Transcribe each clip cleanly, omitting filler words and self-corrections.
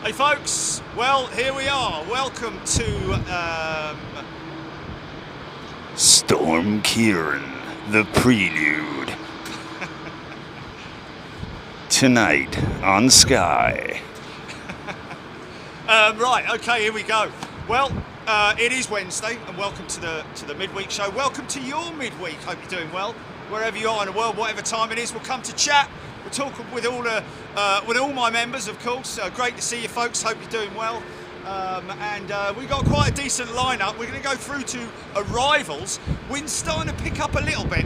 Hey folks, well here we are. Welcome to Storm Kieran, the Prelude. Tonight on Sky. Right, okay, here we go. Well, it is Wednesday, and welcome to the Midweek show. Welcome to your midweek. Hope you're doing well, wherever you are in the world, whatever time it is. We'll come to chat. We'll talk with all my members, of course. Great to see you, folks. Hope you're doing well. We've got quite a decent lineup. We're going to go through to arrivals. Wind's starting to pick up a little bit,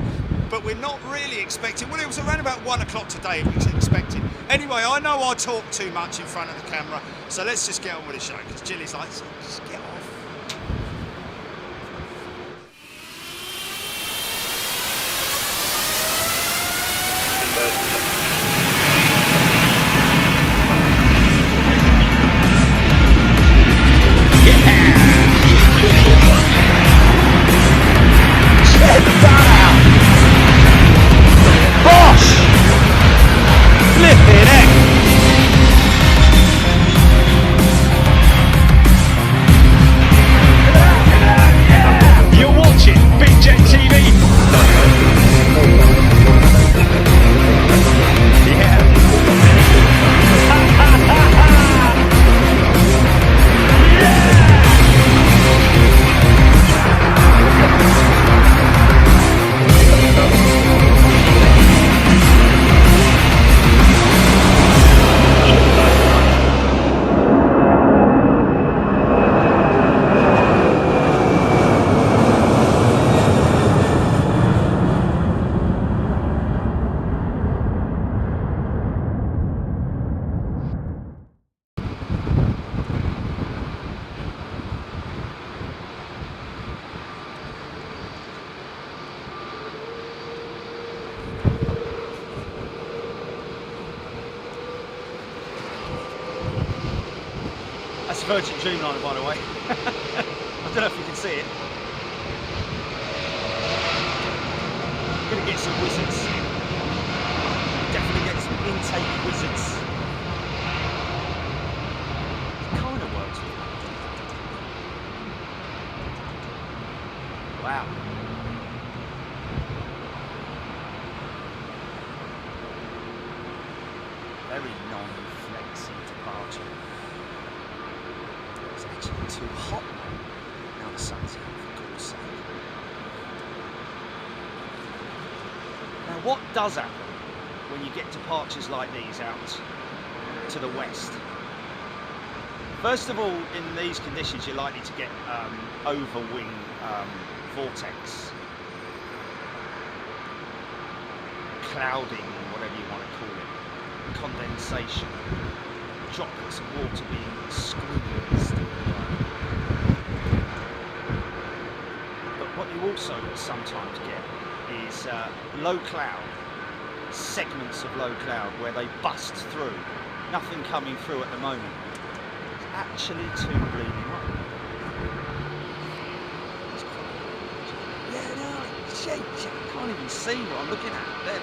but we're not really expecting. Well, it was around about 1 o'clock today we was expecting. Anyway, I know I talk too much in front of the camera, so let's just get on with the show, because Jilly's like, just get off. Virgin Dreamliner, by the way. I don't know if you can see it. I'm going to get some wizards. Definitely get some intake wizards. It kind of works with that. Wow. Very non-flexy departure. Too hot now the sun's out, for God's sake. Now what does happen when you get departures like these out to the west? First of all, in these conditions you're likely to get overwing vortex, clouding, whatever you want to call it, condensation, droplets of water being squeezed. What you also sometimes get is low cloud, segments of low cloud where they bust through. Nothing coming through at the moment. It's actually too bleeding hot. Yeah, no, shit, I can't even see what I'm looking at. There.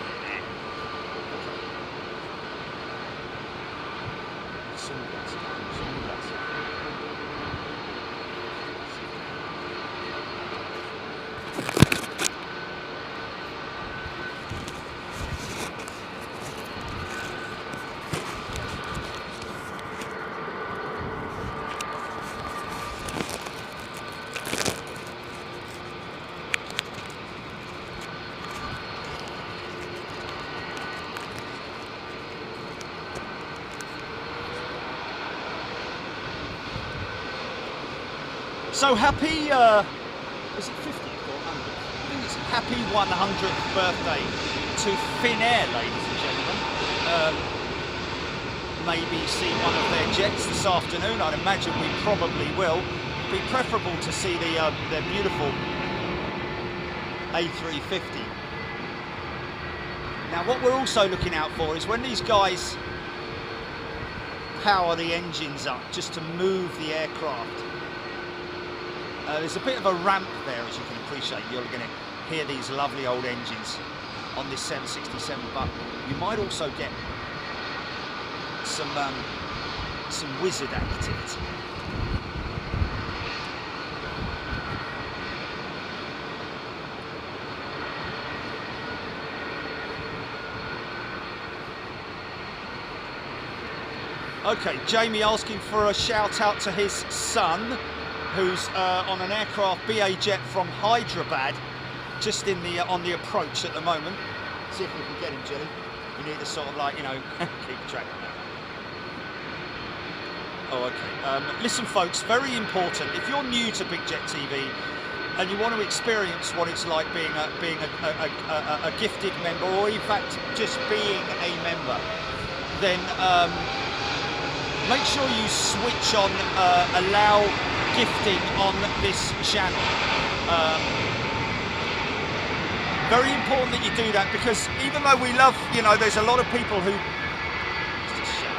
So happy, is it 50th or 100th? I think it's happy 100th birthday to Finnair, ladies and gentlemen. Maybe see one of their jets this afternoon. I'd imagine we probably will. It'd be preferable to see their beautiful A350. Now what we're also looking out for is when these guys power the engines up just to move the aircraft. There's a bit of a ramp there, as you can appreciate. You're going to hear these lovely old engines on this 767, but you might also get some some wizard activity. Okay, Jamie asking for a shout out to his son, who's on an aircraft BA jet from Hyderabad, just in the on the approach at the moment. See if we can get him, Jilly. You need to sort of like, you know, keep track of that. Oh, okay. Listen, folks, very important. If you're new to Big Jet TV and you want to experience what it's like being a gifted member, or in fact just being a member, then make sure you switch on allow gifting on this channel. Very important that you do that, because even though we love, you know, there's a lot of people who just shut up.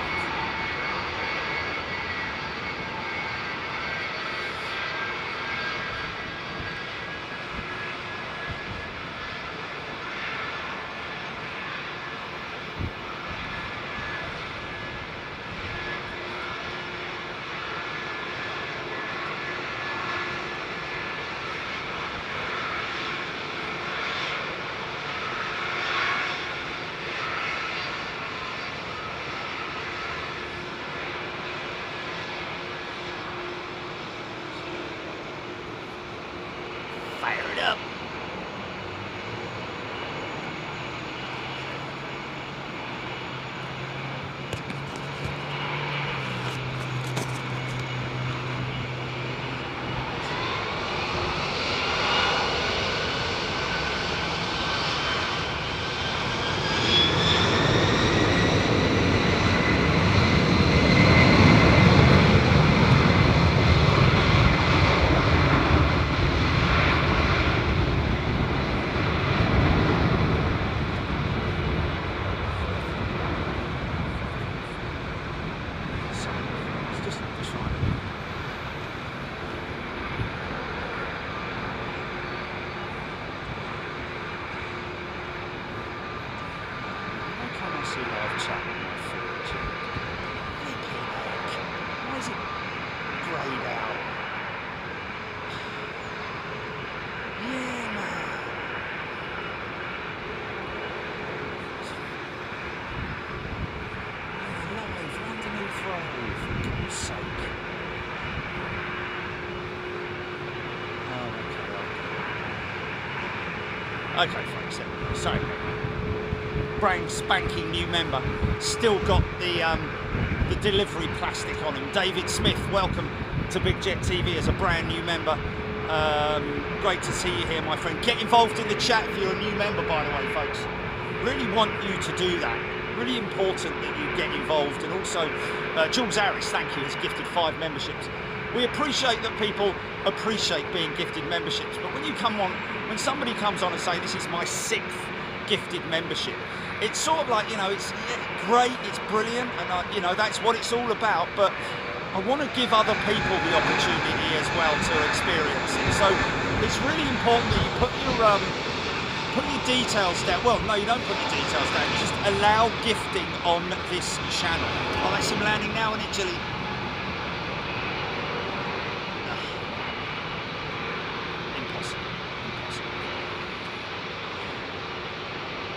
Fire it up. Why is it greyed out? Yeah, man. Live, London Heathrow, for God's sake. Okay, folks, there we go. Sorry. Brand spanking new member. Still got the delivery plastic on him. David Smith, welcome to Big Jet TV as a brand new member. Great to see you here, my friend. Get involved in the chat if you're a new member, by the way, folks. Really want you to do that. Really important that you get involved. And also, Jules Harris, thank you, has gifted 5 memberships. We appreciate that people appreciate being gifted memberships, but when you come on, when somebody comes on and say, this is my 6th gifted membership, it's sort of like, you know, it's great, it's brilliant, and you know, that's what it's all about, but I want to give other people the opportunity as well to experience it. So it's really important that you put your details down. Well, no, you don't put your details down, you just allow gifting on this channel. Oh, that's him landing now, isn't it, Jilly?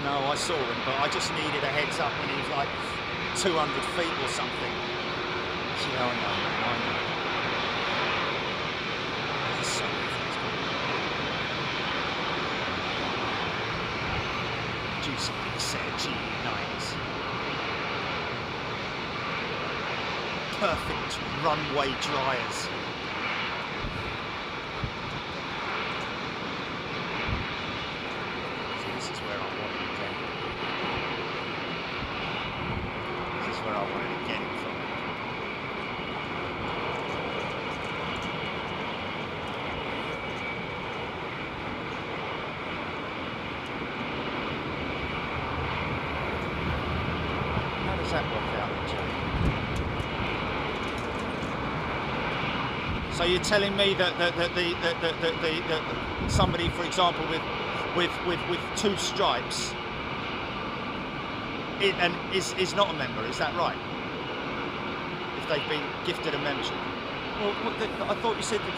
No, I saw him, but I just needed a heads up when he was like 200 feet or something. Yeah, I know, man, I know. There's so many things going on. Juicy big set of GE9s. Perfect runway dryers. So this is where I want to get. This is where I wanted to get it from. How does that work out, Joe? So you're telling me that somebody, for example, with 2 stripes, is not a member? Is that right? If if they've been gifted a membership. Well, I thought you said... Doesn't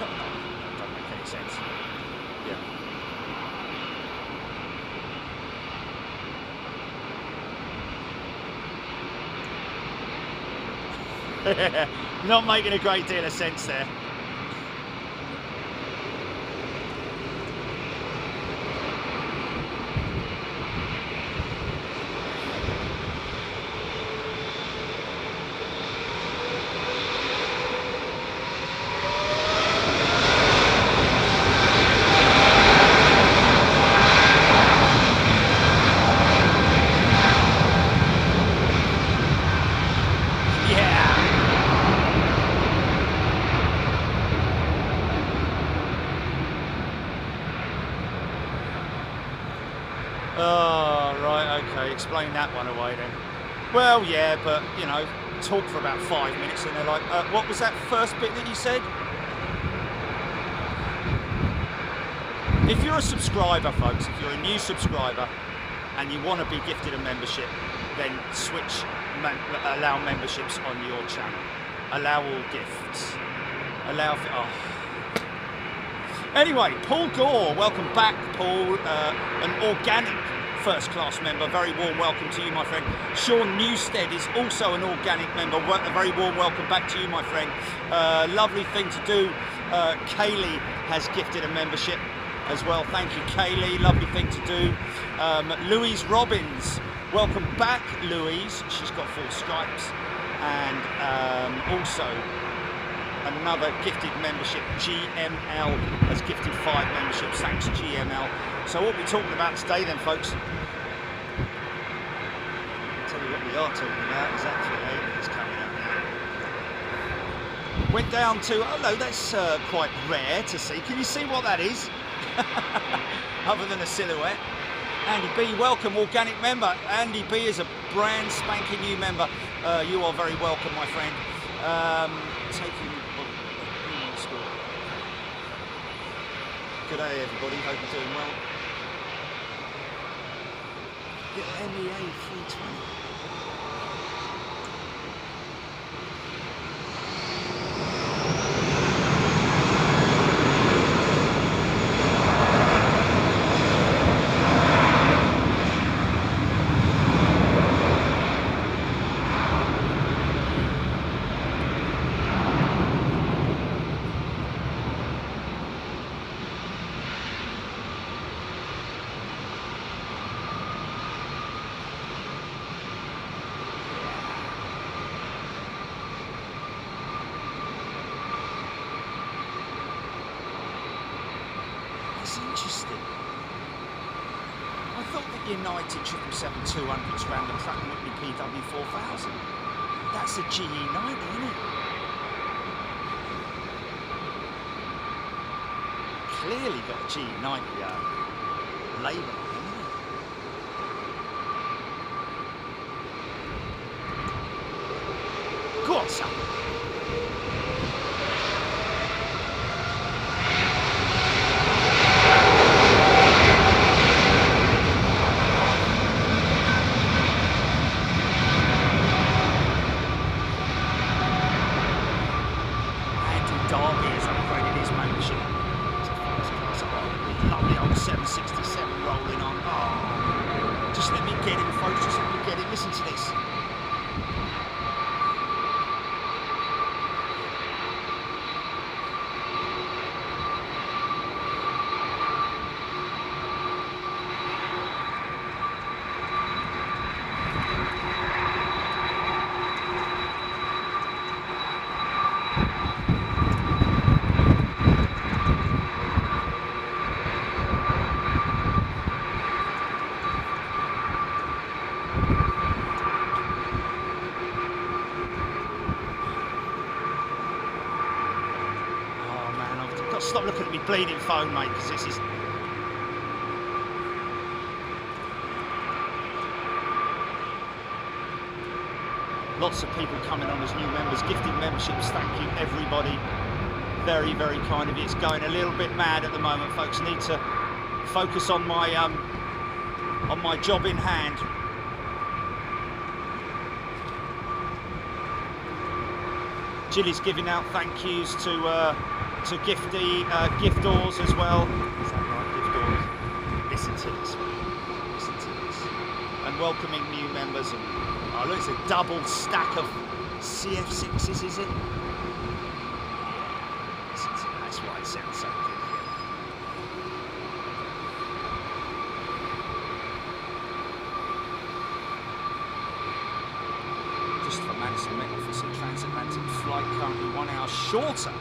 make any sense. Yeah. Not making a great deal of sense there. Explain that one away then. Well, yeah, but you know, talk for about 5 minutes and they're like, what was that first bit that you said? If you're a subscriber, folks, if you're a new subscriber and you want to be gifted a membership, then allow memberships on your channel. Allow all gifts. Allow for... Oh. Anyway, Paul Gore, welcome back, Paul. An organic first-class member, very warm welcome to you, my friend. Sean Newstead is also an organic member, a very warm welcome back to you, my friend. Lovely thing to do. Kaylee has gifted a membership as well. Thank you, Kaylee. Lovely thing to do. Louise Robbins, welcome back, Louise. She's got 4 stripes. And also another gifted membership. GML has gifted 5 memberships. Thanks, GML. So what we're talking about today then, folks, I'll tell you what we are talking about is actually aliens coming up now. Went down to, oh no, that's quite rare to see. Can you see what that is? Other than a silhouette. Andy B, welcome, organic member. Andy B is a brand spanking new member. You are very welcome, my friend. Taking... Good day, everybody. Hope you're doing well. The MEA 320. Interesting. I thought that United 777-200s ran the Pratt & Whitney PW4000. That's a GE90, isn't it? Clearly got a GE90 label on it, isn't it? Go on, son. Stop looking at me bleeding phone, mate, because this is... Lots of people coming on as new members, gifting memberships. Thank you, everybody. Very, very kind of you. It's going a little bit mad at the moment, folks. Need to focus on my job in hand. Jilly's giving out thank yous to giftors as well. Is that right, giftors? Listen to this. Listen to this. And welcoming new members. And oh, look, it's a double stack of CF6s, is it? Yeah. Listen to that. That's why it sounds so good. Madison Met Office, a transatlantic flight currently 1 hour shorter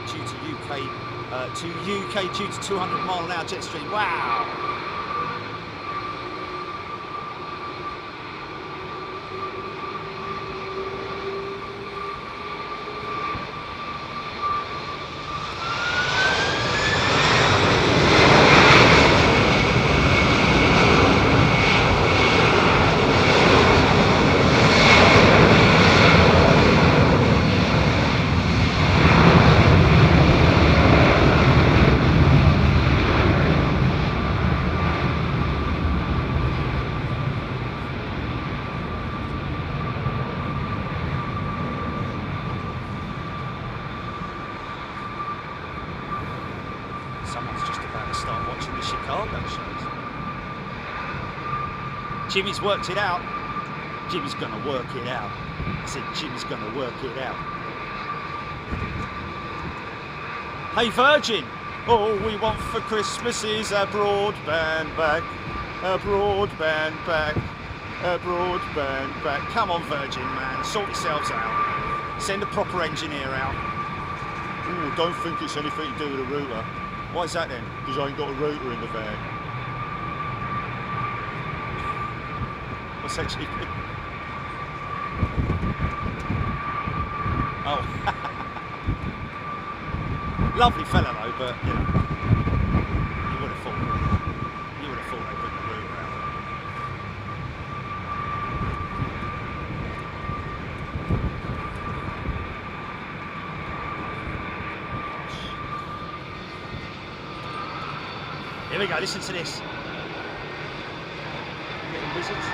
due to UK due to 200-mile-an-hour jet stream. Wow! Someone's just about to start watching the Chicago shows. Jimmy's worked it out. Jimmy's gonna work it out. I said Jimmy's gonna work it out. Hey Virgin! All we want for Christmas is a broadband back. A broadband back. A broadband back. Come on Virgin, man. Sort yourselves out. Send a proper engineer out. Ooh, don't think it's anything to do with a router. Why is that then? Because I ain't got a router in the van. What's actually... Oh. Lovely fella though, but you know, you would have thought they put the router out. Here we go, listen to this. Little wizards.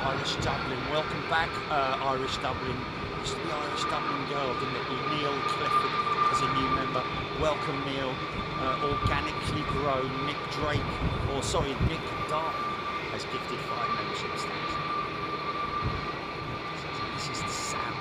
Irish Dublin, welcome back. Irish Dublin, used to be Irish Dublin girl, didn't it? Neil Clifford as a new member. Welcome Neil. Organically grown, Nick Drake, or sorry, Nick Dark has gifted 5 membership stamps. This is the sound.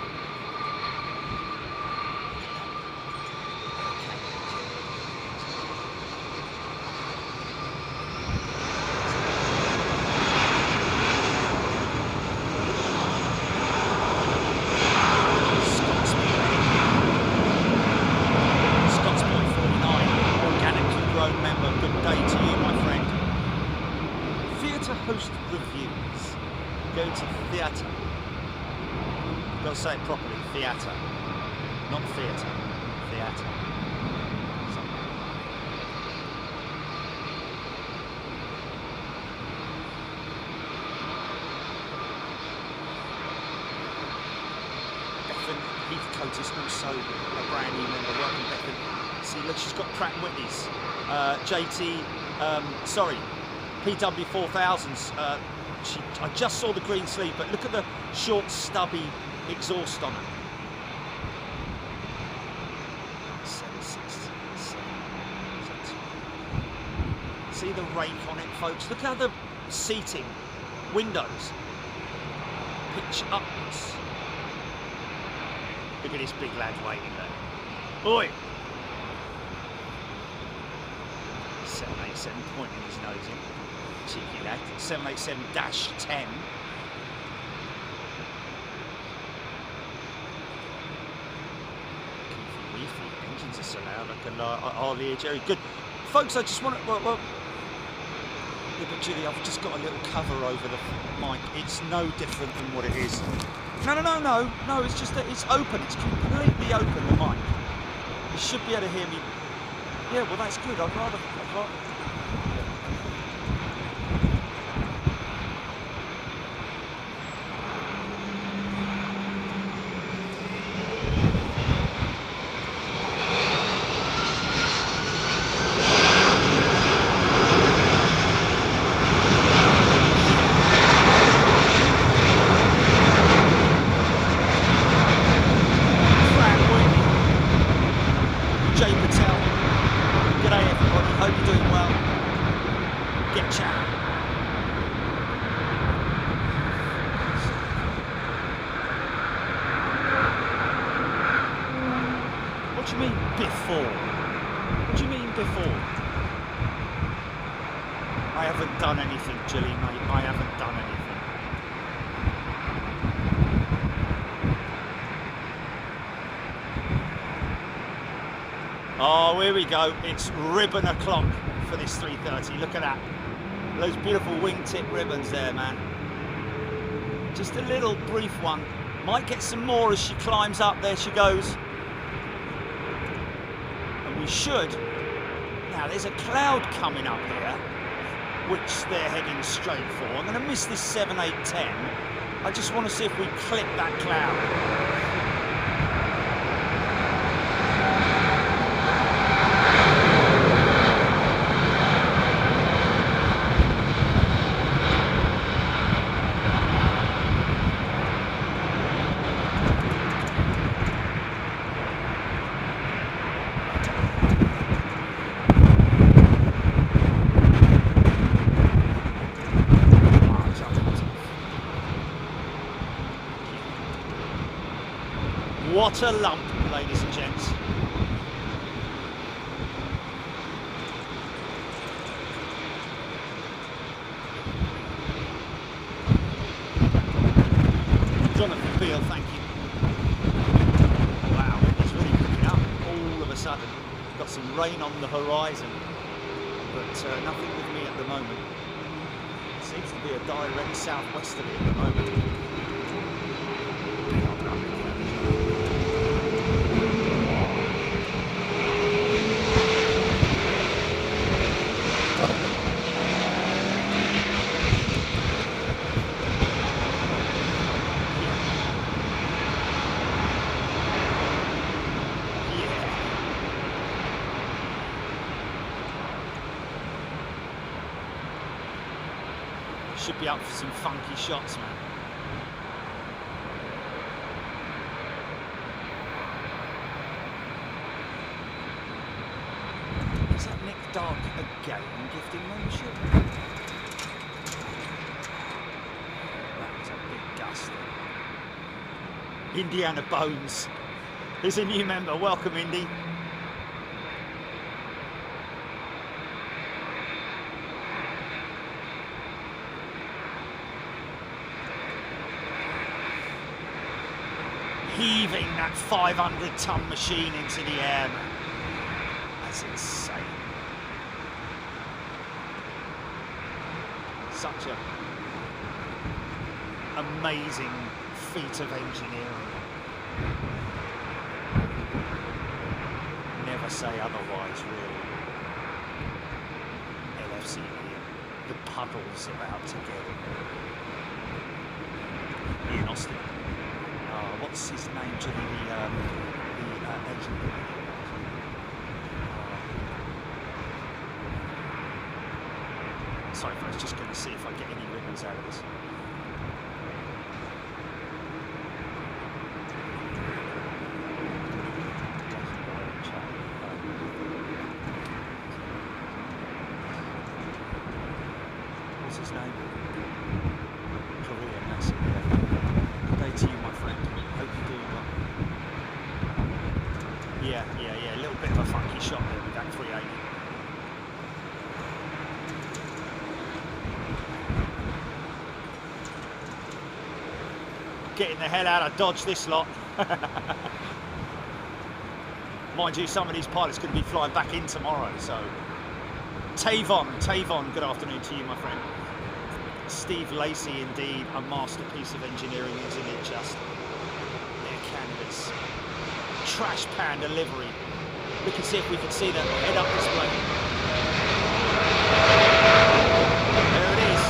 Host reviews. Go to theatre. You've got to say it properly. Theatre. Not theatre. Theatre. Bethan Heathcote is also a brand new member. Welcome, Bethan. See, look, she's got Pratt & Whitney's. JT, sorry. PW4000s, I just saw the green sleeve, but look at the short stubby exhaust on it. 767. See the rake on it, folks? Look how the seating, windows, pitch upwards. Look at this big lad waiting there. Oi! 787 pointing his nose in. Cheeky lad. 787-10. Keefy, engines are so loud. I can hardly hear Jerry. Good. Folks, I just want to... Well, yeah, but Julie, I've just got a little cover over the mic. It's no different than what it is. No, it's just that it's open. It's completely open, the mic. You should be able to hear me. Yeah, well, that's good. I'd rather... doing well. Get chatting. What do you mean before? What do you mean before? I haven't done anything, Jilly, mate. I haven't done anything. Oh, here we go. It's ribbon o'clock for this 3:30. Look at that. Those beautiful wingtip ribbons there, man. Just a little brief one. Might get some more as she climbs up. There she goes. And we should. Now, there's a cloud coming up here, which they're heading straight for. I'm going to miss this 7, 8, 10. I just want to see if we clip that cloud. What a lump, ladies and gents. Jonathan Beale, thank you. Wow, it's really picking up all of a sudden. Got some rain on the horizon, but nothing with me at the moment. It seems to be a direct southwesterly at the moment. Should be up for some funky shots, man. Is that Nick Dark again gifting membership? That was a big gust. Indiana Bones is a new member. Welcome, Indy. Heaving that 500-ton machine into the air, man. That's insane. Such a amazing feat of engineering. Never say otherwise, really. LFC, the puddles about to get Ian Austin. What's his name, Jimmy? The agent. Sorry, folks, just going to see if I get any ribbons out of this. What's his name? Korean, that's it, yeah. Good day to you, my friend. Hope you're doing well. Yeah, a little bit of a funky shot there with that 380. Getting the hell out of Dodge, this lot. Mind you, some of these pilots could be flying back in tomorrow, so. Tavon, good afternoon to you, my friend. Steve Lacey, indeed, a masterpiece of engineering, isn't it just? Air Canada's Trash Panda livery. We can see if we can see the head-up display. There it is.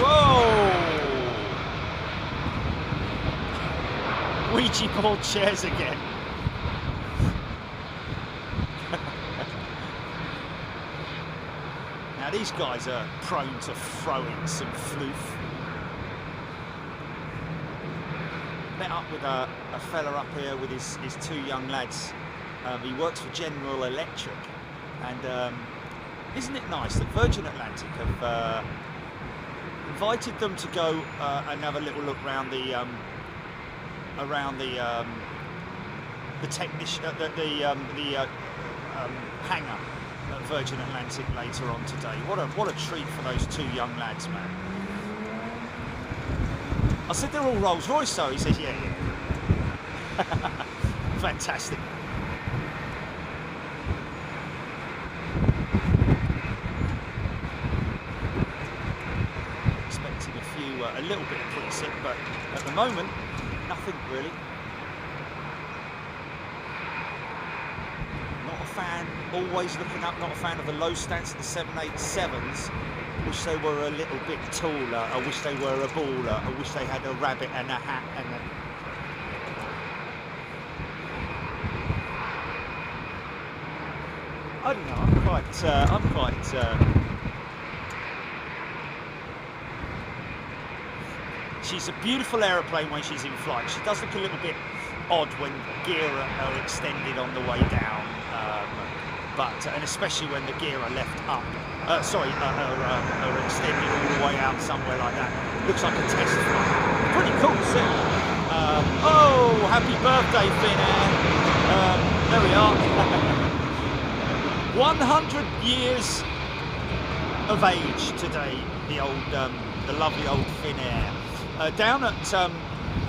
Whoa! Ouija board chairs again. Now these guys are prone to throwing some floof. Bet up with a fella up here with his two young lads. He works for General Electric, and isn't it nice that Virgin Atlantic have invited them to go and have a little look around the hangar at Virgin Atlantic later on today. What a treat for those two young lads, man. I said they're all Rolls Royce, though. He said, yeah. Fantastic. Expecting a little bit of pre-sit, but at the moment, nothing really. Not a fan, always looking up, not a fan of the low stance of the 787s. Wish they were a little bit taller. I wish they were a baller. I wish they had a rabbit and a hat and a... I don't know. I'm quite. She's a beautiful aeroplane when she's in flight. She does look a little bit odd when gear are extended on the way down, and especially when the gear are left up. Are extended all the way out somewhere like that. Looks like a test flight. Pretty cool to see. Oh, happy birthday, Finn Air. There we are. 100 years of age today. The lovely old Finn Air. Down at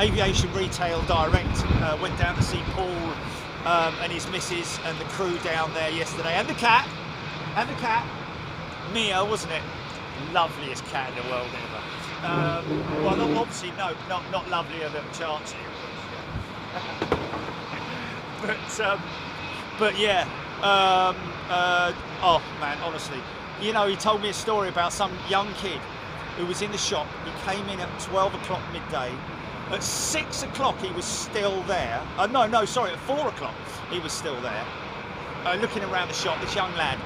Aviation Retail Direct. Went down to see Paul and his missus and the crew down there yesterday, and the cat. Mia, wasn't it? Loveliest cat in the world ever. Well, obviously, no, not lovelier than Chancey. but yeah. Oh man, honestly, you know, he told me a story about some young kid who was in the shop. He came in at 12 o'clock midday. At 6 o'clock, he was still there. At 4 o'clock, he was still there, looking around the shop. This young lad,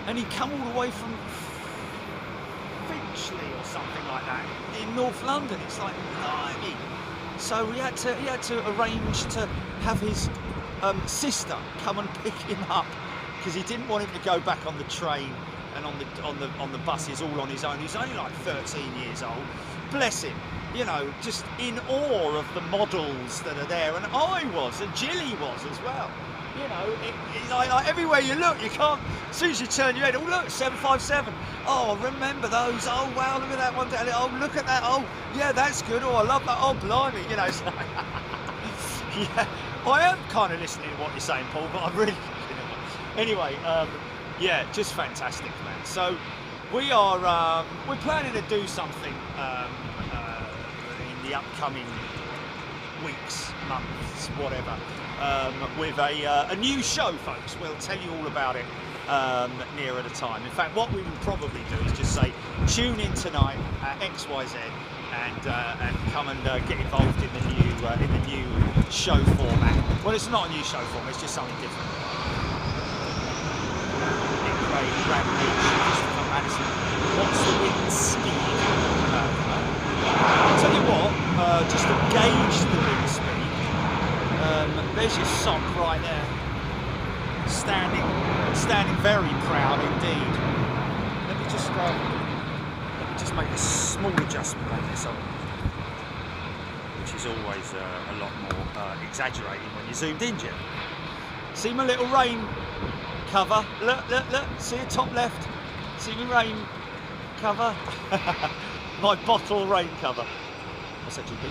and he'd come all the way from Finchley or something like that in North London. It's like, blimey. So he had to arrange to have his sister come and pick him up, because he didn't want him to go back on the train and on the buses all on his own. He's only like 13 years old. Bless him. You know, just in awe of the models that are there, and I was, and Jilly was as well. You know, it's like everywhere you look, you can't. As soon as you turn your head, oh look, 757. Oh, remember those? Oh wow, look at that one down there. Oh, look at that. Oh yeah, that's good. Oh, I love that. Oh, blimey. You know, it's like, yeah. I am kind of listening to what you're saying, Paul, but I'm really. Anyway, yeah, just fantastic, man. So we are we're planning to do something in the upcoming weeks, months, whatever. With a new show, folks. We'll tell you all about it nearer the time. In fact, what we will probably do is just say, tune in tonight at XYZ and come and get involved in the new show format. Well, it's not a new show format; it's just something different. Nick Craig, Brad Leach, Christopher Madison. What's the wind speed? I'll tell you what, just to gauge the wind speed. There's your sock right there, standing very proud indeed. Let me just make a small adjustment on this, which is always a lot more exaggerating when you're zoomed in, Jim. See my little rain cover? Look, see it top left? See my rain cover? My bottle rain cover. What's that, GP?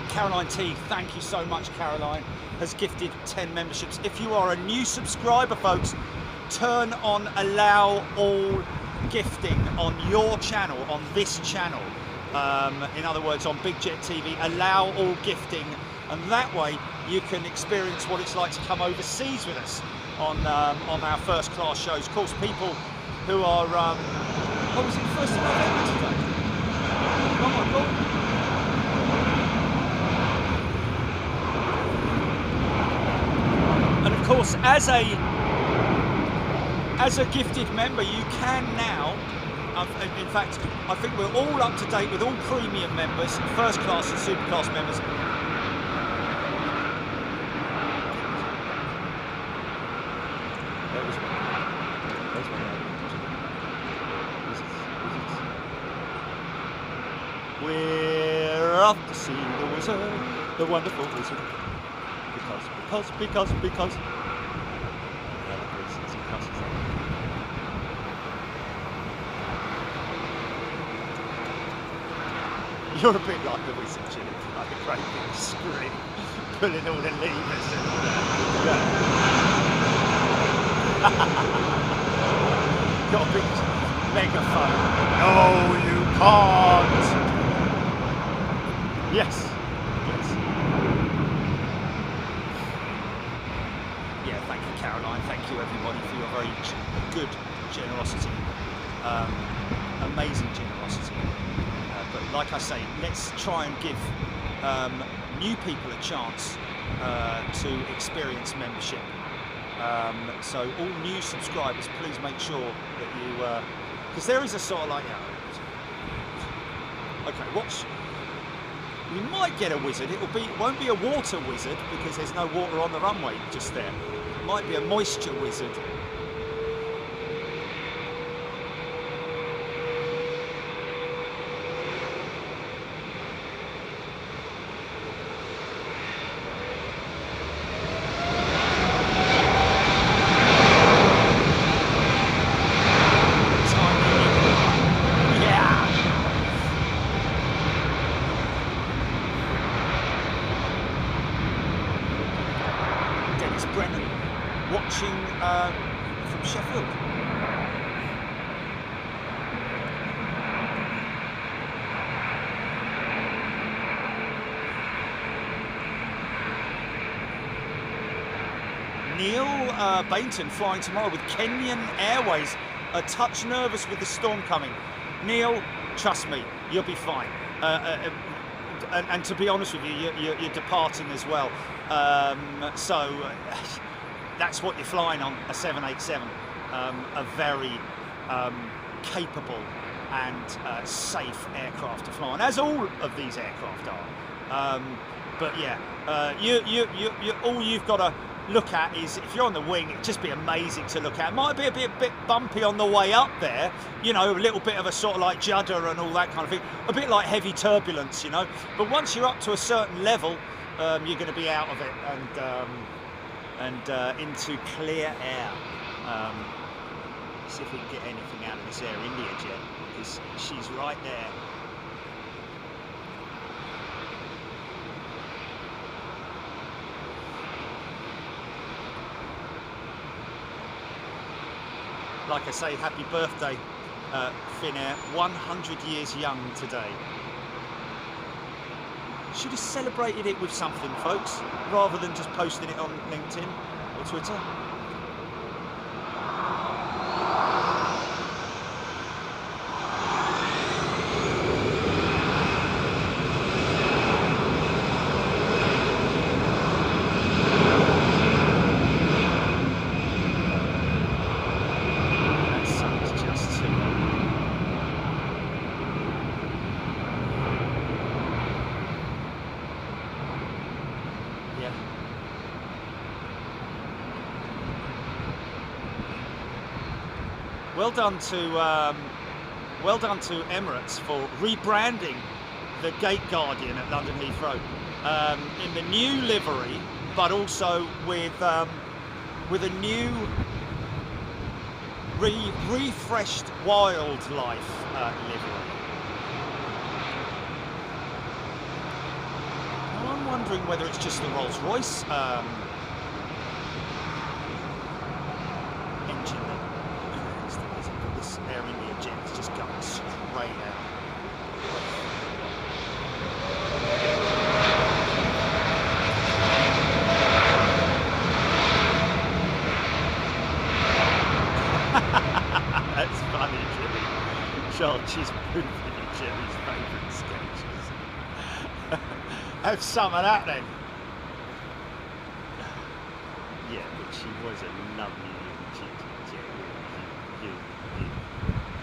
Caroline T, thank you so much. Caroline has gifted 10 memberships. If you are a new subscriber, folks, turn on allow all gifting on your channel, on this channel. In other words, on Big Jet TV, allow all gifting, and that way you can experience what it's like to come overseas with us on our first class shows. Of course, people who are what was it, 1st of November today? Oh my God. And of course, as a as a gifted member, you can now. In fact, I think we're all up to date with all premium members, first class and super class members. We're off to see the wizard, the wonderful wizard. Because. You're a bit like the wizard, Jimmy, like a great big screen, pulling all the levers and got a big megaphone. No, you can't. Yes. Yeah, thank you, Caroline. Thank you, everybody, for your very good generosity. Amazing generosity. But like I say, let's try and give new people a chance to experience membership. So all new subscribers, please make sure that you, because there is a sort of like, okay, watch. You might get a wizard. It won't be a water wizard because there's no water on the runway just there. It might be a moisture wizard. From Sheffield. Neil Bainton flying tomorrow with Kenyan Airways, a touch nervous with the storm coming. Neil, trust me, you'll be fine. And to be honest with you, you're departing as well. So that's what you're flying on, a 787, a very capable and safe aircraft to fly on, as all of these aircraft are. But yeah, all you've got to look at is, if you're on the wing, it'd just be amazing to look at. It might be a bit bumpy on the way up there, you know, a little bit of a sort of like judder and all that kind of thing, a bit like heavy turbulence, you know. But once you're up to a certain level, you're going to be out of it and into clear air. See if we can get anything out of this Air India jet, because she's right there. Like I say, happy birthday, Finnair, 100 years young today. Should have celebrated it with something, folks, rather than just posting it on LinkedIn or Twitter. Well done to Emirates for rebranding the Gate Guardian at London Heathrow in the new livery, but also with a new refreshed wildlife livery. Now I'm wondering whether it's just the Rolls-Royce engine that this Air India jet is just going straight out. That's funny, Jimmy. Charles is moving in Jimmy's favourite sketches. Have some of that then. Yeah, but she was a lovely little chick, Jimmy.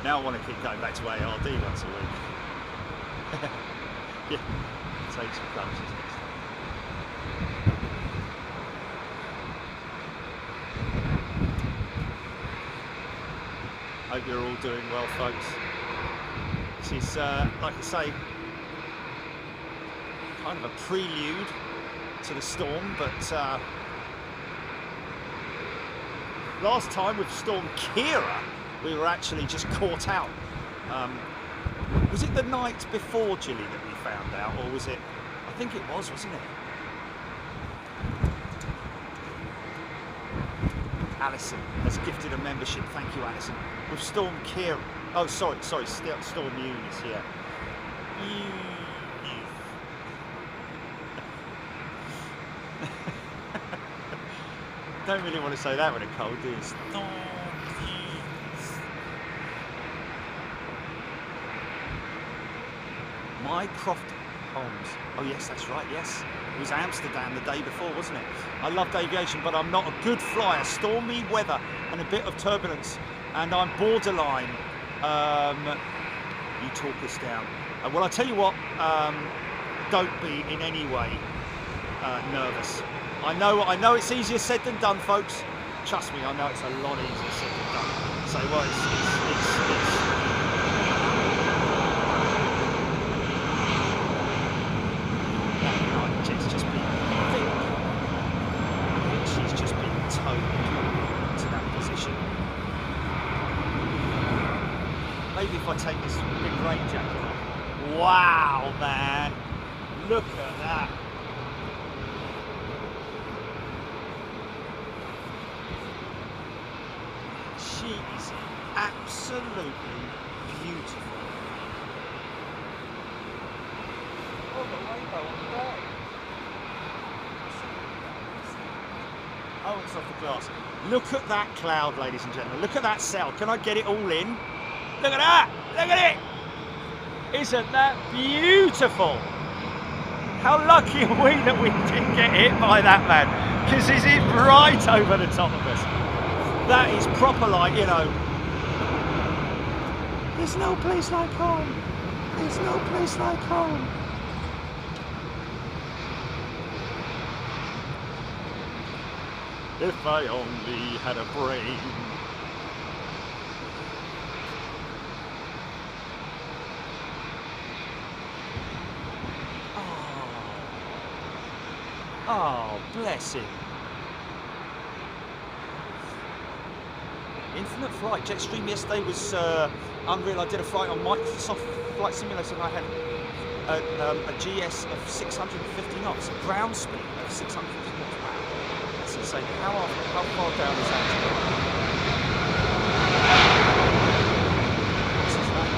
Now I want to keep going back to ARD once a week. Yeah, take some coaches next time. Hope you're all doing well, folks. This is, like I say, kind of a prelude to the storm, but last time with Storm Kira, we were actually just caught out. Was it the night before, Gilly, that we found out, or was it? I think it was, wasn't it? Alison has gifted a membership. Thank you, Alison. With Storm Kira. Oh, sorry, Storm Eunice. Yeah. Don't really want to say that when it's cold, do you? Mycroft Holmes. Oh yes, that's right, yes. It was Amsterdam the day before, wasn't it? I loved aviation, but I'm not a good flyer. Stormy weather and a bit of turbulence, and I'm borderline. You talk us down. Well, I tell you what, don't be in any way nervous. I know it's easier said than done, folks. Trust me, I know it's a lot easier said than done. So well, it's just been, I think she's just been towed to that position. Maybe if I take this big rain jacket off. Wow, man, look at that. She is absolutely beautiful. Oh, the rainbow on the day. Oh, it's off the glass. Look at that cloud, ladies and gentlemen. Look at that sail. Can I get it all in? Look at that! Look at it! Isn't that beautiful? How lucky are we that we didn't get hit by that, man? Because is it right over the top of us? That is proper, like, you know. There's no place like home. There's no place like home. If I only had a brain. Oh, bless him. Infinite Flight. Jetstream yesterday was unreal. I did a flight on Microsoft Flight Simulator and I had a GS of 650 knots, ground speed of 650 knots. Wow, that's insane. How far down is that? What's his name?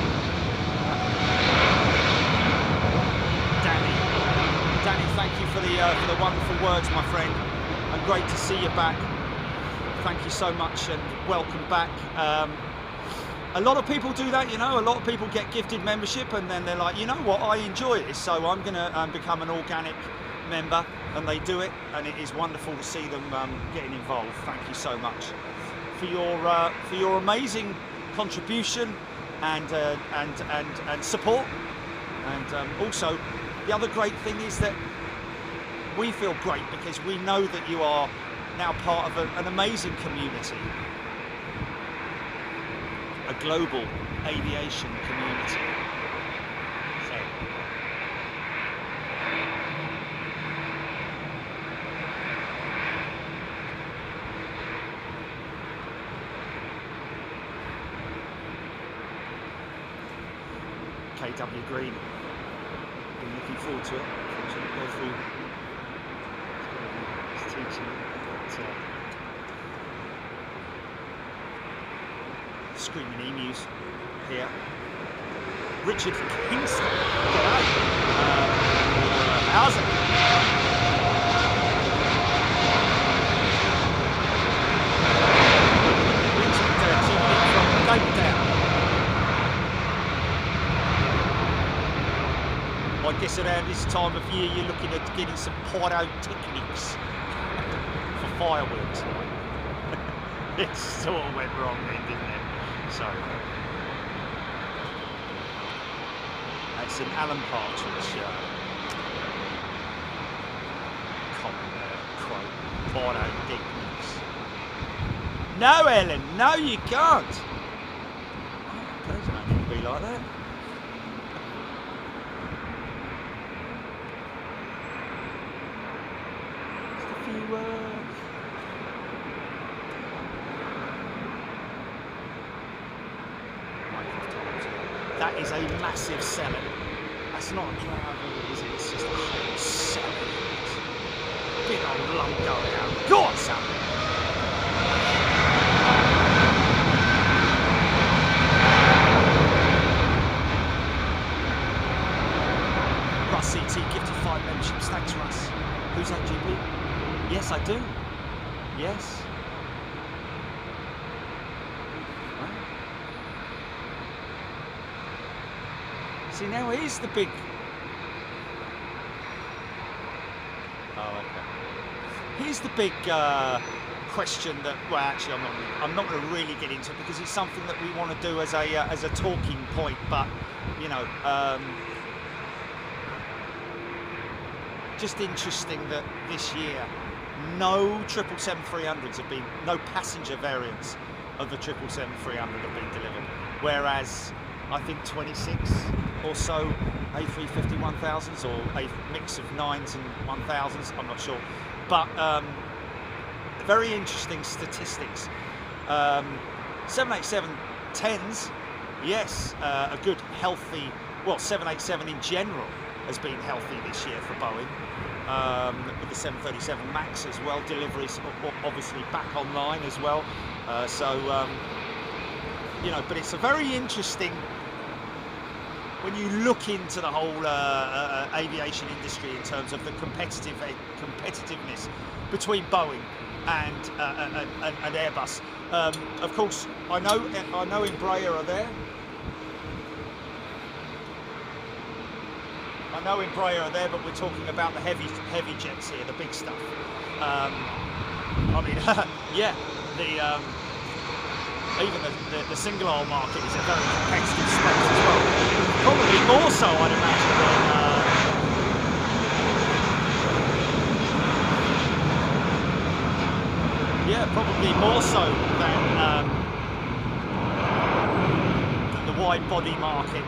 Danny, thank you for the wonderful words, my friend. And great to see you back. Thank you so much and welcome back. A lot of people do that, you know. A lot of people get gifted membership and then they're like, you know what, I enjoy this, so I'm going to become an organic member, and they do it, and it is wonderful to see them getting involved. Thank you so much for your amazing contribution and support. And also, the other great thing is that we feel great because we know that you are now part of an amazing community, a global aviation community. So, KW Green, been looking forward to it. Unfortunately, go through his teaching. Screaming emus here. Richard Kingston. How's it? Richard tuning in from Cape Town. I guess around this time of year you're looking at getting some pyrotechnics for fireworks. It sort of went wrong then, didn't it? So, St Alan Partridge quote. Bono dignus. No, Ellen, no, you can't. Oh, okay, doesn't have to be like that. Just a few that is a massive selling. That's not a cloud, is it? It's just a whole selling. Big old lump going out. Go on, son! Russ CT gifted 5 memberships. Thanks, Russ. Who's that, GP? Yes, I do. Yes. See, now here's the big... Oh, okay. Here's the big question that, well, actually, I'm not going to really get into it because it's something that we want to do as a talking point. But you know, just interesting that this year no 777-300s have been, no passenger variants of the 777-300 have been delivered, whereas I think 26 or so A350-1000s or a mix of 9s and 1000s, I'm not sure, but very interesting statistics. 787-10s, yes, a good healthy, well, 787 in general has been healthy this year for Boeing, with the 737 MAX as well, deliveries obviously back online as well, you know, but it's a very interesting, when you look into the whole aviation industry in terms of the competitiveness between Boeing and Airbus. Of course, I know Embraer are there. I know Embraer are there, but we're talking about the heavy jets here, the big stuff. I mean, yeah, even the single aisle market is a very competitive space as well. Probably more so, I'd imagine, than yeah, probably more so than the wide body market.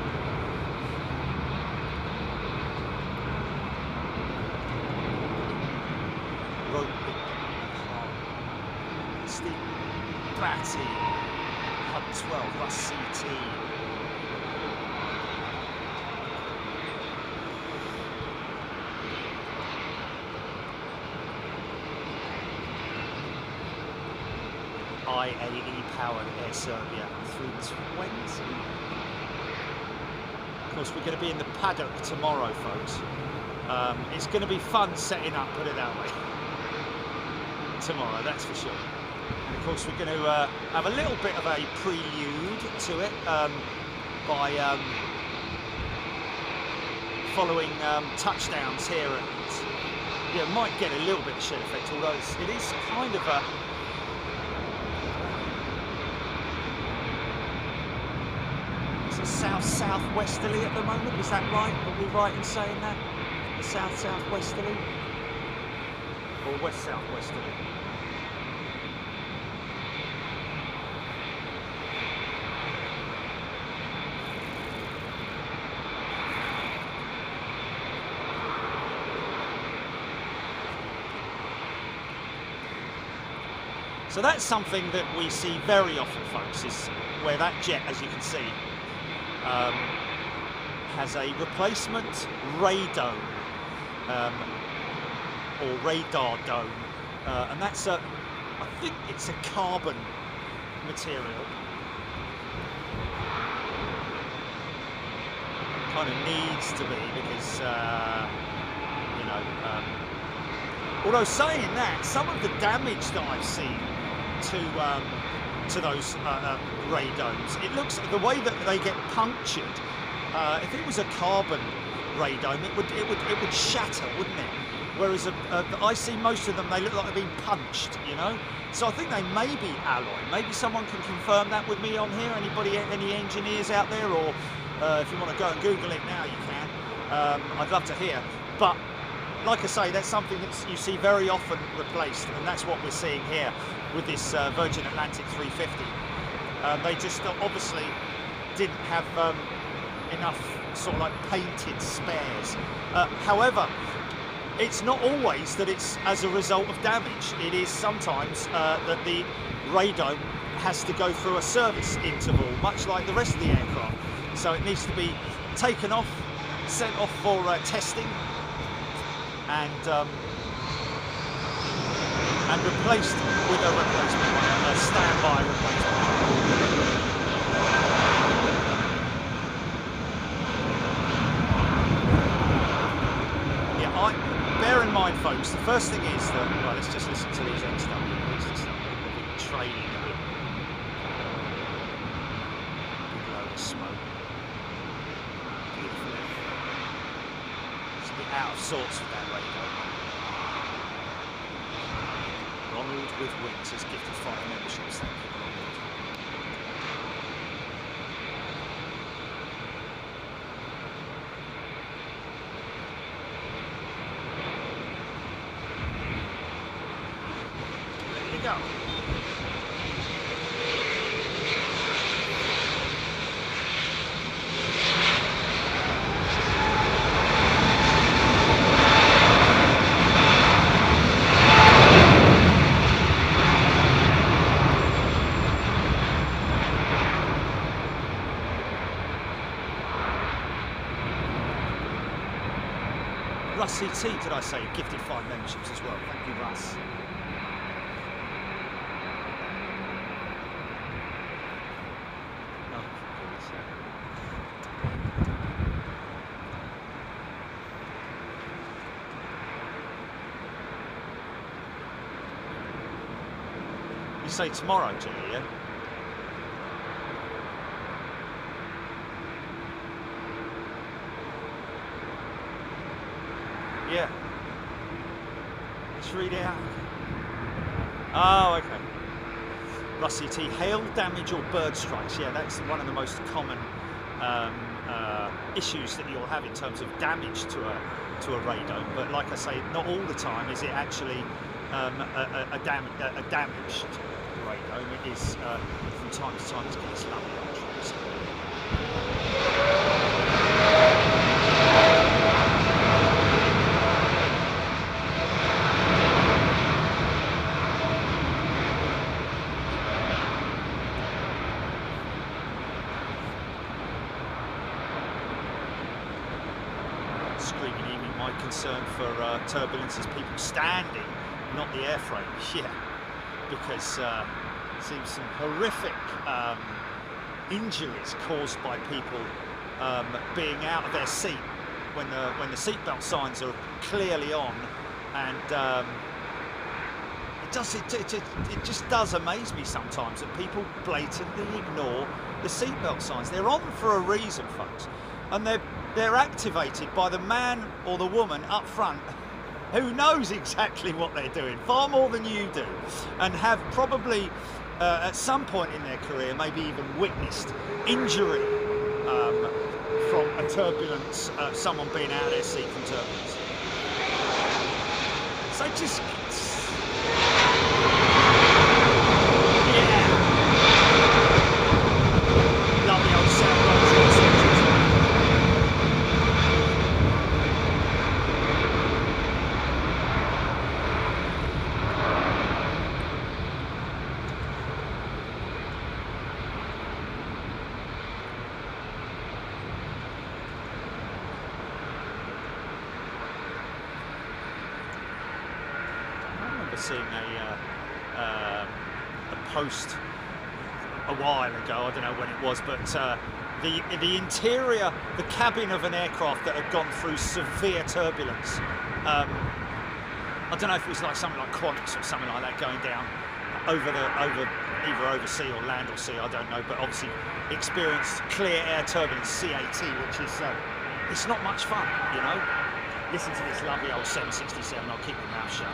Steve Batty, Hub 12, Russ CT. IAE powered Air Serbia 320. Of course, we're going to be in the paddock tomorrow, folks. It's going to be fun setting up, put it that way. Tomorrow, that's for sure. And of course, we're going to have a little bit of a prelude to it by following touchdowns here. Yeah, might get a little bit of shed effect, although it is kind of a... It's a south-southwesterly at the moment, is that right? Are we right in saying that? A south-southwesterly? Or west-southwesterly? So that's something that we see very often, folks, is where that jet, as you can see, has a replacement radome, or radar dome, and that's I think it's a carbon material. Kind of needs to be, because you know, although saying that, some of the damage that I've seen to those radomes, it looks, the way that they get punctured, if it was a carbon radome, it would shatter, wouldn't it? Whereas I see most of them, they look like they've been punched, you know. So I think they may be alloy. Maybe someone can confirm that with me on here. Anybody, any engineers out there, or If you want to go and Google it now, you can. I'd love to hear. But like I say, that's something that you see very often replaced, and that's what we're seeing here with this Virgin Atlantic 350. They just obviously didn't have enough sort of like painted spares. However, it's not always that it's as a result of damage. It is sometimes that the radome has to go through a service interval, much like the rest of the aircraft. So it needs to be taken off, sent off for testing, and replaced with a replacement one, a standby replacement. Bear in mind, folks, the first thing is that, well, let's just listen to these XW. It's just a big trailing of it. Big load of smoke. Beautiful. It's a bit out of sorts with that radio. Ronald with Wings has gifted 5 memberships. Thank you, Ronald. Go. Russ CT, did I say, gifted 5 memberships as well. Thank you, Russ. You say tomorrow, Jimmy, yeah? Yeah. Let's read it out. Oh, okay. Rusty T, hail damage or bird strikes. Yeah, that's one of the most common issues that you'll have in terms of damage to a radome. But like I say, not all the time is it actually a damaged radome. It is from time to time it's got this lovely old tracks. My concern for turbulence is people standing, not the airframe. Yeah, because it seems some horrific injuries caused by people being out of their seat when the seatbelt signs are clearly on, and it just does amaze me sometimes that people blatantly ignore the seatbelt signs. They're on for a reason, folks, and they're activated by the man or the woman up front who knows exactly what they're doing, far more than you do, and have probably at some point in their career maybe even witnessed injury from a turbulence, someone being out of their seat from turbulence. So just... yeah. Love the old sound. Seeing a post a while ago, I don't know when it was, but the interior, the cabin of an aircraft that had gone through severe turbulence. I don't know if it was like something like Qantas or something like that going down either over sea or land or sea, I don't know, but obviously experienced clear air turbulence, CAT, which is it's not much fun, you know. Listen to this lovely old 767. I'll keep my mouth shut.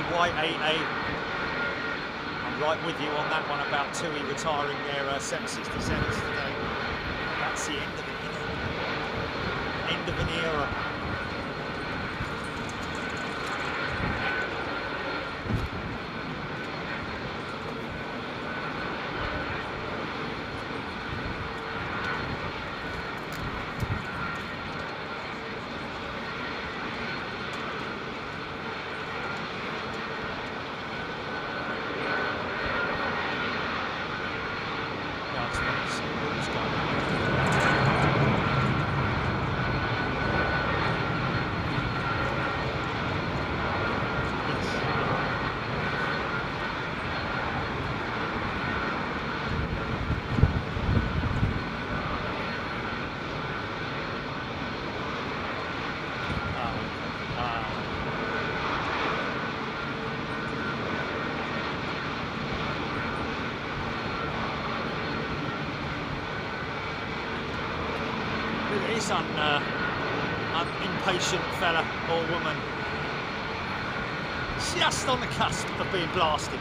YAA. I'm right with you on that one about TUI retiring their 767s today. That's the end of it, isn't it? End of an era. Impatient fella or woman, just on the cusp of being blasted.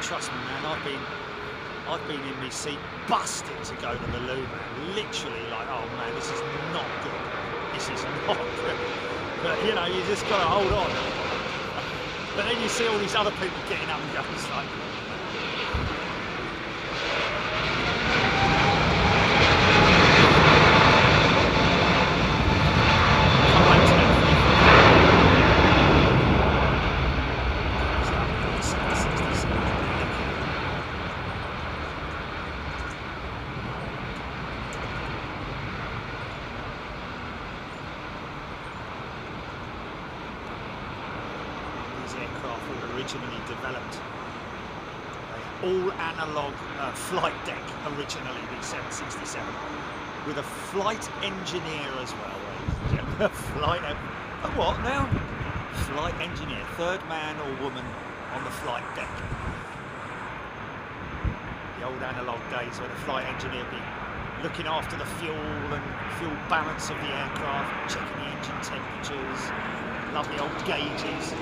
Trust me, man, I've been in my seat busted to go to the loo, man. Literally like, oh man, this is not good. This is not good. But you know, you just gotta hold on. But then you see all these other people getting up and going, it's like, originally developed all analog flight deck originally, the 767, with a flight engineer as well, ladies and gentlemen. What now? Flight engineer, third man or woman on the flight deck. The old analog days where the flight engineer would be looking after the fuel and fuel balance of the aircraft, checking the engine temperatures, lovely old gauges.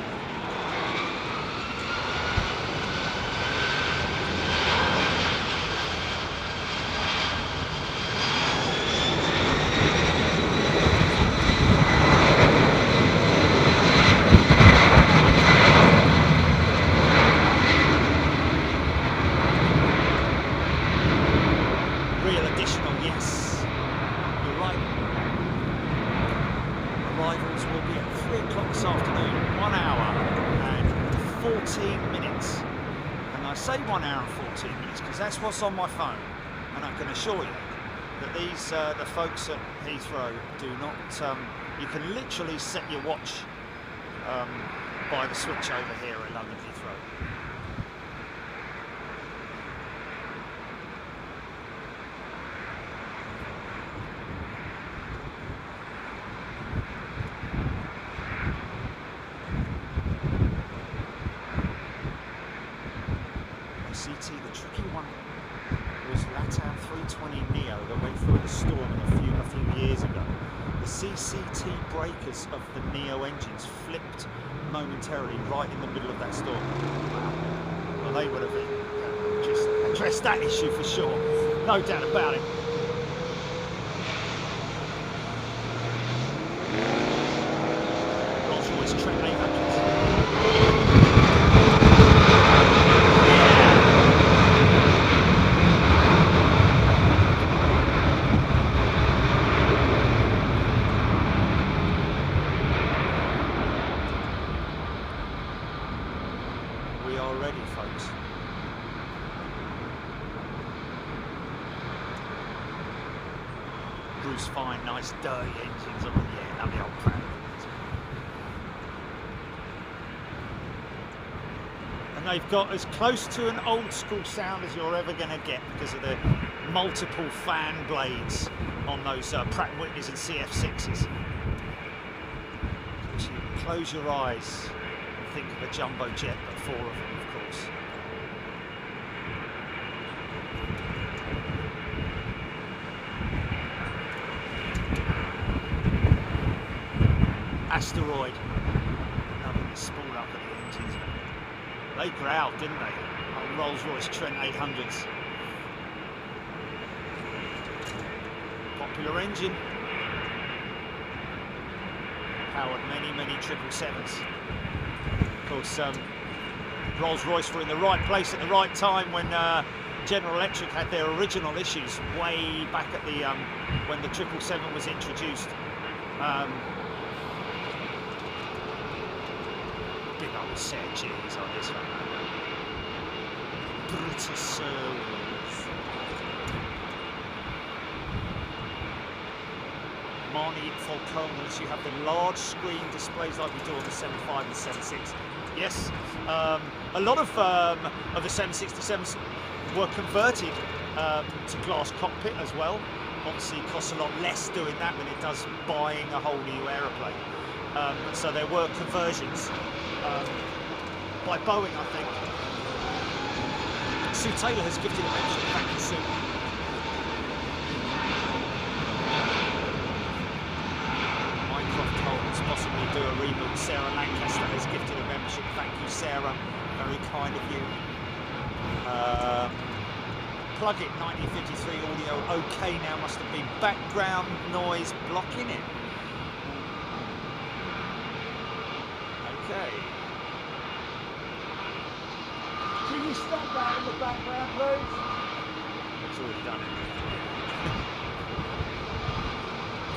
That's what's on my phone, and I can assure you that these the folks at Heathrow do not. You can literally set your watch by the switch over here at London Heathrow. CT, the tricky one was LATAM 320 Neo that went through the storm a few years ago. The CCT breakers of the Neo engines flipped momentarily right in the middle of that storm. Well, they would have just addressed that issue for sure, no doubt about it. Rolls-Royce Trent 800s. already, folks. Bruce Fine, nice dirty engines on, yeah, lovely old Pratt. And they've got as close to an old school sound as you're ever going to get because of the multiple fan blades on those Pratt & Whitneys and CF6s. Of course, you close your eyes and think of a jumbo jet, but 4 of them, of course. Asteroid. Loving the spool up at the engines. They growled, didn't they? Old Rolls-Royce Trent 800s. Popular engine. Powered many, many 777s. Of course, Rolls-Royce were in the right place at the right time when General Electric had their original issues way back at the when the 777 was introduced. Big old set of G's on this one. British Airways. Marnie Falcones, you have the large screen displays like we do on the 75 and 76. Yes, a lot of the 767s were converted to glass cockpit as well. Obviously it costs a lot less doing that than it does buying a whole new aeroplane. So there were conversions by Boeing, I think. Sue Taylor has gifted a mention. Thank you, Sue. Minecraft Holmes possibly do a reboot. Sarah Lancaster has gifted a membership. Thank you, Sarah. Very kind of you. Plug it 1953 audio. Okay, now must have been background noise blocking it. Okay. Can you stop that in the background, please? It's already done it.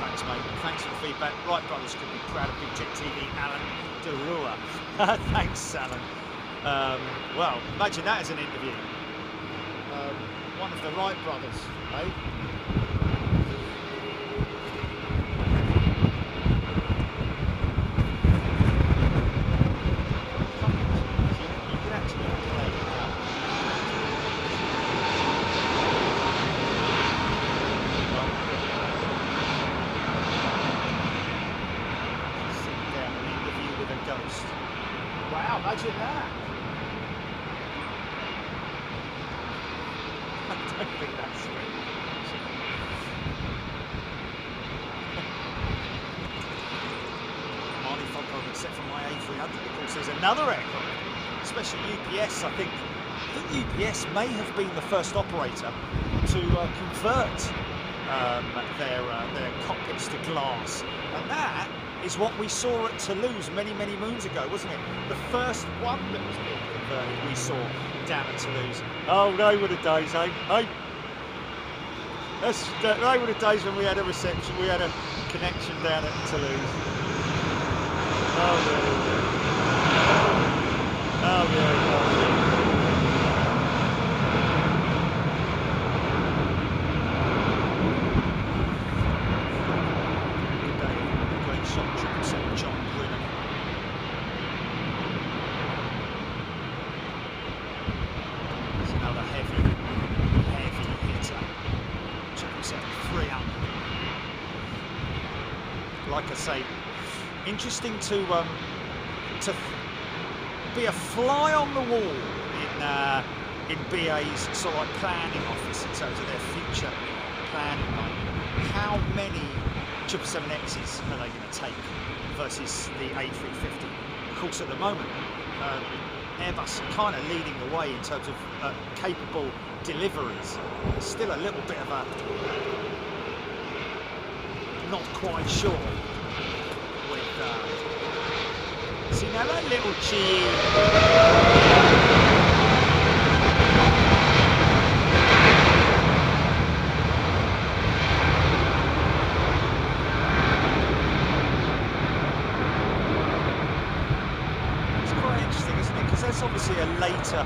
Thanks, mate. Thanks for the feedback. Wright brothers could be proud of Big Jet TV. Alan Derua. Thanks, Alan. Well, imagine that as an interview. One of the Wright brothers, eh? Wow, imagine that. I don't think that's very Marley Falcon, except for my A300, of course, there's another aircraft, especially UPS. I think UPS may have been the first operator to convert their cockpits to glass, and that is what we saw at Toulouse many, many moons ago, wasn't it? The first one that was being converted we saw down at Toulouse. Oh, they were the days, eh? Hey, they were the days when we had a reception, we had a connection down at Toulouse. Oh, yeah. Oh, yeah. Interesting to be a fly on the wall in BA's sort of like planning office in terms of their future planning. Like how many 777Xs are they going to take versus the A350? Of course, at the moment, Airbus are kind of leading the way in terms of capable deliveries. There's still a little bit of a not quite sure. See now that little cheese. It's quite interesting, isn't it? Because That's obviously a later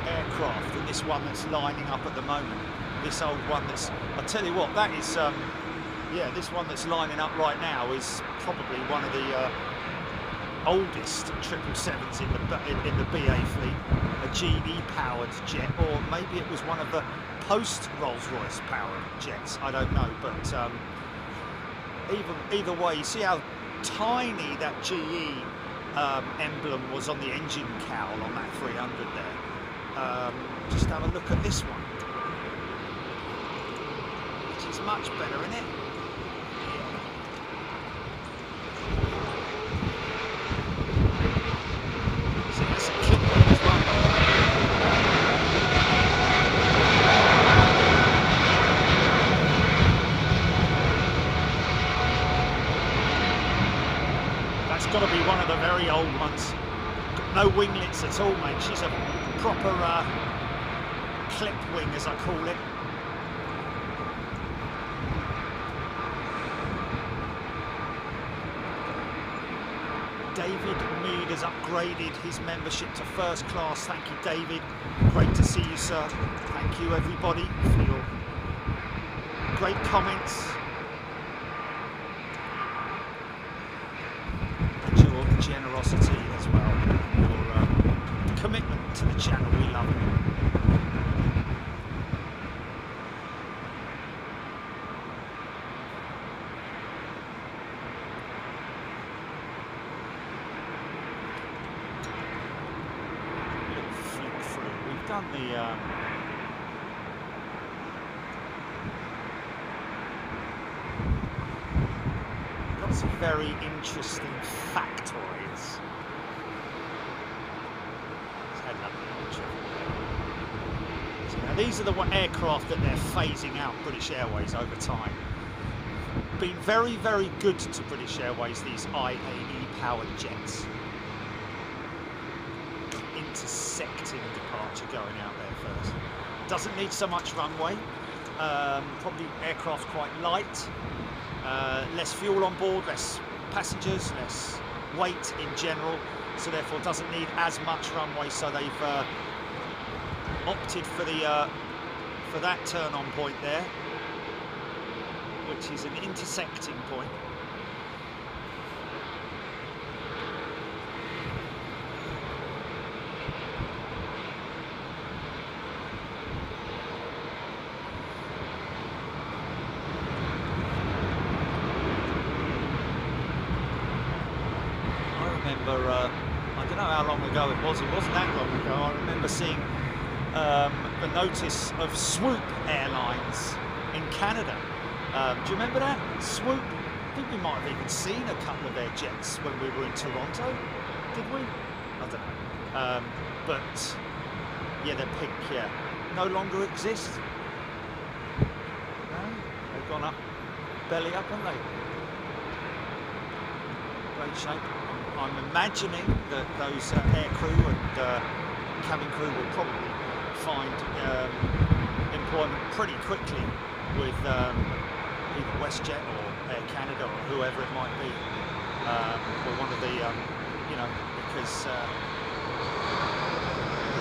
aircraft than this one that's lining up at the moment. This old one that's, I'll tell you what, that is, yeah, this one that's lining up right now is probably one of the oldest 777s in the BA fleet, a GE powered jet, or maybe it was one of the post Rolls-Royce powered jets, I don't know, but either way, you see how tiny that GE emblem was on the engine cowl on that 300 there. Just have a look at this one, which is much better, isn't it? See, that's a clip as well. That's got to be one of the very old ones. No winglets at all, mate. She's a proper clip wing, as I call it. David Mead has upgraded his membership to first class. Thank you, David. Great to see you, sir. Thank you, everybody, for your great comments. And your generosity as well. Your commitment to the channel. We love it. Done the got some very interesting factoids. So now these are the aircraft that they're phasing out British Airways over time. Been very, very good to British Airways, these IAE powered jets. Intersecting departure going out there first. Doesn't need so much runway. Probably aircraft quite light. Less fuel on board, less passengers, less weight in general. So therefore doesn't need as much runway. So they've opted for the for that turn-on point there, which is an intersecting point. I don't know how long ago it wasn't that long ago. I remember seeing the notice of Swoop Airlines in Canada. Do you remember that? Swoop? I think we might have even seen a couple of their jets when we were in Toronto. Did we? I don't know. But yeah, they're pink, yeah. No longer exist. No? They've gone up, belly up, haven't they? Great shape. I'm imagining that those air crew and cabin crew will probably find employment pretty quickly with either WestJet or Air Canada or whoever it might be, or one of the, you know, because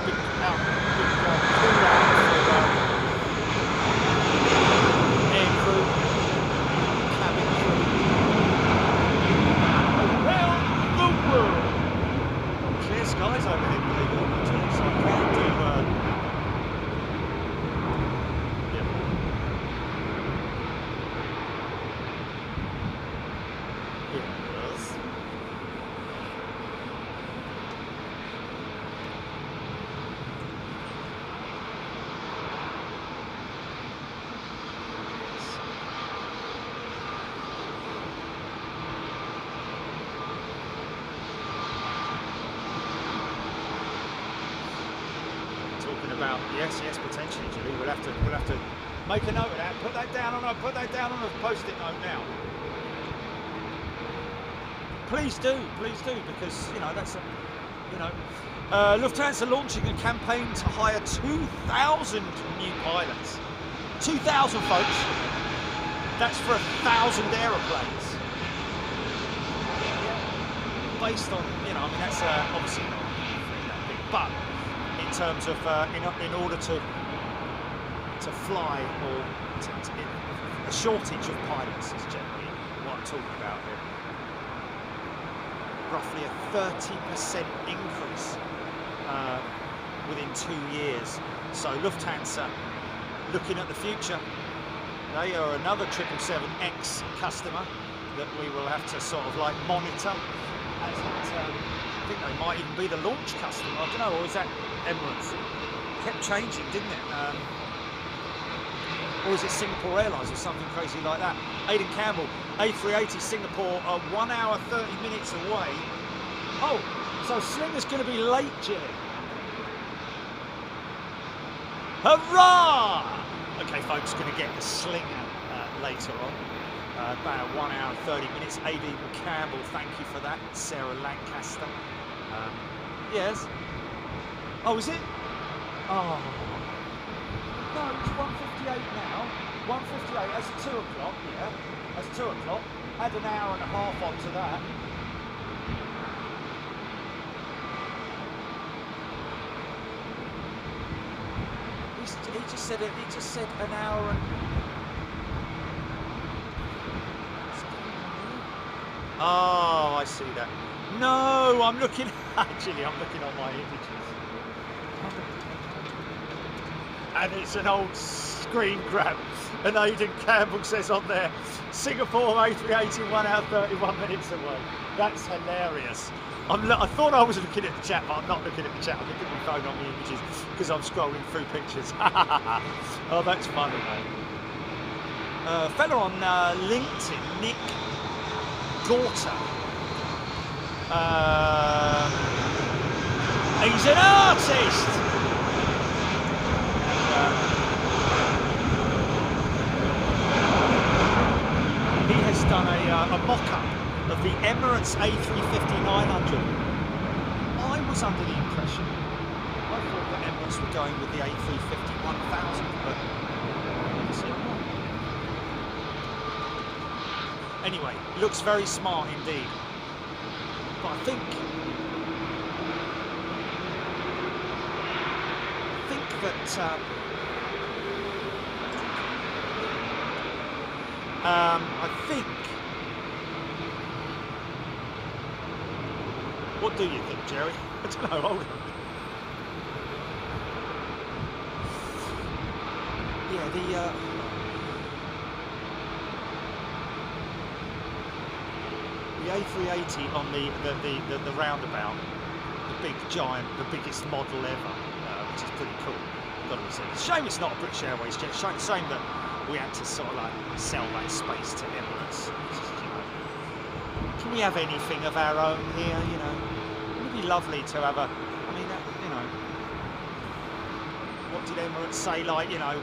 big cool out for air crew, cabin crew. Clear skies over here, believe it or not, so I can't do yeah. Yes. About yes, potentially, Julie. We'll have to make a note of that. Put that down on a post-it note now. Please do, because you know that's a, you know, Lufthansa launching a campaign to hire 2,000 new pilots. 2,000, folks. That's for 1,000 aeroplanes. Yeah. Based on, you know, I mean that's obviously not that big, but in terms of in order to fly, or a shortage of pilots is generally what I'm talking about here. Roughly a 30% increase within 2 years. So Lufthansa, looking at the future, they are another 777X customer that we will have to sort of like monitor. As it, I think they might even be the launch customer. I don't know, or is that Emirates? It kept changing, didn't it? Or is it Singapore Airlines or something crazy like that? Aidan Campbell, A380 Singapore, 1 hour 30 minutes away. Oh, so Slinger's going to be late, Jilly. Hurrah! Okay, folks, going to get the Slinger later on. About 1 hour 30 minutes. Aidan Campbell, thank you for that. Sarah Lancaster. Yes. Oh, is it? Oh. No, it's 1:58 now. 1:58, that's 2 o'clock, yeah. That's 2 o'clock. Add an hour and a half onto that. He just said an hour and... Oh, I see that. No, I'm looking... Actually, I'm looking on my images. And it's an old screen grab. And Aidan Campbell says on there, Singapore A380, 1 hour 31 minutes away. That's hilarious. I thought I was looking at the chat, but I'm not looking at the chat. I'm looking at my phone on the images because I'm scrolling through pictures. Oh, that's funny, mate. Fella on LinkedIn, Nick Gorter. He's an artist. He has done a mock-up of the Emirates A350-900. I was under the impression, I thought that Emirates were going with the A350-1000, but obviously I'm not. Anyway, looks very smart indeed. But I think that I think. What do you think, Jerry? I don't know. Hold on. Yeah, the A380 on the roundabout, the big giant, the biggest model ever, which is pretty cool. Got to be said. It's a shame it's not a British Airways jet. Shame that we had to sort of like sell that space to Emirates. You know, can we have anything of our own here? You know, it would be lovely to have a. I mean, you know, what did Emirates say? Like, you know,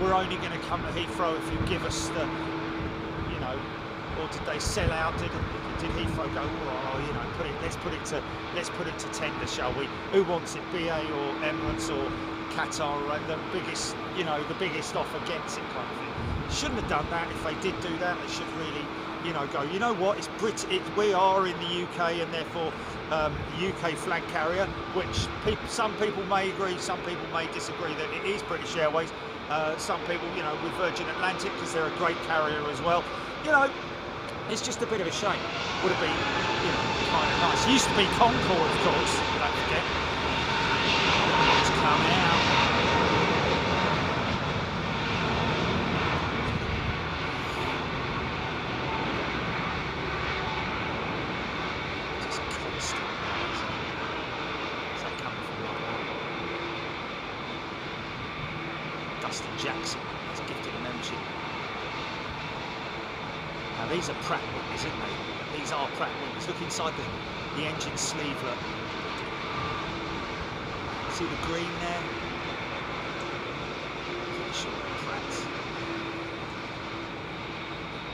we're only going to come to Heathrow if you give us the, you know, or did they sell out? Did Heathrow go? Oh, you know, let's put it to tender, shall we? Who wants it? BA or Emirates or Qatar, the biggest, you know, the biggest offer gets it, kind of thing. Shouldn't have done that. If they did do that, they should really, you know, go, you know what, it's we are in the UK, and therefore UK flag carrier, which some people may agree, some people may disagree that it is British Airways. Some people, you know, with Virgin Atlantic, because they're a great carrier as well. You know, it's just a bit of a shame. Would have been, you know, kind of nice. It used to be Concorde, of course, don't forget. It's coming out. Just constant. Is that coming from like that? Dustin Jackson has gifted a membership. Now these are Pratt wings, aren't they? These are Pratt wings. Look inside the engine sleevelet. See the green there? Pretty sure they're Pratts.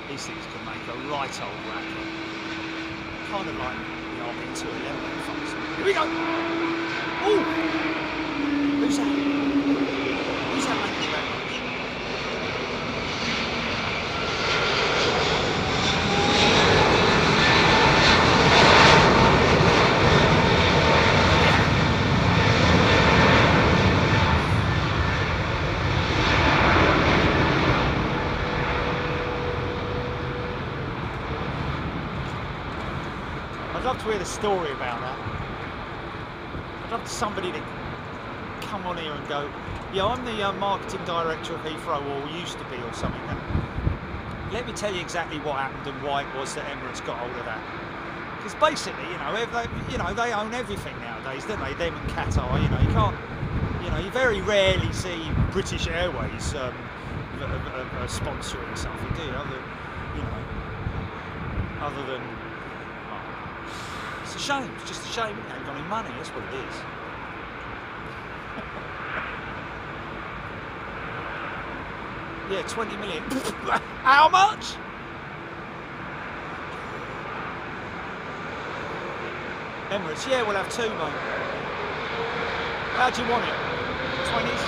These things can make a right old racket. Kind of like the RB211 folks. Here we go! Ooh! Who's that? Who's that making that much? to hear the story about that. I'd love somebody to come on here and go, yeah, I'm the marketing director of Heathrow, or used to be, or something. And let me tell you exactly what happened and why it was that Emirates got hold of that. Because basically, they own everything nowadays, don't they? Them and Qatar, you can't, you very rarely see British Airways sponsoring something, do you? Other than, it's a shame. It's just a shame they haven't got any money. That's what it is. Yeah, 20 million. How much? Emirates, yeah, we'll have 2, mate. How do you want it? 20s?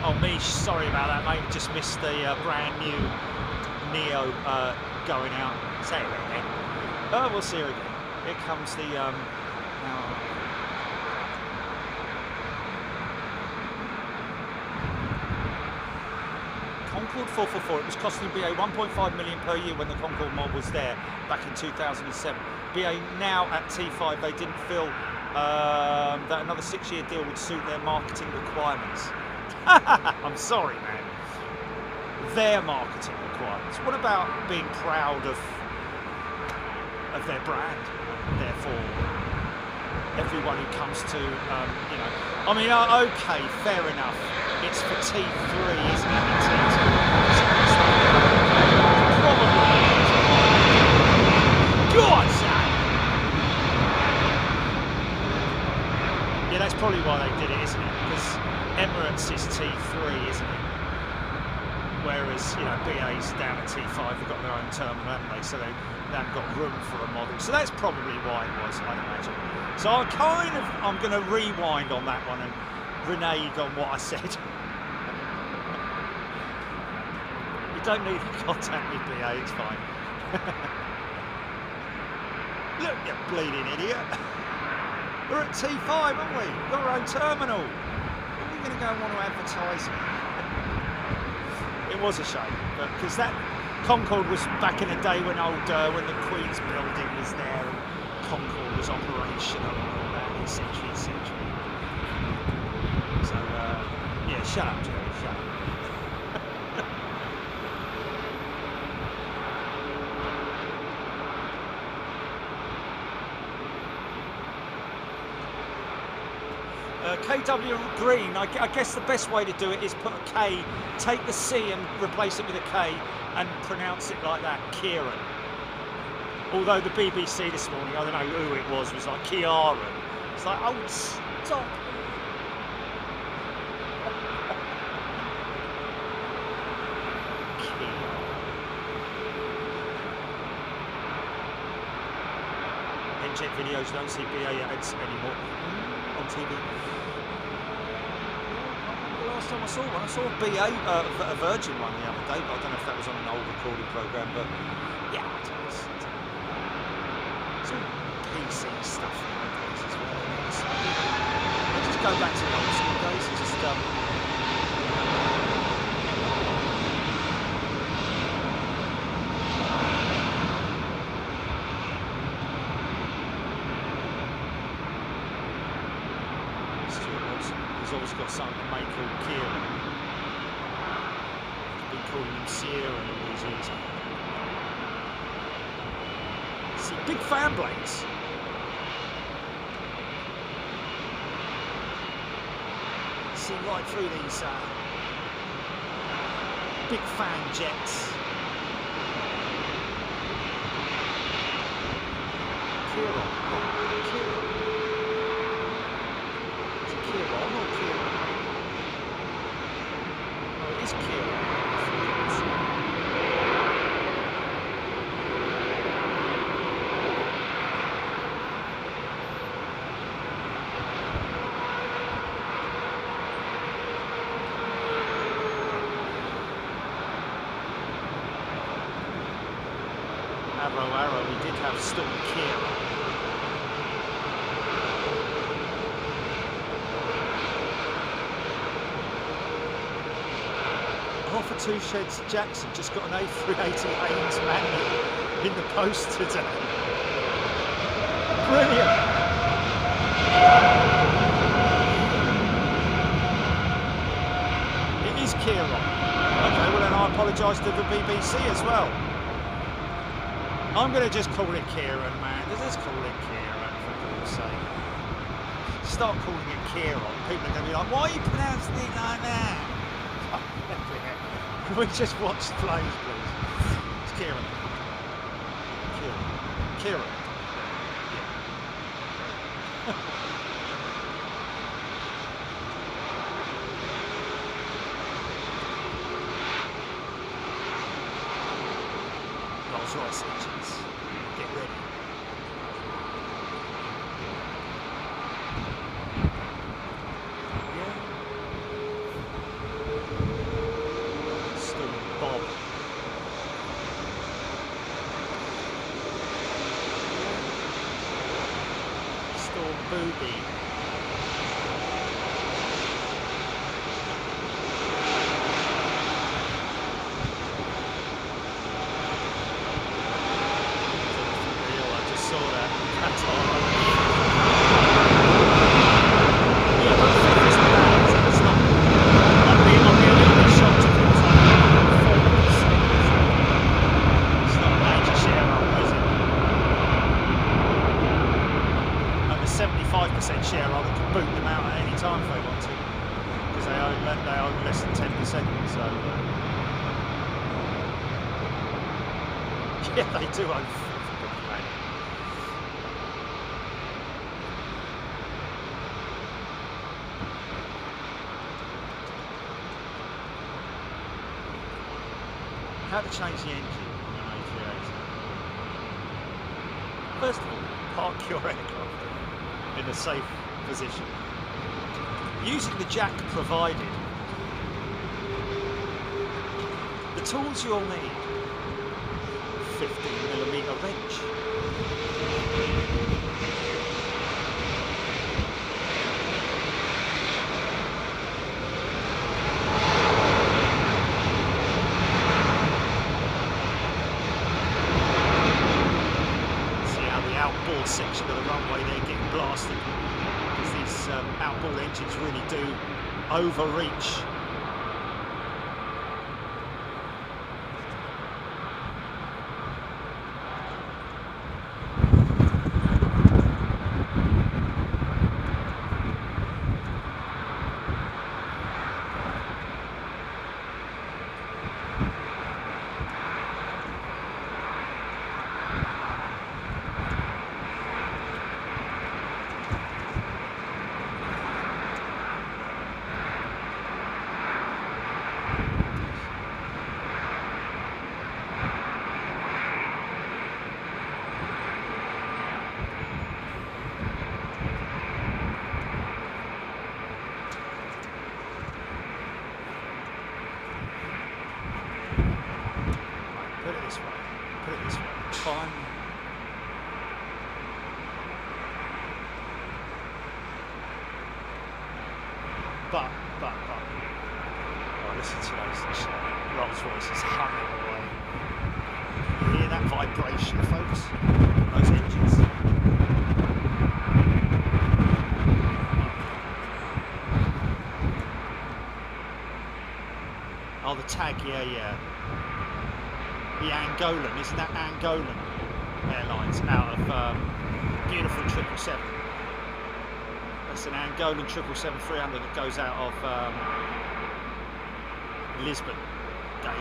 Oh, Mish, sorry about that, mate. Just missed the brand new Neo going out. Say it again. Oh, we'll see her again. Here comes the now. Concorde 444. It was costing BA 1.5 million per year when the Concorde mod was there back in 2007. BA now at T5, they didn't feel that another 6-year deal would suit their marketing requirements. I'm sorry, man. Their marketing requirements. What about being proud of their brand? Therefore, everyone who comes to, I mean, okay, fair enough. It's for T3, isn't it? T2. Probably. Go on, Sam. Yeah, that's probably why they did it, isn't it? Because Emirates is T3, isn't it? Whereas, BA's down at T5, they've got their own terminal, haven't they? So they haven't got room for a model. So that's probably why it was, I'd imagine. So I'm going to rewind on that one and renege on what I said. You don't need to contact me, BA, it's fine. Look, you bleeding idiot. We're at T5, aren't we? We've got our own terminal. When are you going to go and want to advertise it? It was a shame, because that Concorde was back in the day when when the Queen's building was there and Concorde was operational and all that, etc., etc. So, yeah, shut up, Jerry, shut up. KW Green, I guess the best way to do it is put a K, take the C and replace it with a K and pronounce it like that, Kieran. Although the BBC this morning, I don't know who it was like Kieran. It's like, oh, stop. Check videos, don't see BA ads anymore on TV. The last time I saw one, I saw a BA, a Virgin one the other day, but I don't know if that was on an old recorded programme, but yeah, it's all PC stuff nowadays as well. I just go back to the old school days and just he's always got something to make called Kieran. He's been calling him Sierra all these years. See, big fan blades. See right through these big fan jets. Kieran. Kieran. Kieran or Kieran? Oh, it is Kieran. Arrow, we did have Storm Kieran. Two Sheds Jackson just got an A380 Haynes manual in the post today. Brilliant. It is Kieran. Okay, well then I apologise to the BBC as well. I'm going to just call it Kieran, man. Let's just call it Kieran, for God's sake. Start calling it Kieran. People are going to be like, why are you pronouncing it like that? Can we just watch the planes, please? It's Kieran. Kieran. Yeah. Rolls-Royce engines. Get ready. Bob. Storm Booby. I just saw that. That's all right. Yeah, but it's bad. It's not. I'll be a little bit shocked if it was like 4%. It's not a major shareholder, is it? And the 75% shareholder can boot them out at any time if they want to, because they own less than 10%. So yeah, they do own. How to change the engine on an A380. First of all, park your aircraft in a safe position. Using the jack provided, the tools you'll need: 15mm wrench, outboard section of the runway they're getting blasted, because these outboard engines really do overreach. Put it this way. Fine. But. Oh, listen to those Rolls-Royces humming away. You hear that vibration, folks? Those engines. Oh, the tag, yeah. The Angolan, isn't that Angolan Airlines out of beautiful 777? That's an Angolan 777-300 that goes out of Lisbon daily.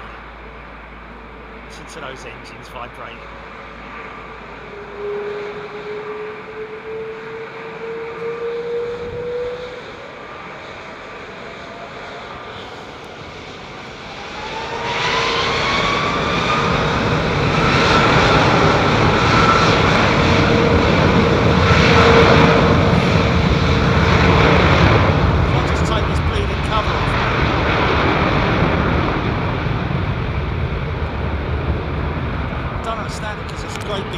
Listen to those engines vibrating.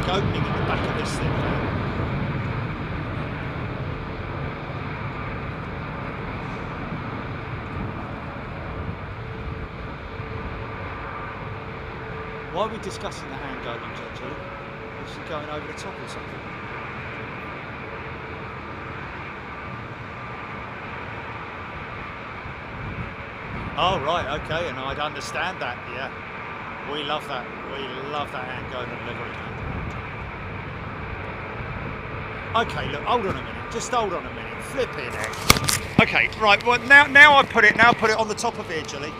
Opening in the back of this thing, man. Why are we discussing the hand going on, Julie? Is she going over the top or something? Oh, right, okay, and I'd understand that, yeah. We love that. We love that hand going on livery, man. Okay, look, hold on a minute. Just hold on a minute. Flipping heck. Okay, right, well, now I put it on the top of here, Julie.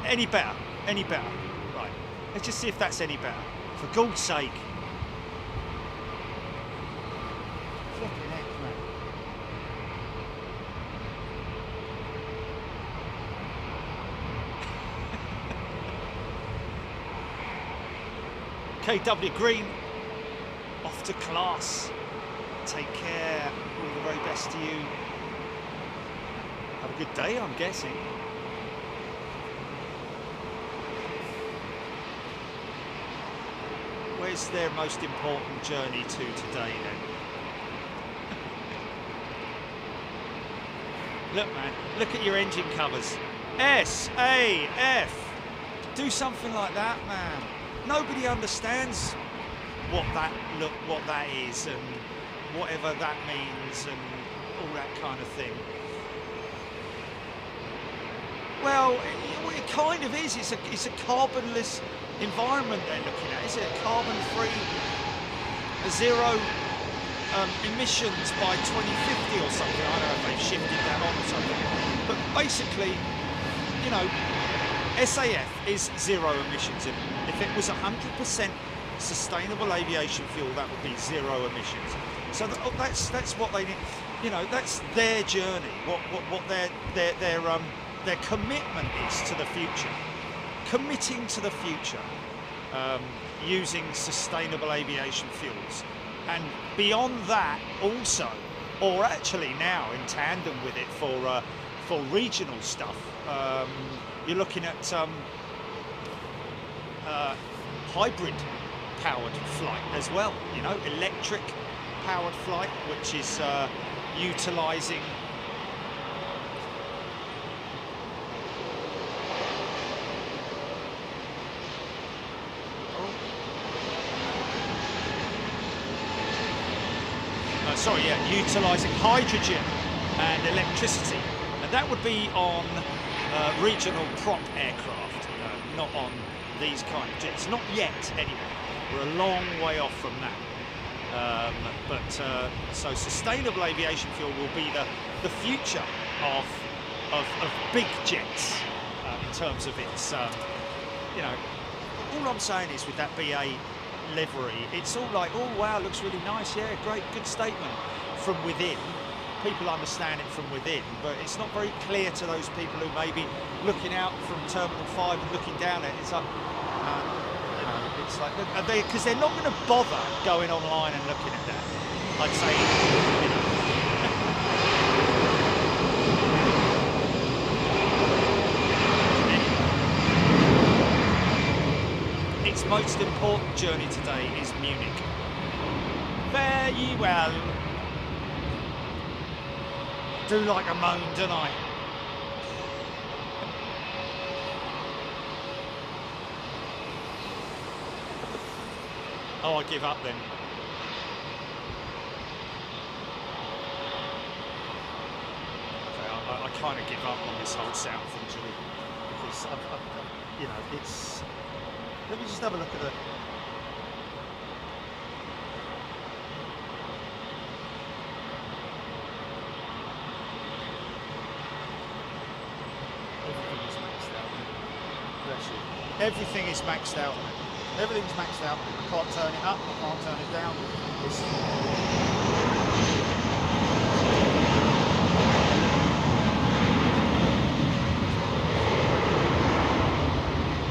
Any better? Any better? Right, let's just see if that's any better. For God's sake. Flipping heck, man. KW Green, off to class. Take care. All the very best to you. Have a good day, I'm guessing. Where's their most important journey to today then? Look, man, look at your engine covers. SAF. Do something like that, man. Nobody understands what that is and whatever that means and all that kind of thing. Well, it kind of is. It's a carbonless environment they're looking at. Is it a carbon-free, zero emissions by 2050 or something? I don't know if they've shifted that on or something. But basically, you know, SAF is zero emissions. If it was 100% sustainable aviation fuel, that would be zero emissions. So that's what they need. You know, that's their journey. What their commitment is to the future. Committing to the future, using sustainable aviation fuels, and beyond that also, or actually now in tandem with it for regional stuff. You're looking at hybrid powered flight as well, you know, electric powered flight, which is utilising utilising hydrogen and electricity, and that would be on regional prop aircraft, not on these kind of jets. Not yet, anyway. We're a long way off from that. So sustainable aviation fuel will be the future of big jets in terms of its, you know. All I'm saying is with that BA livery, it's all like, oh wow, looks really nice, yeah, great, good statement from within. People understand it from within, but it's not very clear to those people who may be looking out from Terminal 5 and looking down at it. It's like, you know, it's like, because they're not going to bother going online and looking at that. I'd say, you know. Its most important journey today is Munich. Fare ye well. Do like a moan, don't I? Oh, I give up then. Okay, I kind of give up on this whole sound thing, Julie, because you know, it's. Let me just have a look at the. Everything is maxed out. Everything's maxed out. I can't turn it up, I can't turn it down.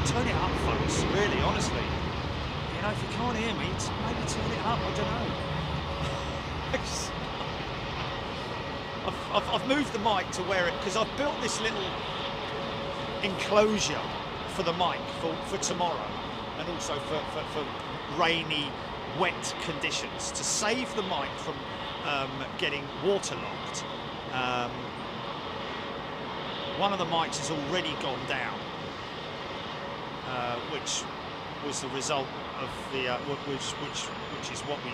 Turn it up, folks, really, honestly. You know, if you can't hear me, maybe turn it up, I don't know. I've moved the mic to where it, because I've built this little enclosure for the mic for tomorrow, and also for rainy, wet conditions, to save the mic from getting waterlogged. One of the mics has already gone down, which was the result of the which is what we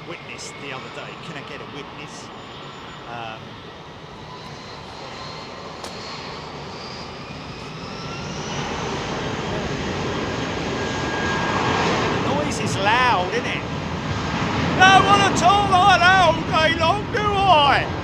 witnessed the other day. Can I get a witness? The noise is loud, isn't it? No one at all like that all day long, do I?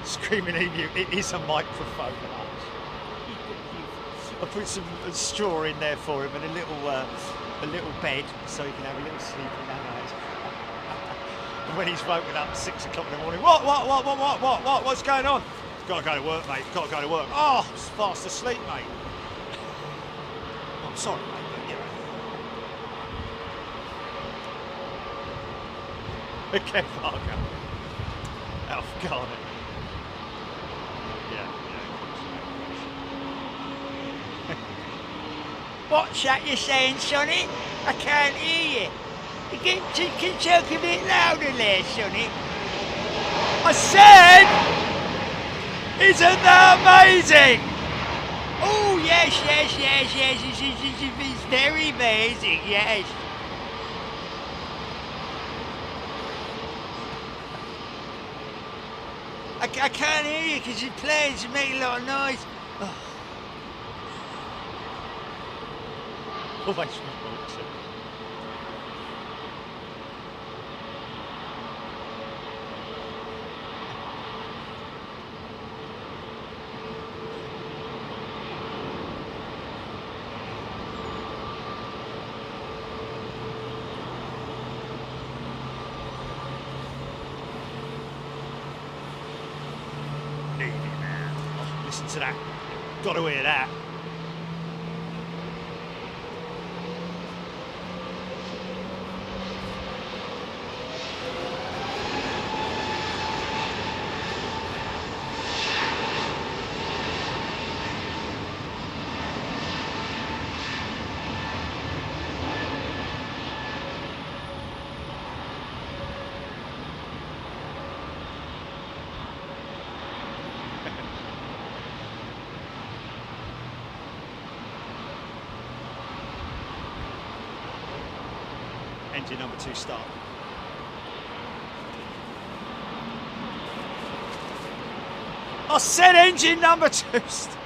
Screaming at you, it is a microphone. I put some straw in there for him and a little bed so he can have a little sleep in that night. And when he's woken up at 6 o'clock in the morning, what's going on? Got to go to work, mate. Got to go to work. Oh, it's fast asleep, mate. I'm sorry, mate, but you know. Okay, Parker. Alf Garnet. What's that you're saying, Sonny? I can't hear you. You can talk a bit louder there, Sonny. I said, isn't that amazing? Oh, yes, it's very amazing, yes. I can't hear you because you're playing to make a lot of noise. Oh. Always remote. Listen to that. Got to hear that. Engine number 2 start. I said engine number 2 start.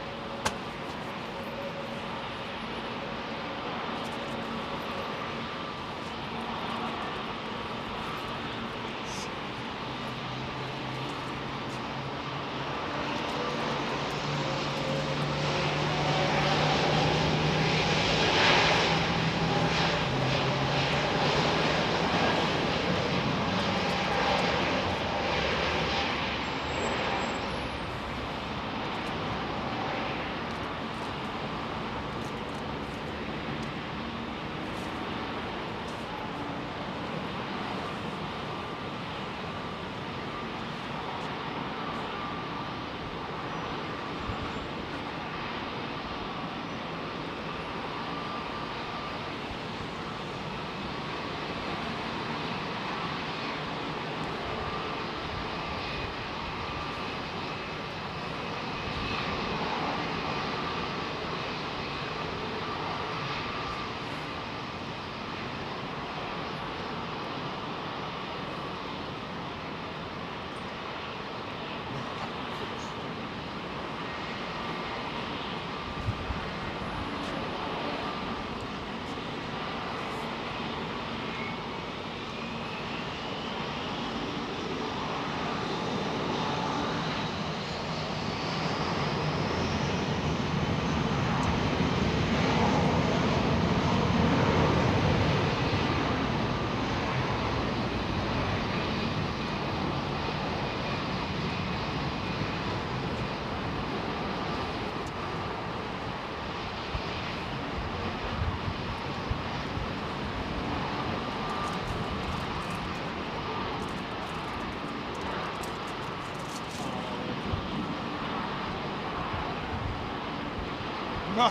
No.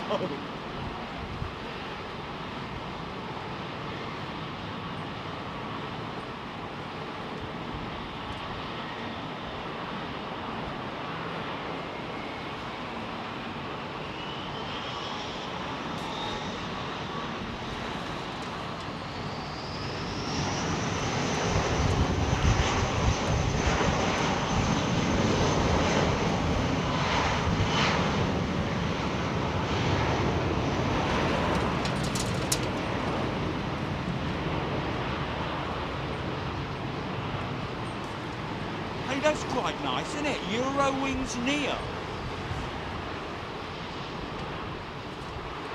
Hey, that's quite nice, isn't it? Eurowings Neo.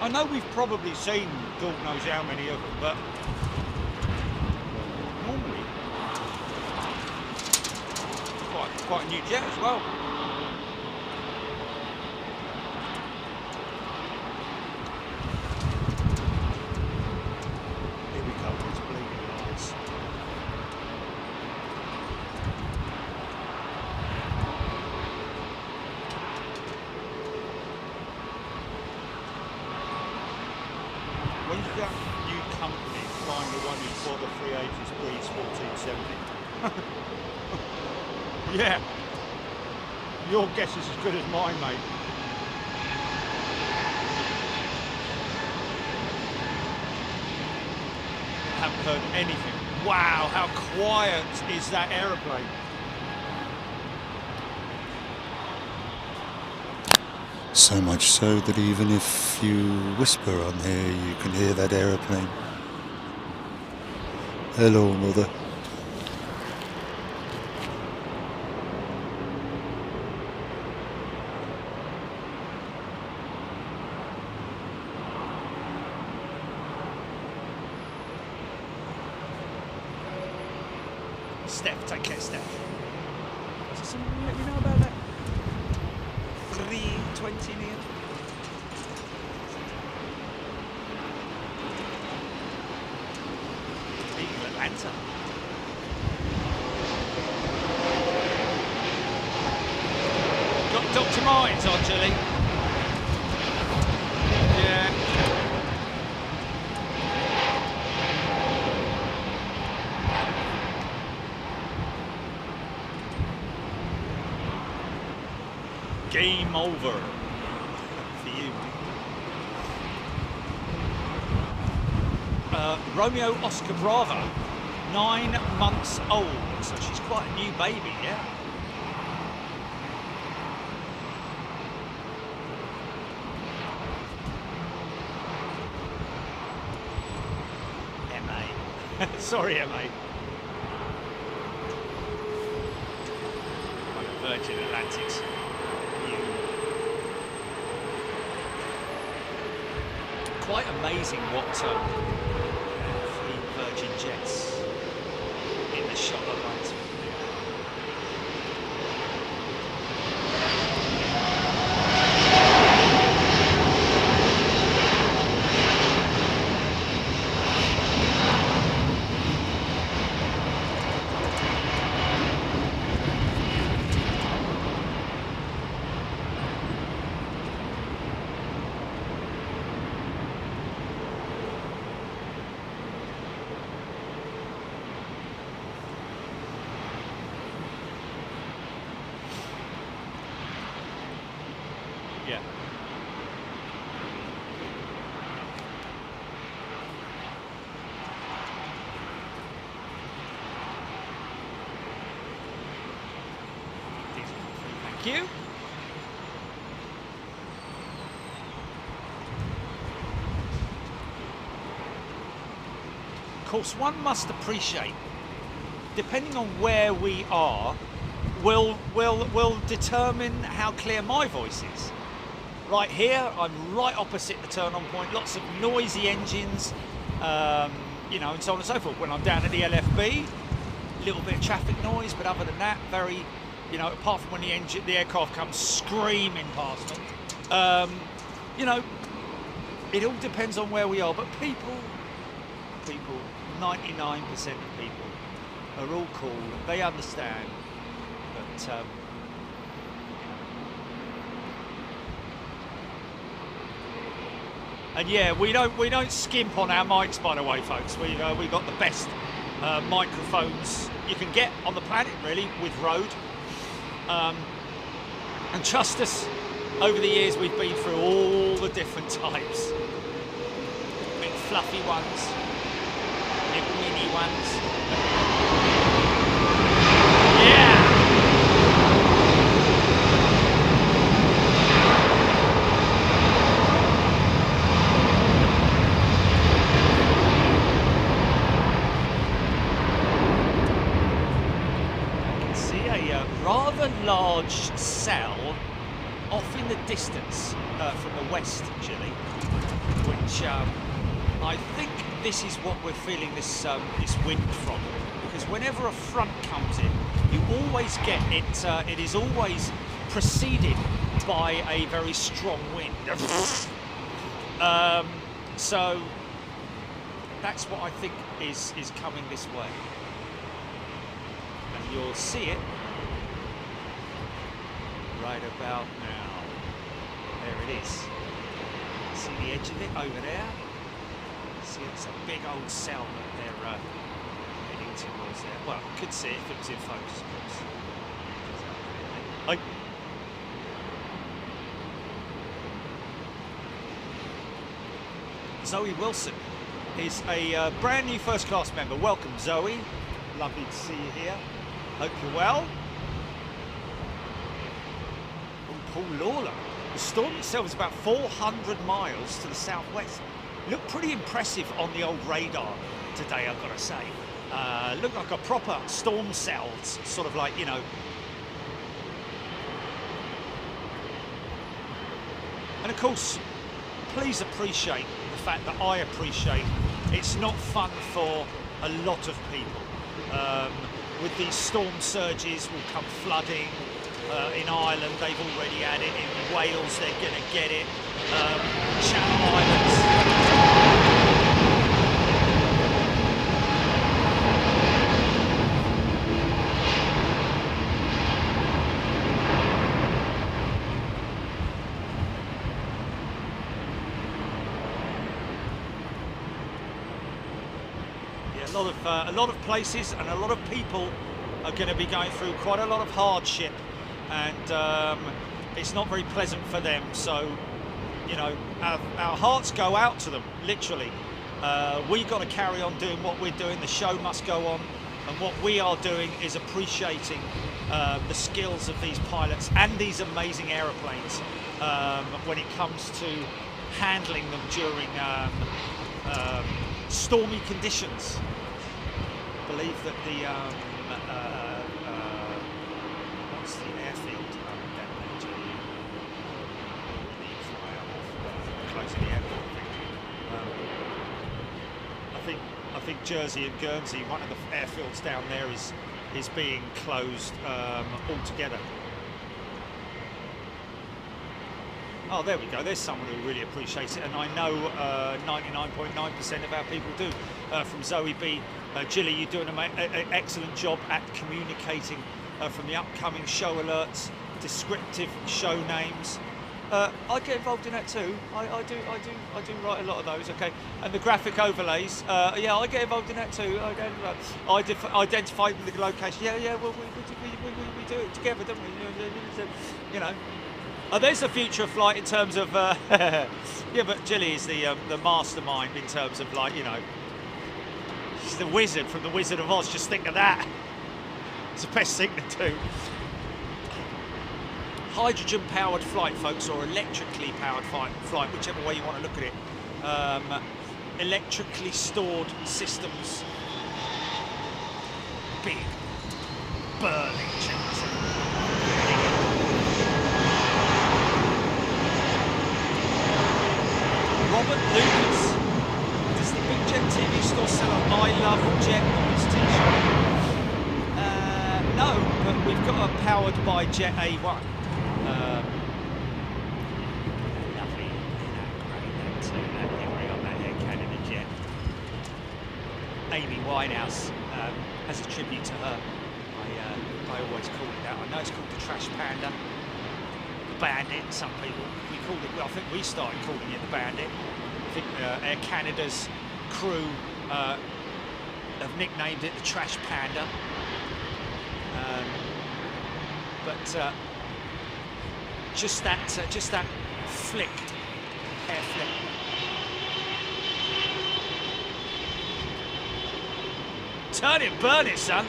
I know we've probably seen God knows how many of them, but normally quite a new jet as well. Here we go, it's bleeding lights. When's that new company flying the one who bought the 380s Breeze 1470? Yeah. Your guess is as good as mine, mate. Haven't heard anything. Wow, how quiet is that aeroplane? So much so that even if you whisper on here, you can hear that aeroplane. Hello, mother. Steph, take care, Steph. Is there something you let me know about that? 320 near. Eagle Atlanta. Got Dr. Martins on, Julie. Yeah. Game over for you. Romeo Oscar Bravo, 9 months old, so she's quite a new baby, yeah. MA. Sorry, MA. On the Virgin Atlantics. Quite amazing what fleet Virgin jets in the shot of lights. Yeah. Thank you. Of course, one must appreciate, depending on where we are, will determine how clear my voice is. Right here, I'm right opposite the turn-on point. Lots of noisy engines, you know, and so on and so forth. When I'm down at the LFB, a little bit of traffic noise, but other than that, very, you know, apart from when the aircraft comes screaming past them, you know, it all depends on where we are. But people, 99% of people are all cool. They understand that. And yeah, we don't skimp on our mics, by the way, folks. We've got the best microphones you can get on the planet, really, with Rode. And trust us, over the years we've been through all the different types. Big fluffy ones, little mini ones. Yeah. distance from the west, Chile, which I think this is what we're feeling this wind from, because whenever a front comes in, you always get it. It is always preceded by a very strong wind. So that's what I think is coming this way, and you'll see it right about now. There it is. See the edge of it over there? See, it's a big old cell that they're heading towards there. Well, you could see it if it was in focus, of course. Zoe Wilson is a brand new first class member. Welcome, Zoe. Lovely to see you here. Hope you're well. Oh, Paul Lawler. The storm itself is about 400 miles to the southwest. Looked pretty impressive on the old radar today, I've got to say. Looked like a proper storm cell, sort of like, you know. And of course, please appreciate the fact that I appreciate it's not fun for a lot of people. With these storm surges will come flooding. In Ireland, they've already had it. In Wales, they're going to get it. Channel Islands. Yeah, a lot of places and a lot of people are going to be going through quite a lot of hardship. And it's not very pleasant for them, so you know, our hearts go out to them, literally. We've got to carry on doing what we're doing. The show must go on, and what we are doing is appreciating the skills of these pilots and these amazing aeroplanes when it comes to handling them during stormy conditions. I believe that the what's the airfield down there, closing the airport. I think Jersey and Guernsey, one of the airfields down there, is being closed altogether. Oh, there we go. There's someone who really appreciates it, and I know 99.9% of our people do. From Zoe B. Gilly, you're doing an excellent job at communicating from the upcoming show alerts, descriptive show names. I get involved in that too. I do write a lot of those. Okay, and the graphic overlays. Yeah, I get involved in that too. Identify the location. Yeah. Well, we do it together, don't we? You know. There's the future of flight in terms of. Yeah, but Gilly is the mastermind in terms of, like, you know. She's the wizard from the Wizard of Oz. Just think of that. It's the best thing to do. Hydrogen-powered flight, folks, or electrically powered flight, whichever way you want to look at it. Electrically stored systems. Big, burly jets. Robert Lucas. Does the Big Jet TV store sell an I Love Jet on his t-shirt? No, but we've got a powered by Jet A1. Lovely, that livery on that Air Canada jet. Amy Winehouse, as a tribute to her, I always call it that. I know it's called the Trash Panda, the Bandit. Some people we called it. Well, I think we started calling it the Bandit. I think Air Canada's crew have nicknamed it the Trash Panda. But just that flick, hair flick. Turn it, burn it, son.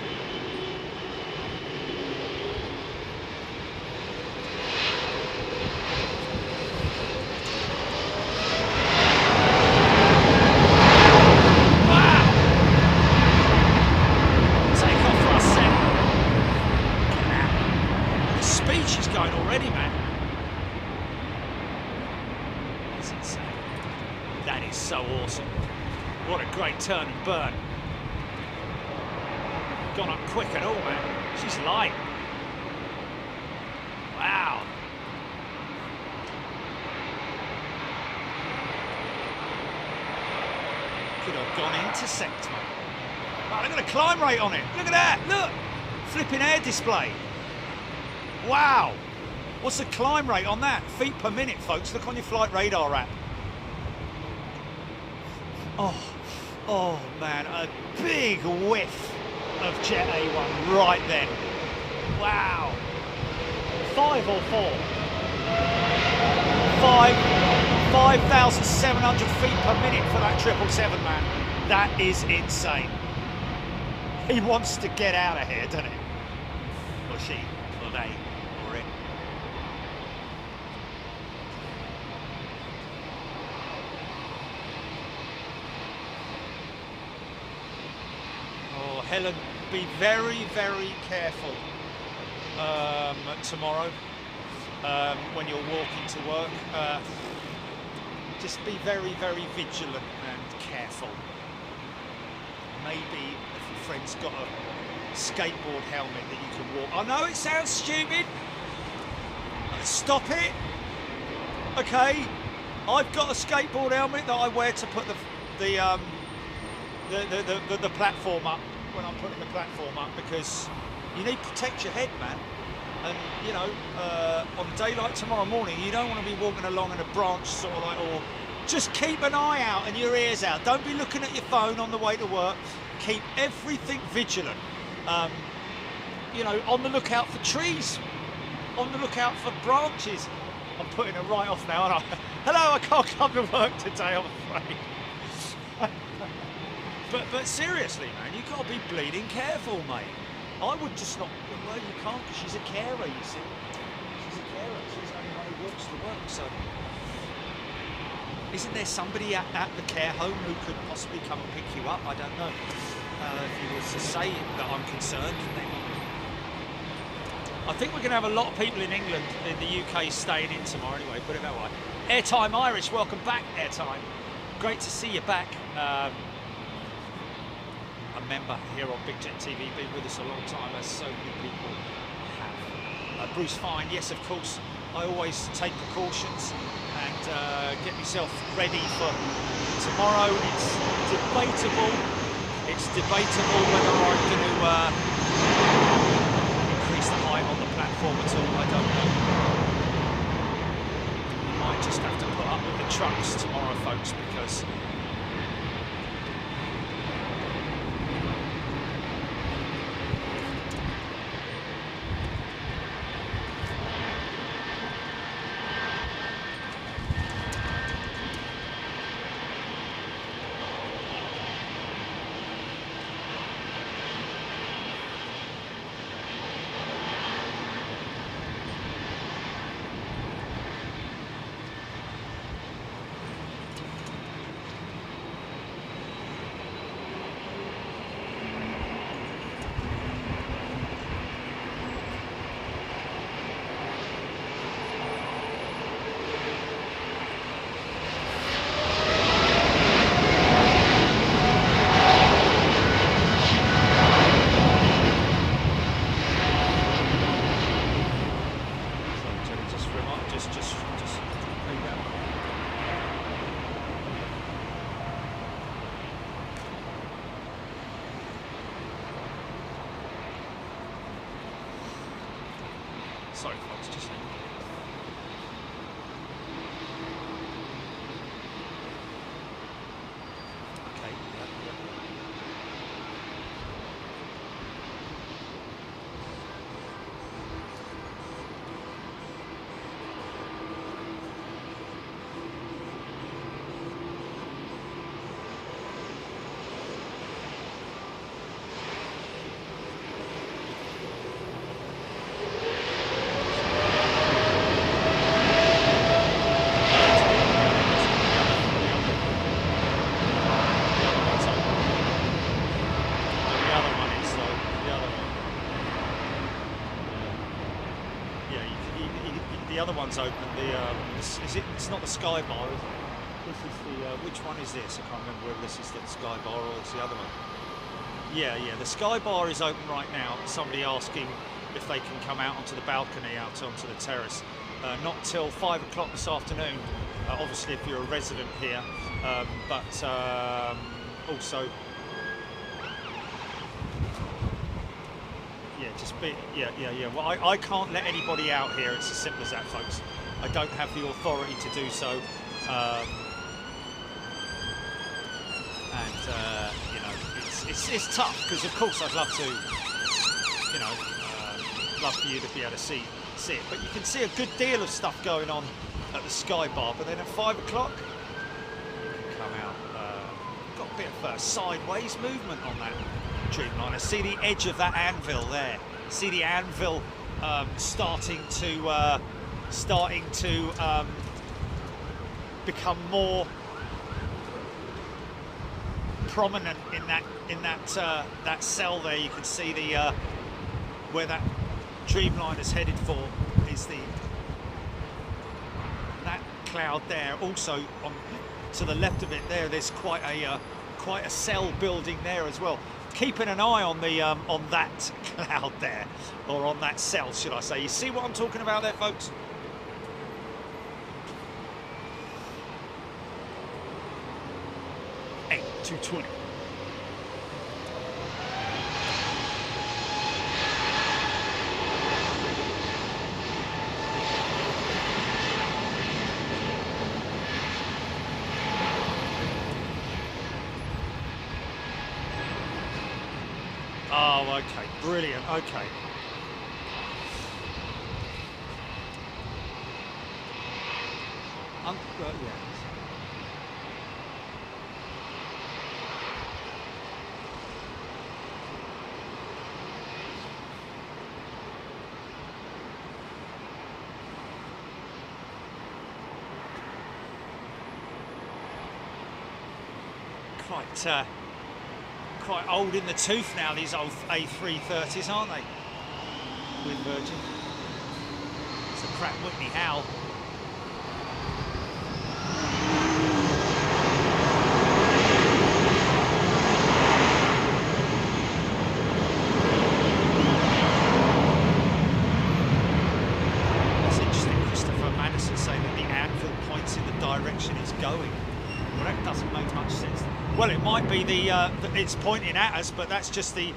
That's insane. That is so awesome. What a great turn and burn. Gone up quick and all, man. She's light. Wow. Could have gone intersect, mate. Oh, look at the climb rate on it. Look at that. Look. Flipping air display. Wow. What's the climb rate on that? Feet per minute, folks. Look on your flight radar app. Oh man, a big whiff of Jet A1 right then. Wow. 5 or 4? 5,700 feet per minute for that 777, man. That is insane. He wants to get out of here, doesn't he? Or she, or they, or it. Oh, Helen, be very, very careful tomorrow when you're walking to work. Just be very, very vigilant and careful. Maybe if your friend's got a skateboard helmet that you can walk. I know it sounds stupid. Stop it. Okay, I've got a skateboard helmet that I wear to put the platform up when I'm putting the platform up, because you need to protect your head, man. And you know, on a day like tomorrow morning, you don't want to be walking along in a branch sort of like, or just keep an eye out and your ears out. Don't be looking at your phone on the way to work. Keep everything vigilant. You know, on the lookout for trees, on the lookout for branches. I'm putting it right off now, aren't I? Hello, I can't come to work today, I'm afraid. But seriously, man, you've got to be bleeding careful, mate. I would just not. Well, you can't, because she's a carer, you see. She's a carer. She's the only one who walks to work. So, isn't there somebody at the care home who could possibly come and pick you up? I don't know. If you was to say that I'm concerned, then I think we're going to have a lot of people in England, in the UK, staying in tomorrow. Anyway, put it that way. Airtime Irish, welcome back, Airtime. Great to see you back. A member here on Big Jet TV, been with us a long time, as so many people have. Bruce Fine, yes, of course, I always take precautions and get myself ready for tomorrow. It's debatable whether I'm going to increase the height on the platform at all. I don't know. You might just have to put up with the trucks tomorrow, folks, because sorry, folks, just okay. other one's open. It's not the Sky Bar. This is the which one is this? I can't remember whether this is the Sky Bar or it's the other one. Yeah, the Sky Bar is open right now. Somebody asking if they can come out onto the balcony, out onto the terrace. Not till 5 o'clock this afternoon. Obviously, if you're a resident here, but also. Yeah. Well, I can't let anybody out here. It's as simple as that, folks. I don't have the authority to do so. You know, it's tough because, of course, I'd love to, you know, love for you to be able to see it. But you can see a good deal of stuff going on at the Sky Bar. But then at 5 o'clock, you can come out. Got a bit of sideways movement on that Dreamliner. See the edge of that anvil there. See the anvil starting to become more prominent in that cell there. You can see the where that Dreamliner's headed for is that cloud there. Also to the left of it there's quite a cell building there as well. Keeping an eye on that cloud there, or on that cell, should I say. You see what I'm talking about there, folks? Hey, 220. Oh, okay, brilliant, okay. Yeah. Quite old in the tooth now, these old A330s, aren't they? With Virgin. It's a Pratt Whitney Howe. That's interesting, Christopher Madison saying that the anvil points in the direction it's going. Well, that doesn't make much sense. Well, it might be it's pointing at us, but that's just the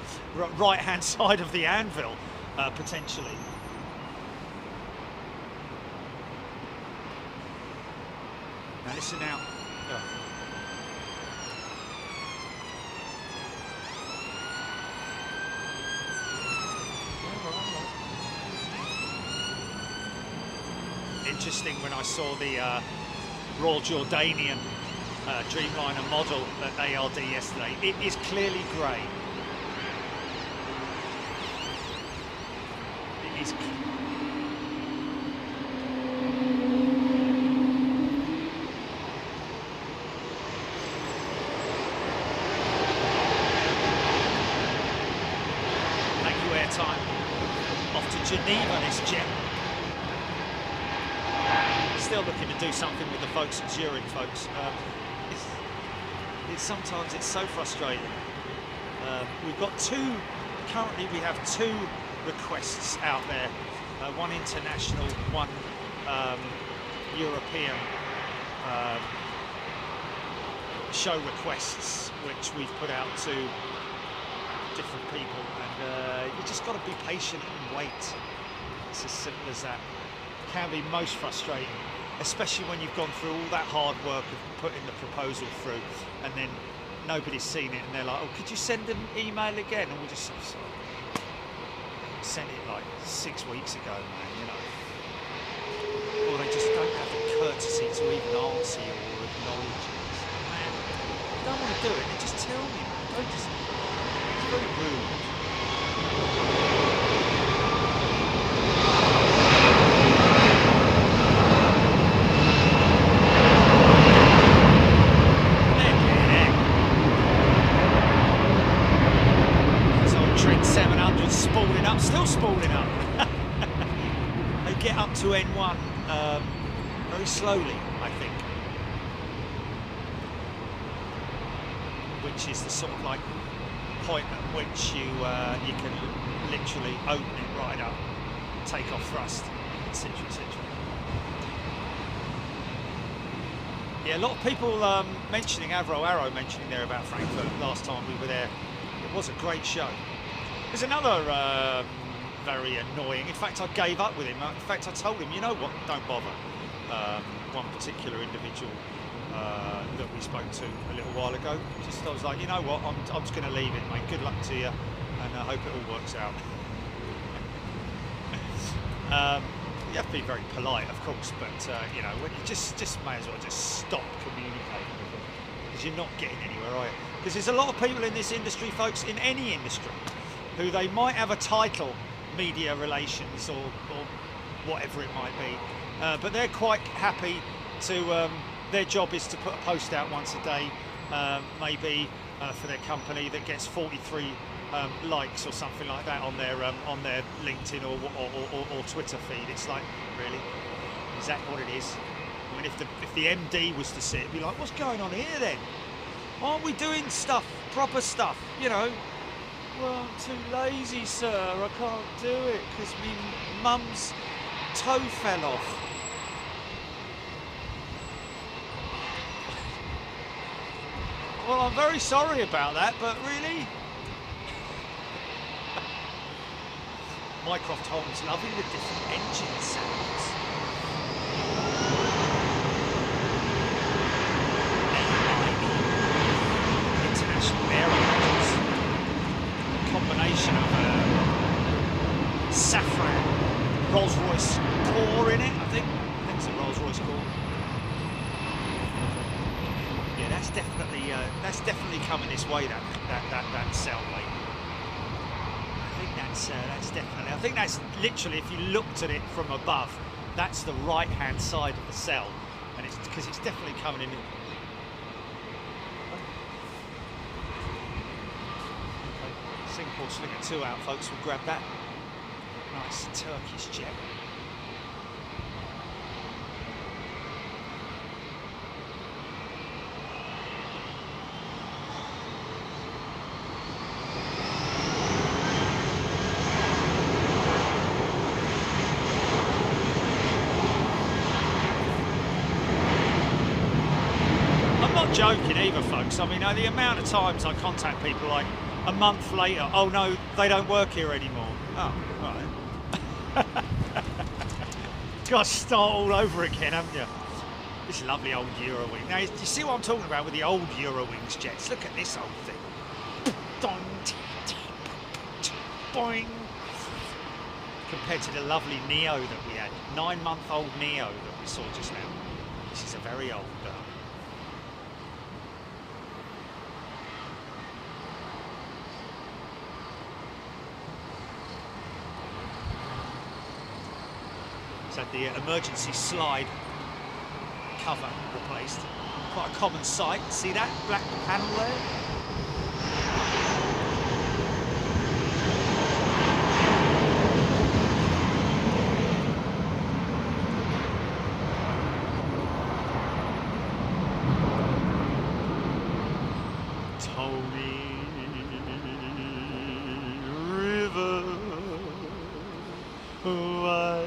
right-hand side of the anvil, potentially. Now listen out. Oh. Interesting when I saw the Royal Jordanian Dreamliner model at ARD yesterday. It is clearly grey. It is. Thank you, airtime. Off to Geneva, this jet. Still looking to do something with the folks at Zurich, folks. Sometimes it's so frustrating. We've got currently we have two requests out there, one international, one European show requests, which we've put out to different people, and you just got to be patient and wait. It's as simple as that. It can be most frustrating, especially when you've gone through all that hard work of putting the proposal through, and then nobody's seen it, and they're like, oh, could you send an email again? And we just sent it like 6 weeks ago, man, you know. Or they just don't have the courtesy to even answer you or acknowledge it. Man, if you don't want to do it, then just tell me, man. Don't just... It's very rude. Still spooling up. They get up to N1 very slowly, I think. Which is the sort of like point at which you can literally open it right up, take off thrust, etc, etc. Yeah, a lot of people mentioning Arrow mentioning there about Frankfurt last time we were there. It was a great show. There's another very annoying. In fact, I gave up with him. In fact, I told him, you know what, don't bother. One particular individual that we spoke to a little while ago. I was like, you know what, I'm just going to leave it, mate. Good luck to you, and I hope it all works out. You have to be very polite, of course, but you know, when you just may as well just stop communicating with them, because you're not getting anywhere, are you? Because there's a lot of people in this industry, folks, in any industry, who they might have a title, media relations or whatever it might be, but they're quite happy to. Their job is to put a post out once a day, maybe for their company, that gets 43 likes or something like that on their LinkedIn or Twitter feed. It's like, really, is that what it is? I mean, if the MD was to see it, it'd be like, what's going on here then? Aren't we doing stuff, proper stuff? You know, well, I'm too lazy, sir. I can't do it because my mum's toe fell off. Well, I'm very sorry about that, but really? Mycroft Holmes loving the different engine sounds. International Air Engines. A combination of saffron Rolls-Royce core in it, I think. I think it's a Rolls-Royce core. That's definitely coming this way. That cell, mate. I think that's definitely. I think that's literally, if you looked at it from above, that's the right-hand side of the cell, and it's because it's definitely coming in. Okay. Singapore Slinger 2 out, folks. We'll grab that. Nice Turkish jet. Joking either, folks. I mean, the amount of times I contact people like a month later, oh no, they don't work here anymore. Oh, right. Got to start all over again, haven't you? This lovely old Eurowing. Now, you see what I'm talking about with the old Eurowings jets? Look at this old thing. Boing. Compared to the lovely Neo that we had. 9-month-old Neo that we saw just now. This is a very old had the emergency slide cover replaced. Quite a common sight. See that black panel there? Tony River, why?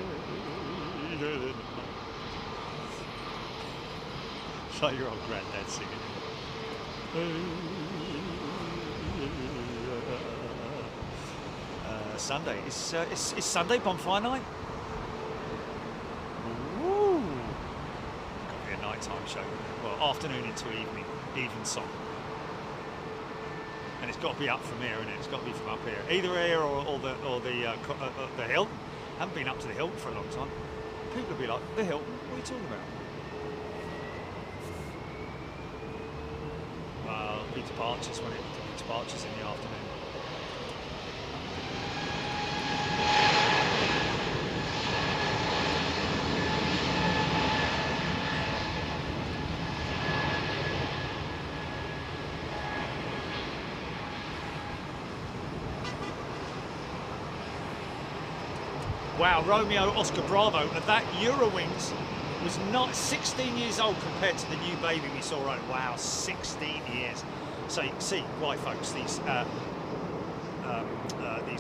It's like your old granddad singing. Sunday. Is Sunday bonfire night? Ooh. Got to be a nighttime show. Well, afternoon into even song. And it's got to be up from here, isn't it? It's got to be from up here. Either here or the Hilton. I haven't been up to the Hilton for a long time. People will be like, the Hilton? What are you talking about? Well, it'll be departures when it departures in the afternoon. Wow, Romeo Oscar Bravo, and that Eurowings was not 16 years old compared to the new baby we saw on. Wow, 16 years. So you can see why, folks, these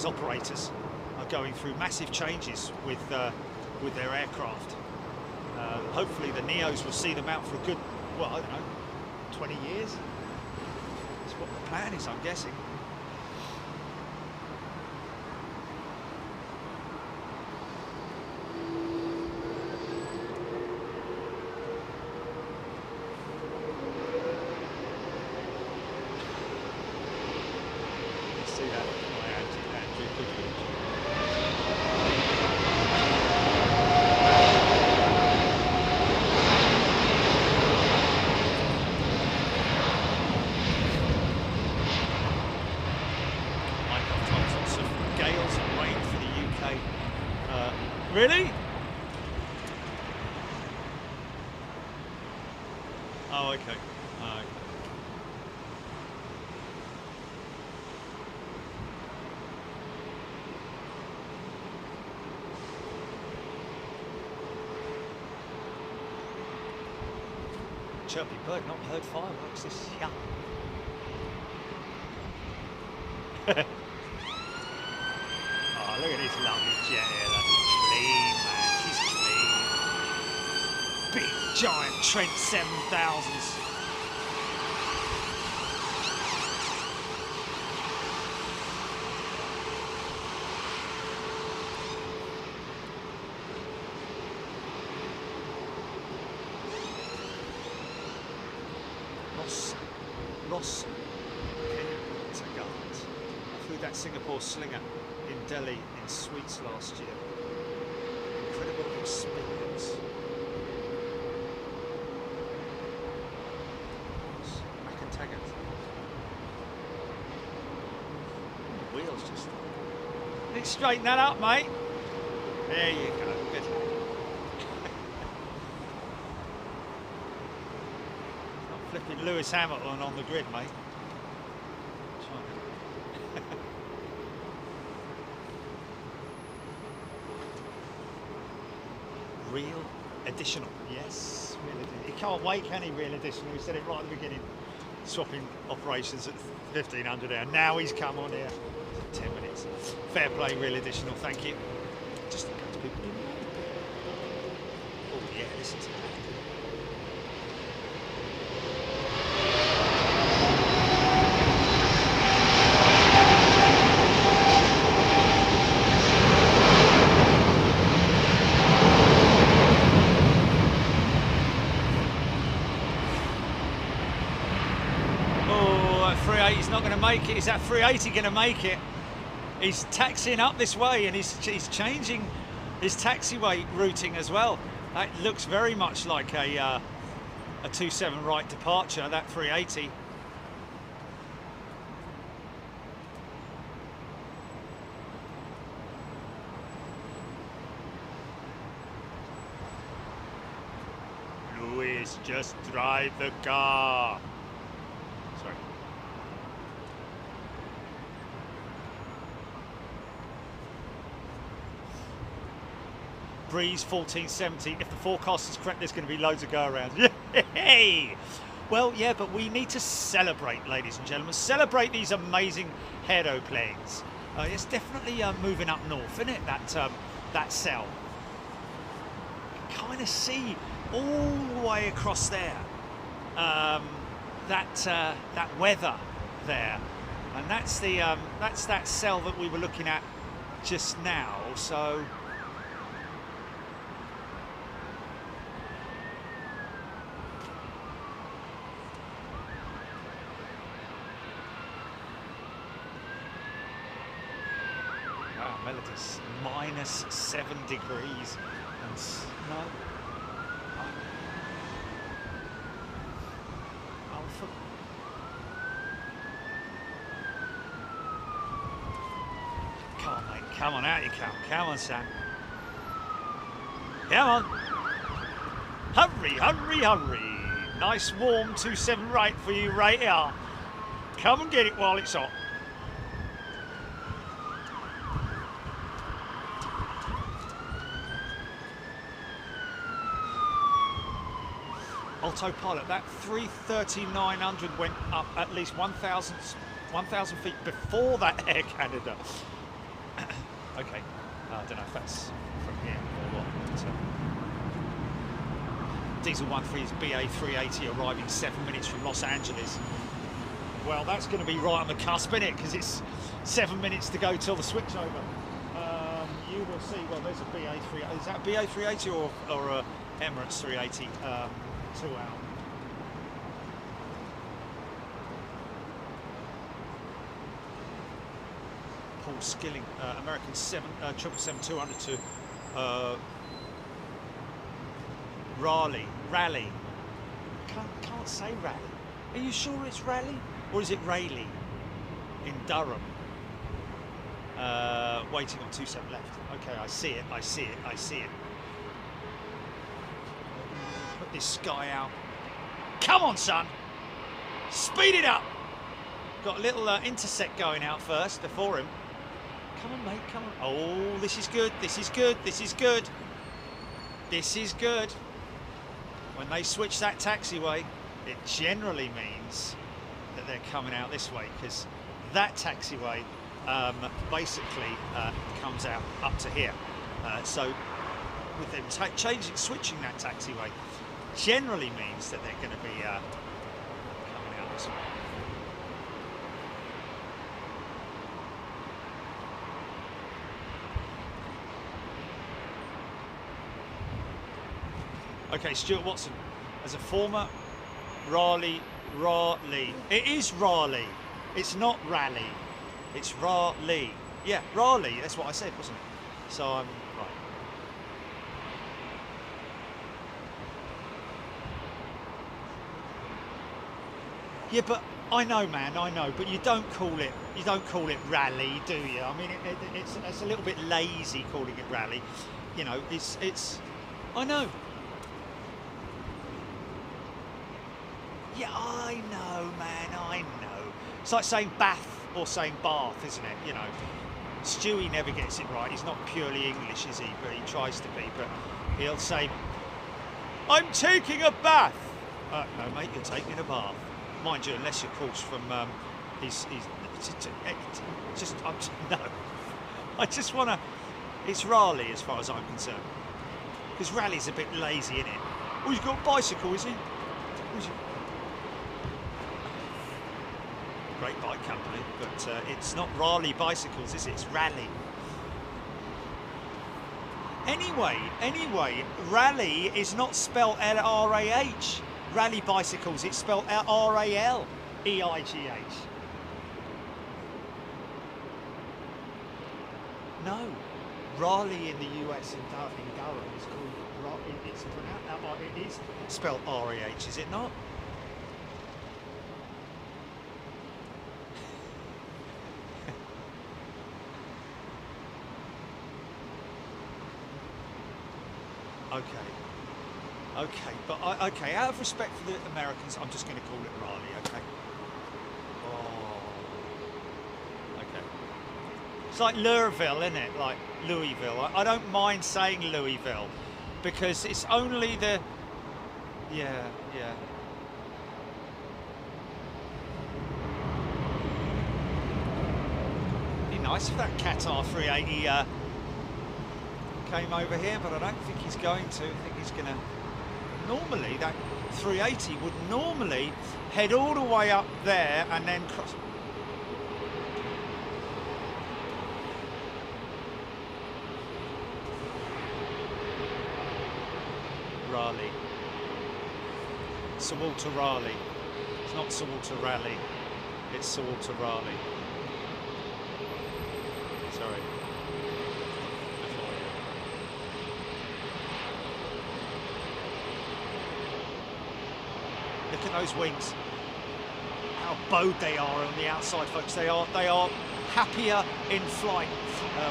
operators are going through massive changes with their aircraft. Hopefully the Neos will see them out for a good, well, I don't know, 20 years. That's what the plan is, I'm guessing. See that? Andrew Goodrich. Gales and rain for the UK. Really? Oh, okay. Oh, okay. Chirpy bird, not heard fireworks this year. Oh, look at this lovely jet here. That's clean, man. She's clean. Big, giant Trent 7000s. Ross Pentegat. I flew that Singapore Slinger in Delhi in Sweets last year. Incredible experience. Taggart. Wheels just. Let's straighten that up, mate. There you go. Good. Not flipping Lewis Hamilton on the grid, mate. Real additional. Yes, real additional. He can't wait, can he? Real additional. We said it right at the beginning. Swapping operations at 1500 there. Now he's come on here. 10 minutes. Fair play, real additional. Thank you. Just to go to people. Oh yeah, listen to that. He's not going to make it. Is that 380 going to make it? He's taxiing up this way and he's changing his taxiway routing as well. That looks very much like a 27 right departure, that 380. Lewis, just drive the car. Sorry. Breeze 1470. If the forecast is correct, there's going to be loads of go-arounds. Yay! Well, yeah, but we need to celebrate, ladies and gentlemen. Celebrate these amazing aeroplanes. It's definitely moving up north, isn't it? That cell. You can kind of see all the way across there. That weather there, and that's that cell that we were looking at just now. So. Melodis, minus 7 degrees and snow. Alpha. Come on, mate. Come on, out you come. Come on, Sam. Come on. Hurry, hurry, hurry. Nice warm 27 right for you right here. Come and get it while it's hot. autopilot. That 33900 went up at least 1,000 feet before that Air Canada. Okay, I don't know if that's from here or what. But, Diesel 13 is BA 380 arriving 7 minutes from Los Angeles. Well, that's going to be right on the cusp, isn't it? Because it's 7 minutes to go till the switchover. You will see. Well, there's a BA 380. Is that a BA 380 or a Emirates 380? 2 hour. Paul Skilling, American 777-200 to Raleigh. Can't say Raleigh. Are you sure it's Raleigh or is it Raleigh in Durham? Waiting on 27 left. Okay, I see it. Put this guy out. Come on, son. Speed it up. Got a little intersect going out first before him. Come on, mate, come on. Oh, this is good. When they switch that taxiway, it generally means that they're coming out this way, because that taxiway basically comes out up to here. So with them switching that taxiway, generally means that they're going to be coming out this way. Okay, Stuart Watson, as a former Raleigh. It is Raleigh. It's not Raleigh. It's Raleigh. Yeah, Raleigh. That's what I said, wasn't it? So I'm right. Yeah, but I know, man. I know, but you don't call it Raleigh, do you? I mean, it's a little bit lazy calling it Raleigh. You know, it's. I know. Yeah, I know, man, I know. It's like saying Bath or saying Bath, isn't it? You know, Stewie never gets it right. He's not purely English, is he? But he tries to be. But he'll say, I'm taking a bath. No, mate, you're taking a bath. Mind you, unless you're, of course, from, no. I just want to, it's Raleigh as far as I'm concerned. Because Raleigh's a bit lazy, isn't it? Oh, he's got a bicycle, is he? Great bike company, but it's not Raleigh bicycles, is it? It's Raleigh. Anyway, Raleigh is not spelled L-R-A-H. Raleigh bicycles, it's spelled R-A-L-E-I-G-H. No, Raleigh in the US in Durham is called. It's pronounced. It is spelled R-A-H, is it not? Okay, but okay. Out of respect for the Americans, I'm just going to call it Raleigh. Okay. Oh. Okay. It's like Louisville, isn't it? Like Louisville. I don't mind saying Louisville because it's only the. Yeah. Be nice if that Qatar 380 came over here, but I don't think he's going to. I think he's going to. Normally, that 380 would normally head all the way up there and then cross. Raleigh. Sir Walter Raleigh. It's not Sir Walter Raleigh. It's Sir Walter Raleigh. Sorry. Look at those wings. How bowed they are on the outside, folks. They are happier in flight.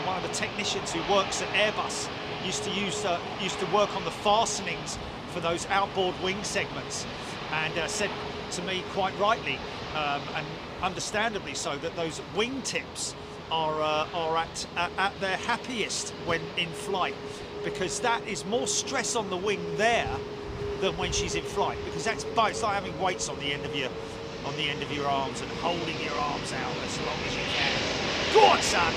One of the technicians who works at AIRBUS used to work on the fastenings for those outboard wing segments, and said to me quite rightly and understandably so that those wing tips are at their happiest when in flight, because that is more stress on the wing there than when she's in flight, because it's like having weights on the end of your arms and holding your arms out as long as you can. Go on, son.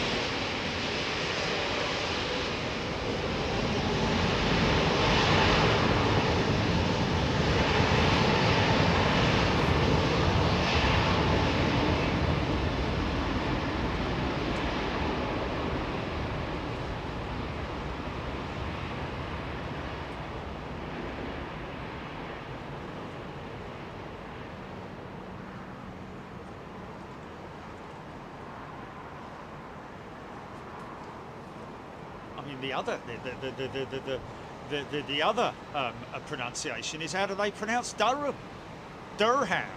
I mean, the other pronunciation is, how do they pronounce Durham? Durham.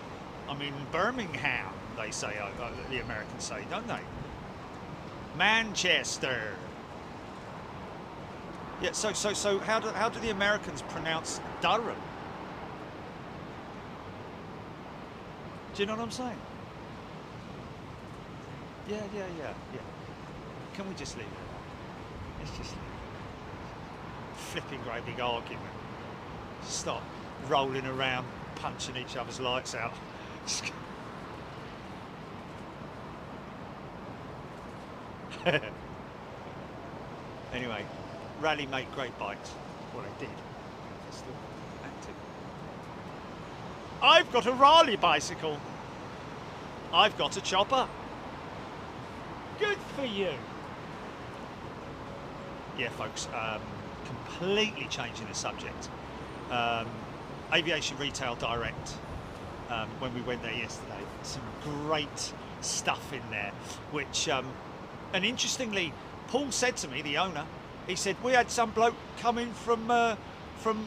I mean, Birmingham, they say, the Americans say, don't they? Manchester. Yeah, so how do the Americans pronounce Durham? Do you know what I'm saying? Yeah. Can we just leave it? It's just flipping great big argument. Stop rolling around, punching each other's lights out. Anyway, Rally make great bikes. Well, they did. They're still active. I've got a Raleigh bicycle. I've got a chopper. Good for you. Yeah, folks, completely changing the subject. Aviation Retail Direct, when we went there yesterday, some great stuff in there, which, and interestingly, Paul said to me, the owner, he said, we had some bloke coming from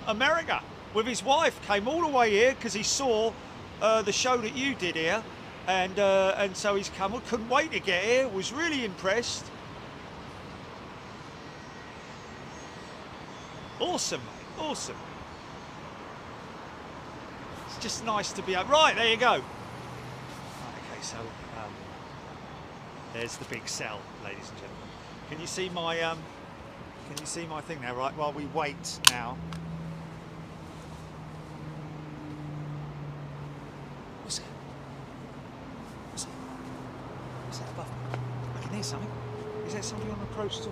America with his wife, came all the way here because he saw the show that you did here, and so he's come, couldn't wait to get here, was really impressed. Awesome, mate, awesome. It's just nice to be up. Right, there you go. Right, okay, so there's the big cell, ladies and gentlemen. Can you see my thing now? Right, while we wait now. What's that? What's that? What's that above me? I can hear something. Is that somebody on the approach to?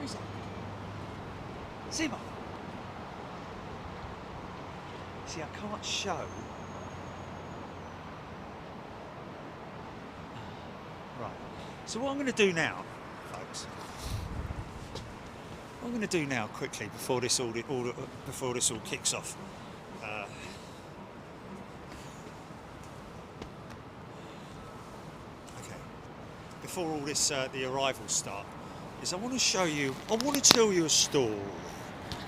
Who's that? Zima. See, I can't show. Right. So what I'm going to do now, folks. What I'm going to do now, quickly, before this all kicks off. Okay. Before all this, the arrivals start, is I want to show you. I want to tell you a story.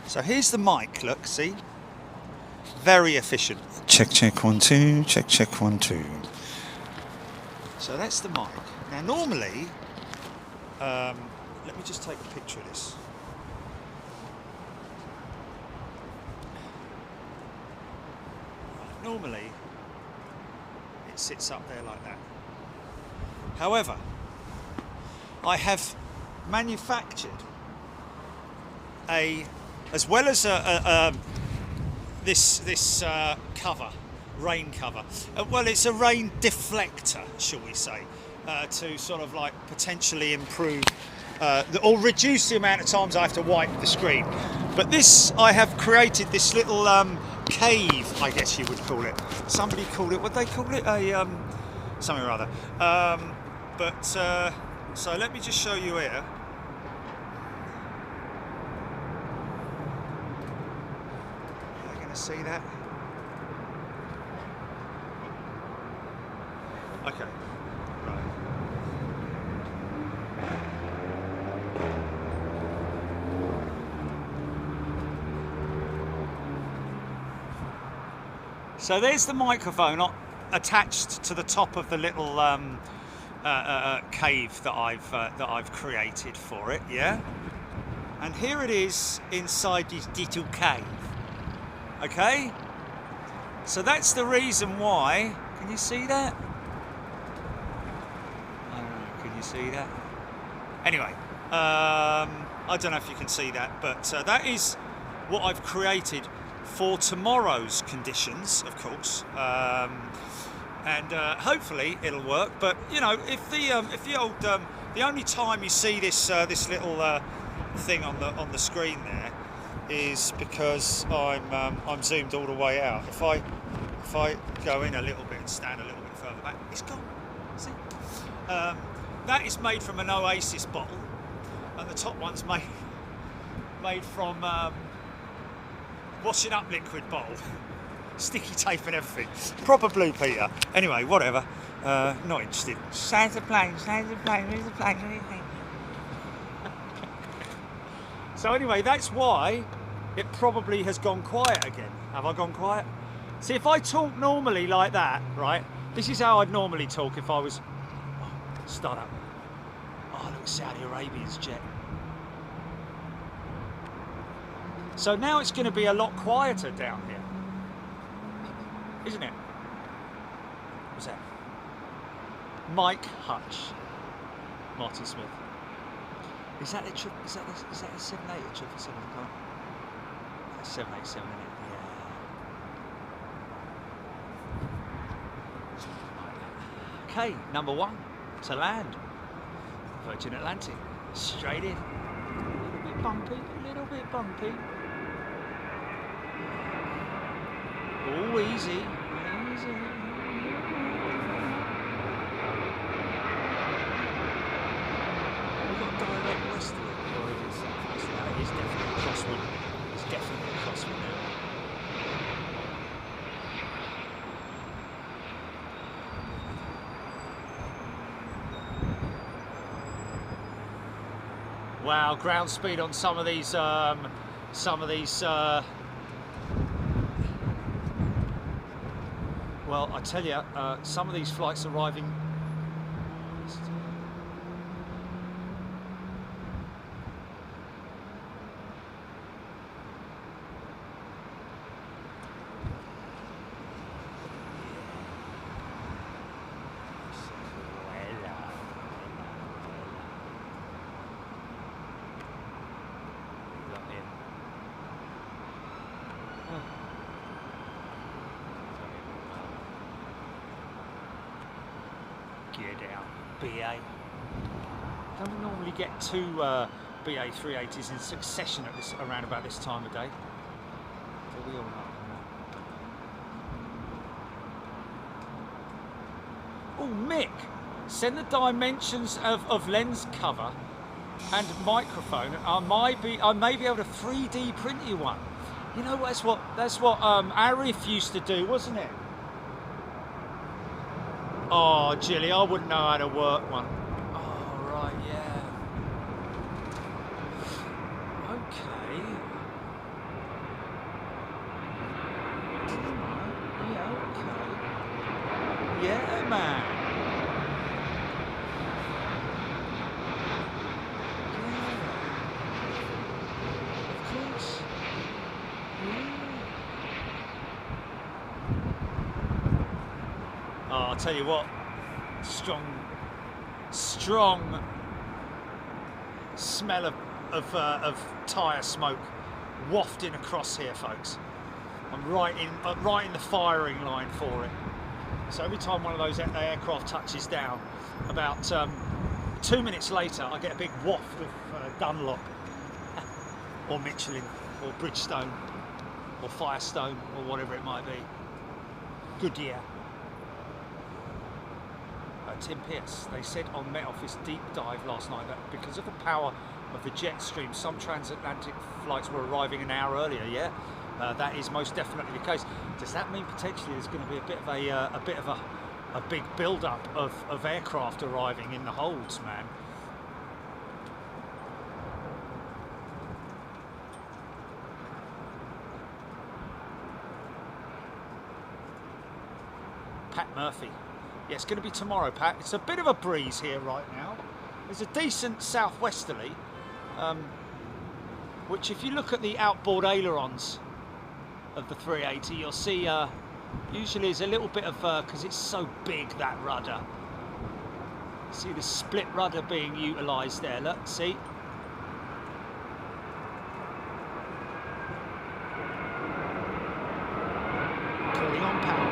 So here's the mic. Look, see. Very efficient. Check 1 2. Check 1 2. So that's the mic. Now normally, let me just take a picture of this. Right, normally, it sits up there like that. However, I have manufactured as well as this cover, rain cover. Well, it's a rain deflector, shall we say, to sort of like potentially improve or reduce the amount of times I have to wipe the screen. But this, I have created this little cave, I guess you would call it. Somebody called it, what they call it? A something or other. So let me just show you here. See that? Okay. Right. So there's the microphone attached to the top of the little cave that I've created for it. Yeah. And here it is inside this little cave. Okay, so that's the reason why. Can you see that? I don't know. Can you see that? Anyway, I don't know if you can see that, but that is what I've created for tomorrow's conditions, of course, and hopefully it'll work. But you know, if the old the only time you see this this little thing on the screen there is because I'm zoomed all the way out. If I go in a little bit and stand a little bit further back, it's gone. See, that is made from an Oasis bottle, and the top one's made from washing up liquid bottle, sticky tape and everything. Proper Blue Peter. Anyway, whatever. Not interested. Shines the plane, where's the plane? So anyway, that's why it probably has gone quiet again. Have I gone quiet? See, if I talk normally like that, right? This is how I'd normally talk if I was... Oh, start up. Oh, look, Saudi Arabia's jet. So now it's going to be a lot quieter down here. Isn't it? What's that? Mike Hutch. Martin Smith. Is that the 787 or 777? That's 787, isn't it? Yeah. Okay, number one to land. Virgin Atlantic. Straight in. A little bit bumpy. Oh, easy. We've got direct west of it. Or is it southwest? No, it is definitely a crosswind. It's definitely a crosswind now. Wow, ground speed on some of these well, I tell you, some of these flights arriving. Gear down, BA. Don't normally get two BA 380s in succession at this around about this time of day. Do we all know? Oh, Mick, send the dimensions of lens cover and microphone. I may be able to 3D print you one. You know, that's what Arif used to do, wasn't it? Oh, Jilly, I wouldn't know how to work one. Oh, right, yeah. Okay. Yeah, okay. Yeah, man. Yeah. Of course. Yeah. Oh, I'll tell you what, strong smell of tyre smoke wafting across here, folks. I'm right in the firing line for it. So every time one of those aircraft touches down, about 2 minutes later, I get a big waft of Dunlop, or Michelin, or Bridgestone, or Firestone, or whatever it might be. Goodyear. Tim Pierce, they said on Met Office Deep Dive last night that because of the power of the jet stream, some transatlantic flights were arriving an hour earlier. Yeah, that is most definitely the case. Does that mean potentially there's going to be a big build-up of aircraft arriving in the holds, man? Pat Murphy. Yeah, it's going to be tomorrow, Pat. It's a bit of a breeze here right now. There's a decent southwesterly, which if you look at the outboard ailerons of the 380, you'll see usually is a little bit of, because it's so big, that rudder. See the split rudder being utilised there, look, see? building on power.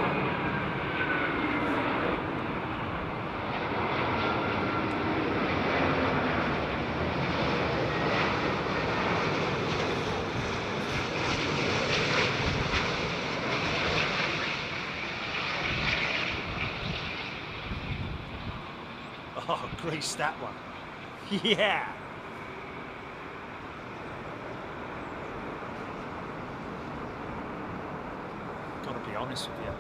Oh, grease that one. Yeah. Gotta be honest with you.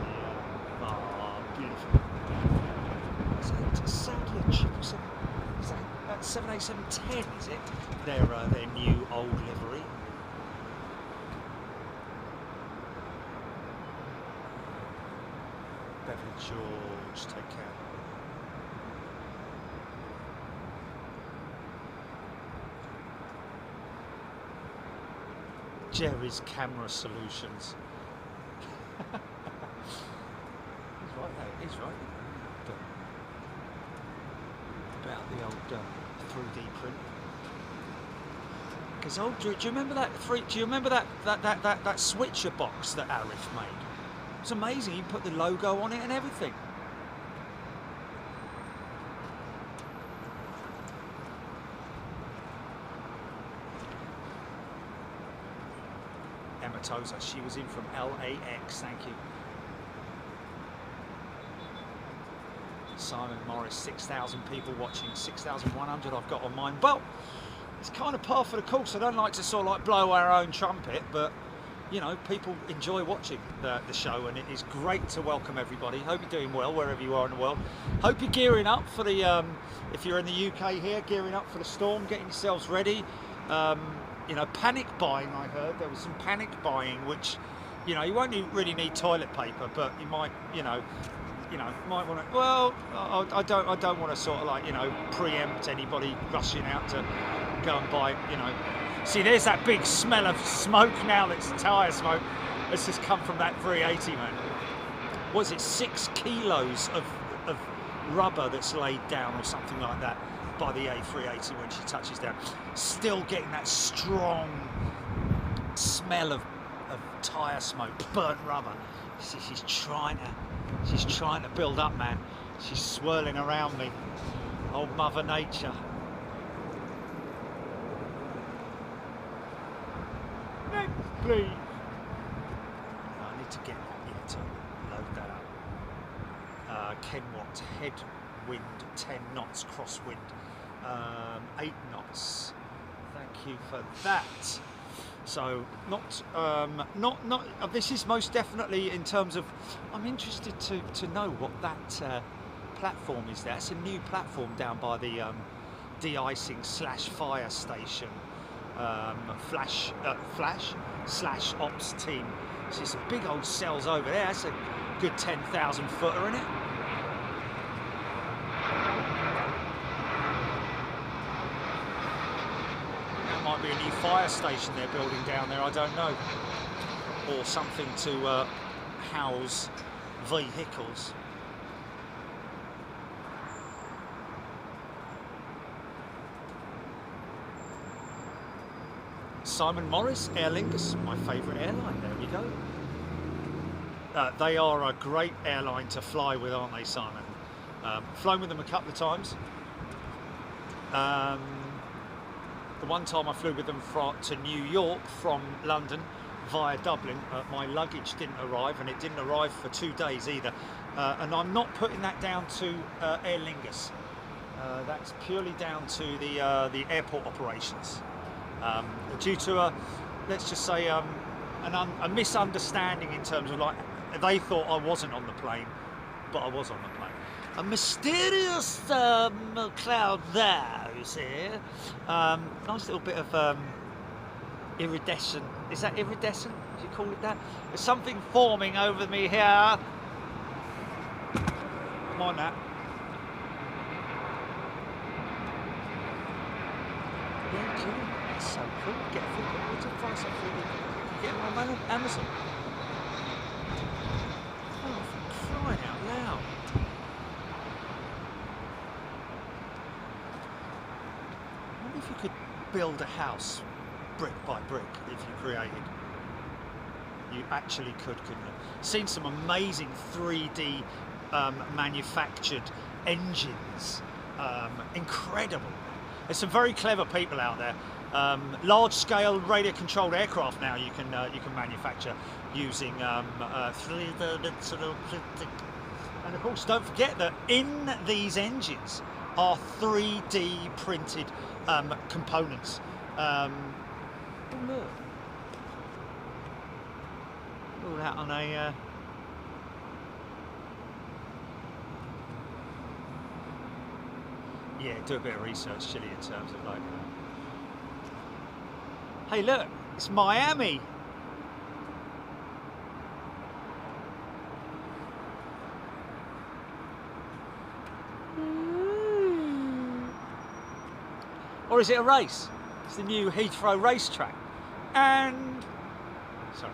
Yeah. Oh, beautiful. Is that Saudi a 777? Is that 787-10, is it? Their new old livery. Beverly George, take care. Jerry's Camera Solutions. He's right there, he's right. About the old 3D print. Because do you remember that? Do you remember that switcher box that Arif made? It's amazing. You put the logo on it and everything. Emma Tozer, she was in from LAX, thank you. Simon Morris, 6,000 people watching, 6,100 I've got on mine. Well, it's kind of par for the course. I don't like to sort of like blow our own trumpet, but you know, people enjoy watching the show, and it is great to welcome everybody. Hope you're doing well wherever you are in the world. Hope you're gearing up for the, if you're in the UK here, gearing up for the storm, getting yourselves ready. You know, panic buying, I heard. There was some panic buying, which, you know, you won't really need toilet paper, but you might, you know, might want to, well, I don't want to sort of like, you know, preempt anybody rushing out to go and buy, you know. See, there's that big smell of smoke now, that's tyre smoke. It's just come from that 380, man. Was it 6 kilos of rubber that's laid down or something like that by the A380 when she touches down? Still getting that strong smell of tyre smoke, burnt rubber. She's trying to build up, man. She's swirling around me. Old Mother Nature. Next, please. I need to get here to load that up. Kenwatt, headwind 10 knots, crosswind 8 knots. Thank you for that. So this is most definitely in terms of, I'm interested to know what that platform is there. It's a new platform down by the de-icing / fire station, flash / ops team. So some big old cells over there. That's a good 10,000 footer in it. Might be a new fire station they're building down there, I don't know, or something to house vehicles. Simon Morris, Aer Lingus, my favourite airline. There we go. They are a great airline to fly with, aren't they, Simon? Flown with them a couple of times. The one time I flew with them to New York from London via Dublin, my luggage didn't arrive, and it didn't arrive for 2 days either. And I'm not putting that down to Aer Lingus. That's purely down to the airport operations, due to let's just say a misunderstanding in terms of, like, they thought I wasn't on the plane, but I was on the plane. A mysterious cloud there, you see. Nice little bit of iridescent. Is that iridescent? Do you call it that? There's something forming over me here. Come on now. Yeah, cool. That's so cool. Get a food. What's the price of food? Get them on Amazon. Oh, for crying out loud. I wonder if you could build a house brick by brick if you created. You actually couldn't you? Seen some amazing 3D manufactured engines. Incredible. There's some very clever people out there. Large-scale radio-controlled aircraft now you can manufacture using 3D sort of. And of course, don't forget that in these engines are 3D printed components. Oh look. All that on a yeah, do a bit of research, Chile, in terms of like hey look, it's Miami. Or is it a race? It's the new Heathrow racetrack. And sorry.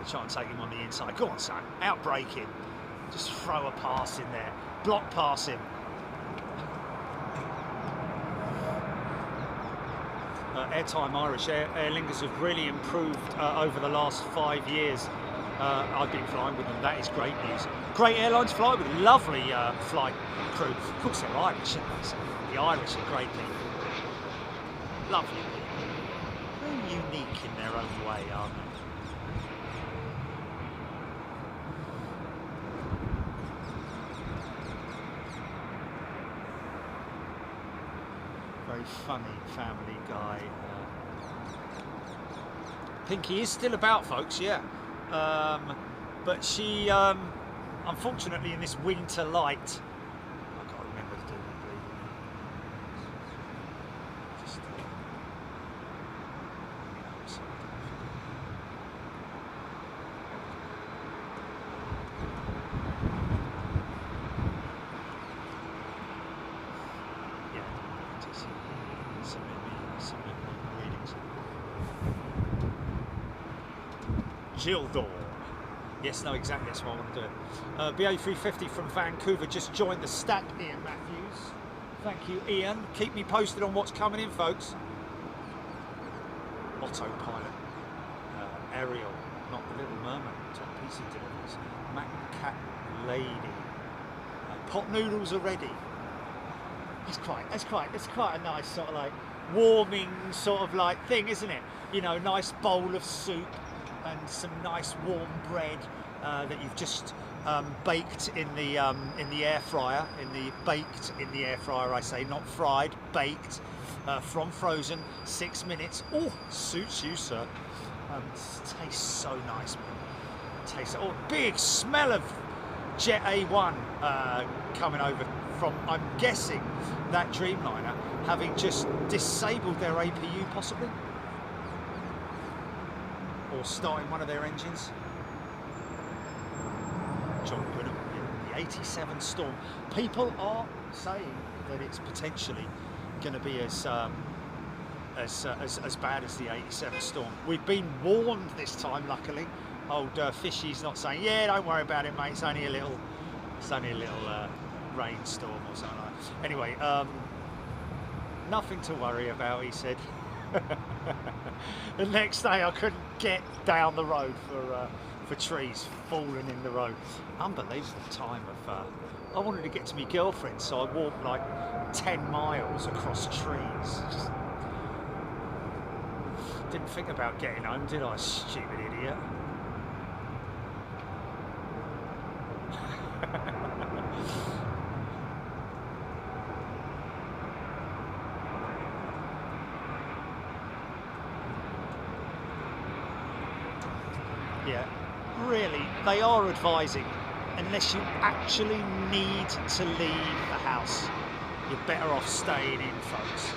Try and take him on the inside. Go on, son. Outbreak him. Just throw a pass in there. Block pass him. Airtime Irish Aer Lingus have really improved over the last 5 years. I've been flying with them. That is great news. Great airlines fly with. Lovely flight crew. Of course, they're Irish, aren't they? So the Irish are great people. Lovely people. Very unique in their own way, aren't they? Very funny family guy. Pinky is still about, folks, yeah. But she, unfortunately, in this winter light, I can't remember to do it. Just, Gildor. Yes, no, exactly, that's what I want to do. BA350 from Vancouver just joined the stack, Ian Matthews. Thank you, Ian. Keep me posted on what's coming in, folks. Autopilot. Ariel, not the Little Mermaid. Top PC deliveries. Mac Cat Lady. Pot noodles are ready. It's quite a nice sort of like warming sort of like thing, isn't it? You know, nice bowl of soup and some nice warm bread that you've just baked in the air fryer. Baked in the air fryer, I say, not fried, baked from frozen, 6 minutes. Oh, suits you, sir. Tastes so nice, man. Big smell of Jet A1 coming over from, I'm guessing, that Dreamliner, having just disabled their APU, possibly, or starting one of their engines. John Grinham, the 87 Storm. People are saying that it's potentially going to be as bad as the 87 Storm. We've been warned this time, luckily. Old Fishy's not saying, yeah, don't worry about it, mate. It's only a little rainstorm or something like that. Anyway, nothing to worry about, he said. The next day I couldn't get down the road for trees falling in the road. Unbelievable time of I wanted to get to my girlfriend, so I walked like 10 miles across trees. Just didn't think about getting home, did I, stupid idiot? Yeah, really, they are advising, unless you actually need to leave the house, you're better off staying in, folks.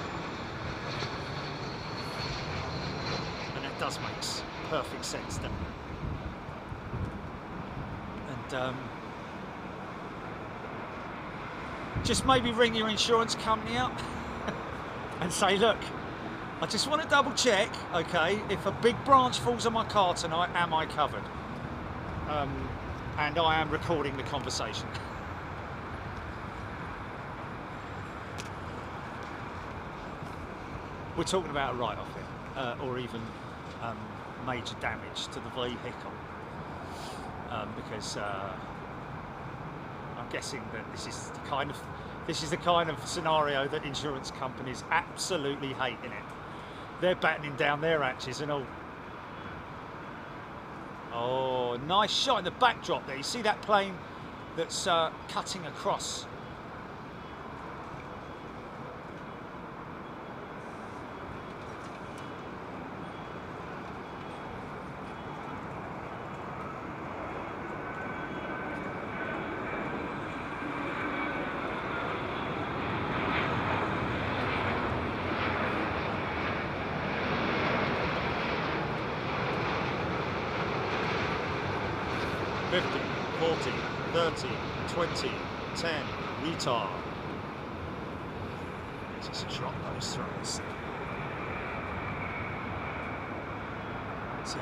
And it does make perfect sense, doesn't it? And just maybe ring your insurance company up and say, look, I just want to double check, okay, if a big branch falls on my car tonight, am I covered? And I am recording the conversation. We're talking about a write-off here. or even major damage to the vehicle, because I'm guessing that this is the kind of scenario that insurance companies absolutely hate in it. They're battening down their hatches and all. Oh, nice shot in the backdrop there. You see that plane that's cutting across. 50, 40, 30, 20, 10, retard. Just drop those throws. See,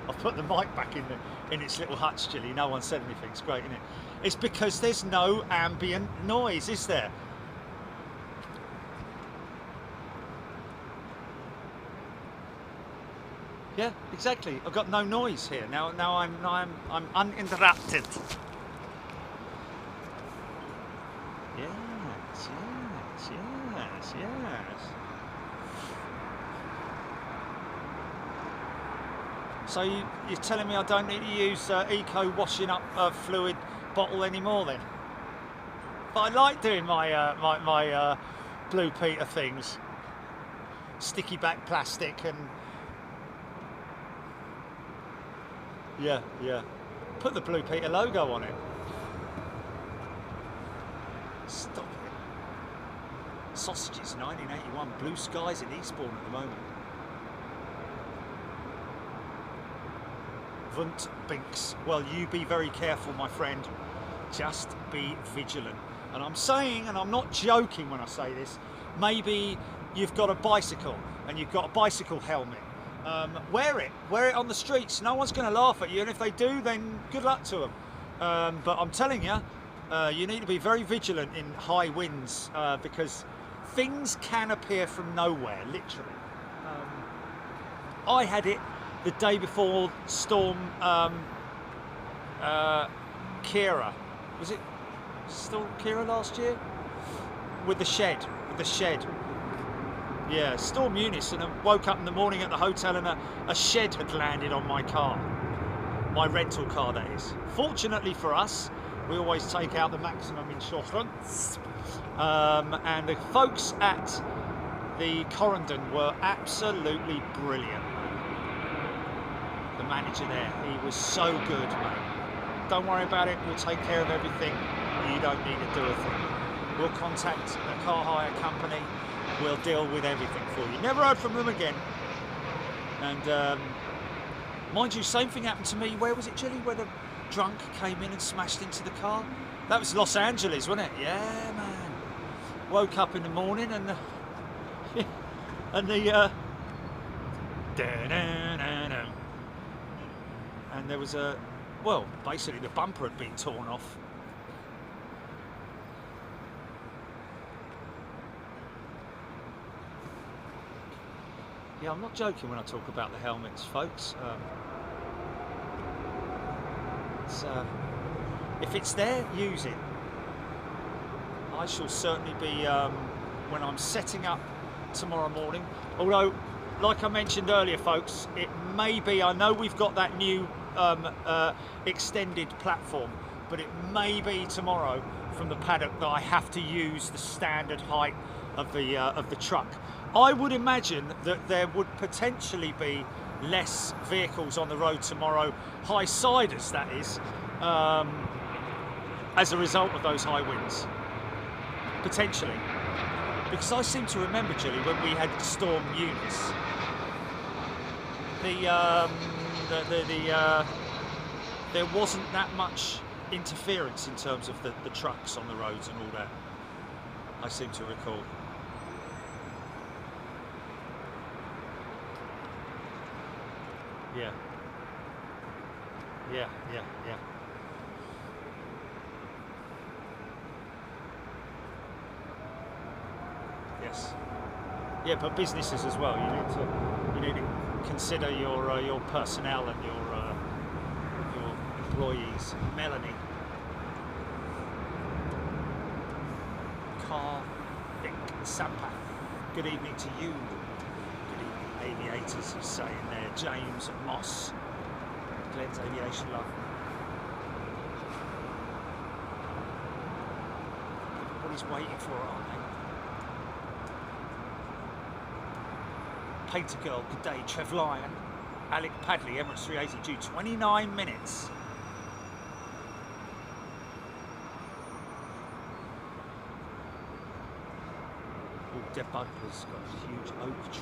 I've put the mic back in its little hutch, Jilly. No one said anything. It's great, isn't it? It's because there's no ambient noise, is there? Yeah, exactly. I've got no noise here. Now I'm uninterrupted. Yes, yes, yes, yes. So you're telling me I don't need to use eco washing up fluid bottle anymore then? But I like doing my Blue Peter things. Sticky back plastic and yeah. Put the Blue Peter logo on it. Stop it. Sausages, 1981. Blue skies in Eastbourne at the moment. Vunt Binks. Well, you be very careful, my friend. Just be vigilant. And I'm saying, and I'm not joking when I say this, maybe you've got a bicycle and you've got a bicycle helmet. Wear it on the streets. No one's going to laugh at you, and if they do, then good luck to them. But I'm telling you, you need to be very vigilant in high winds, because things can appear from nowhere, literally. I had it the day before Storm Kira. Was it Storm Kira last year? With the shed. Yeah, Storm Eunice, and I woke up in the morning at the hotel and a shed had landed on my car. My rental car, that is. Fortunately for us, we always take out the maximum insurance. And the folks at the Corendon were absolutely brilliant. The manager there, he was so good, mate. Don't worry about it, we'll take care of everything. You don't need to do a thing. We'll contact a car hire company. We'll deal with everything for you. Never heard from them again. And mind you, same thing happened to me. Where was it, Chile? Where the drunk came in and smashed into the car? That was Los Angeles, wasn't it? Yeah, man. Woke up in the morning and and there was well, basically the bumper had been torn off. Yeah, I'm not joking when I talk about the helmets, folks. If it's there, use it. I shall certainly be, when I'm setting up tomorrow morning. Although, like I mentioned earlier, folks, it may be, I know we've got that new extended platform, but it may be tomorrow from the paddock that I have to use the standard height of the truck. I would imagine that there would potentially be less vehicles on the road tomorrow, high-siders that is, as a result of those high winds. Potentially. Because I seem to remember, Julie, when we had Storm Eunice, there wasn't that much interference in terms of the trucks on the roads and all that. I seem to recall. Yeah. Yes. Yeah, but businesses as well. You need to consider your personnel and your employees. Melanie. Car Vic Sampath. Good evening to you. Good evening, aviators, who's saying there. James Moss. Glenn's Aviation Love. Everybody's waiting for it, aren't they? Painter Girl, good day. Trev Lyon. Alec Padley, Emirates 380, due 29 minutes. Oh, Deb Butler's got a huge oak tree.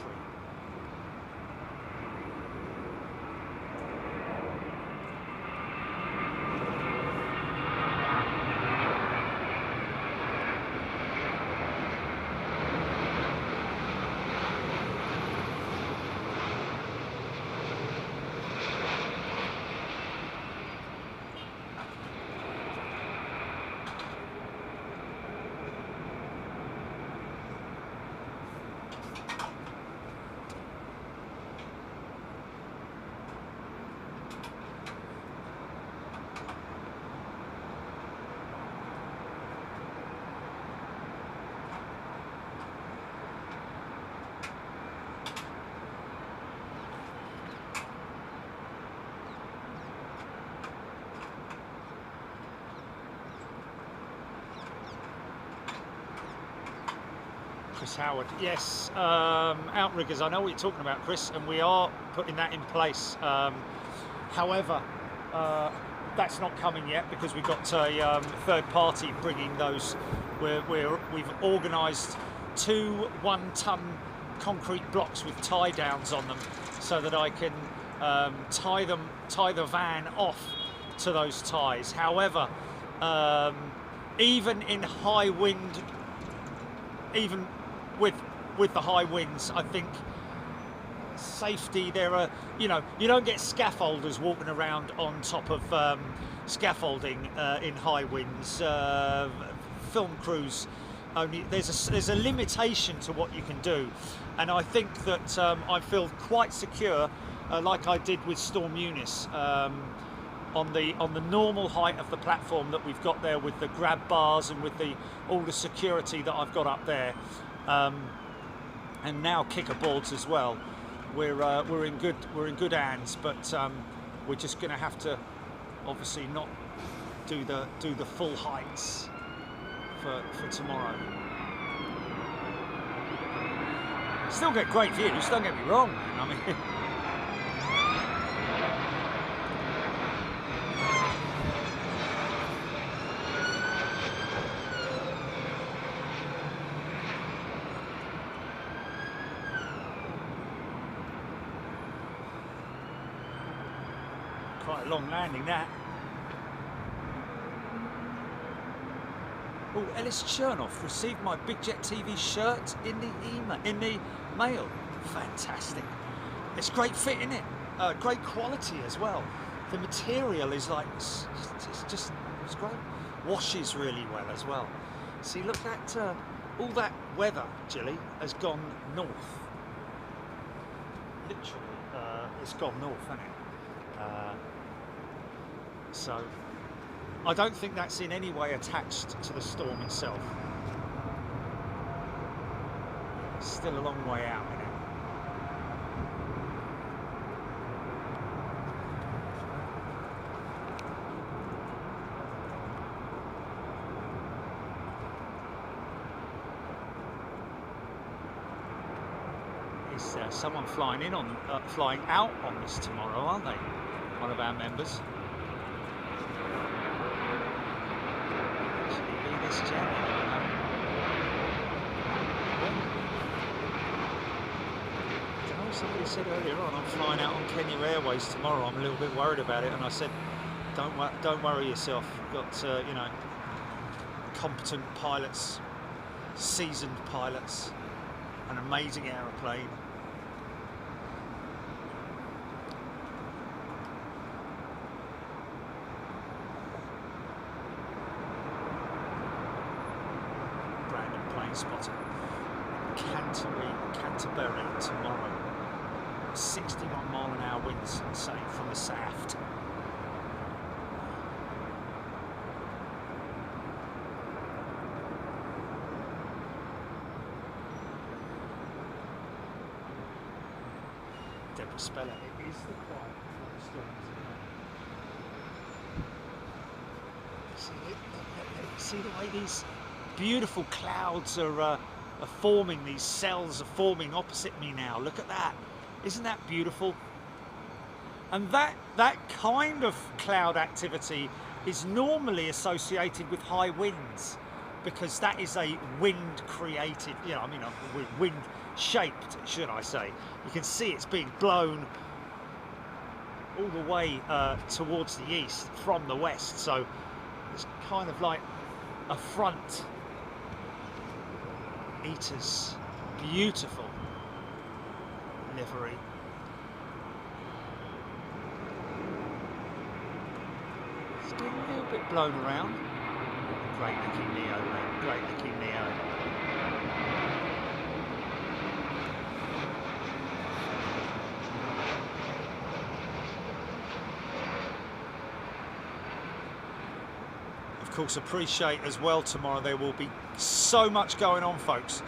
Chris Howard, yes, outriggers, I know what you're talking about, Chris, and we are putting that in place. However, that's not coming yet because we've got a third party bringing those. We've organised 2 1-ton concrete blocks with tie downs on them so that I can tie the van off to those ties. However, even in high wind, even with the high winds, I think safety, there are, you don't get scaffolders walking around on top of scaffolding in high winds. Film crews only, there's a limitation to what you can do, and I think that I feel quite secure, like I did with Storm Eunice, on the normal height of the platform that we've got there, with the grab bars and with all the security that I've got up there, and now kicker boards as well. We're in good hands, but we're just going to have to obviously not do the full heights for tomorrow. Still get great views, don't get me wrong, man. I mean. Quite a long landing, that. Oh, Ellis Chernoff received my Big Jet TV shirt in the mail. Fantastic. It's great fit, isn't it? Great quality as well. The material is like, it's great. Washes really well as well. See, look, that all that weather, Jilly, has gone north. Literally, it's gone north, hasn't it? So I don't think that's in any way attached to the storm itself. It's still a long way out, isn't it? Is someone flying out on this tomorrow, aren't they? One of our members. Somebody said earlier on, I'm flying out on Kenya Airways tomorrow. I'm a little bit worried about it, and I said, don't worry yourself. You've got competent pilots, seasoned pilots, an amazing aeroplane. Planespotting. Canterbury tomorrow. 61-mile-an-hour winds, say, from the south. Deborah Speller, it is the quiet before the storms, isn't it? See the way these beautiful clouds are forming, these cells are forming opposite me now. Look at that. Isn't that beautiful? And that kind of cloud activity is normally associated with high winds, because that is a wind created, you know, I mean, wind shaped, should I say. You can see it's being blown all the way towards the east from the west, so it's kind of like a front. Eaters, beautiful livery. It's getting a little bit blown around. Great looking Neo, mate. Great looking Neo. Of course, appreciate as well tomorrow there will be so much going on, folks.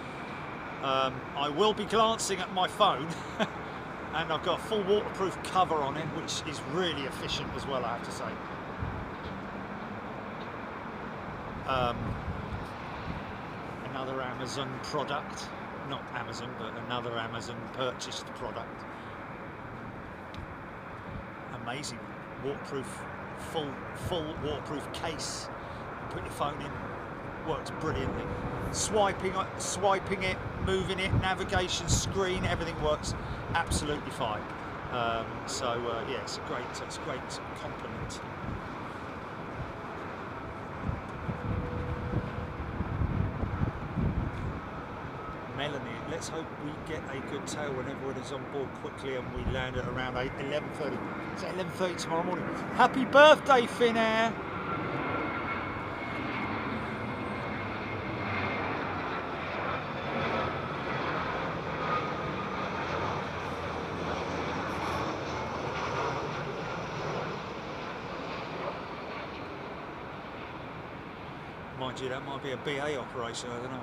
I will be glancing at my phone and I've got a full waterproof cover on it, which is really efficient as well, I have to say. Another Amazon product, not Amazon, but another Amazon purchased product. Amazing waterproof, full waterproof case. Put your phone in, works brilliantly. Swiping it, moving it, navigation screen, everything works absolutely fine. Yeah, it's a great compliment. Melanie, let's hope we get a good tail when everyone is on board quickly and we land at around 11:30. It's 11:30 tomorrow morning. Happy birthday, Finnair! Mind you, that might be a BA operation, I don't know.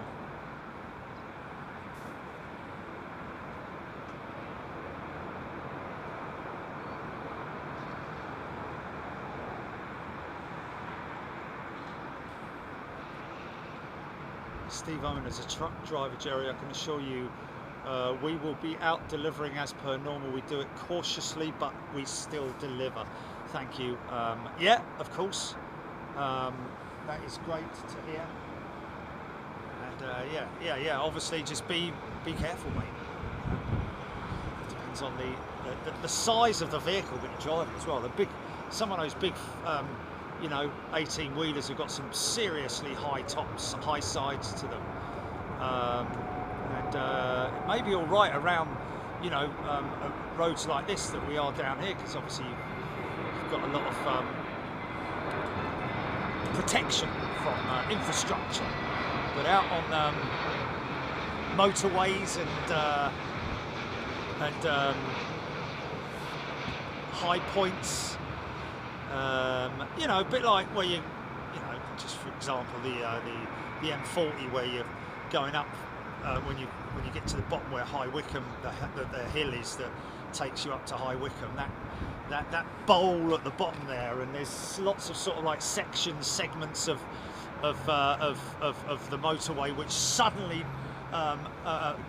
Steve Owen, as a truck driver, Jerry, I can assure you we will be out delivering as per normal. We do it cautiously, but we still deliver. Thank you. Yeah, of course. That is great to hear. And yeah. Obviously, just be careful, mate. Depends on the size of the vehicle that you're driving as well. Some of those big, 18-wheelers have got some seriously high tops, high sides to them. It may be all right around, roads like this that we are down here, because obviously you've got a lot of protection from infrastructure, but out on motorways and high points, a bit like where just for example the M40, where you're going up when you get to the bottom where High Wycombe, the hill is that takes you up to High Wycombe, that bowl at the bottom there, and there's lots of sort of like segments of the motorway which suddenly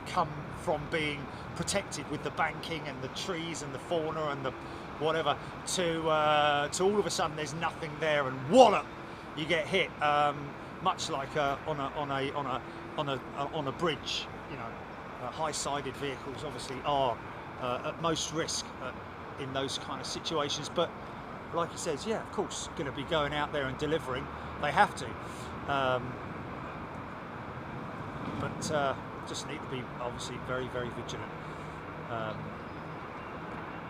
come from being protected with the banking and the trees and the fauna and the whatever to all of a sudden there's nothing there, and wallop, you get hit, much like on a bridge. High-sided vehicles obviously are at most risk in those kind of situations, but like he says, yeah, of course, going to be going out there and delivering. They have to, but just need to be obviously very, very vigilant.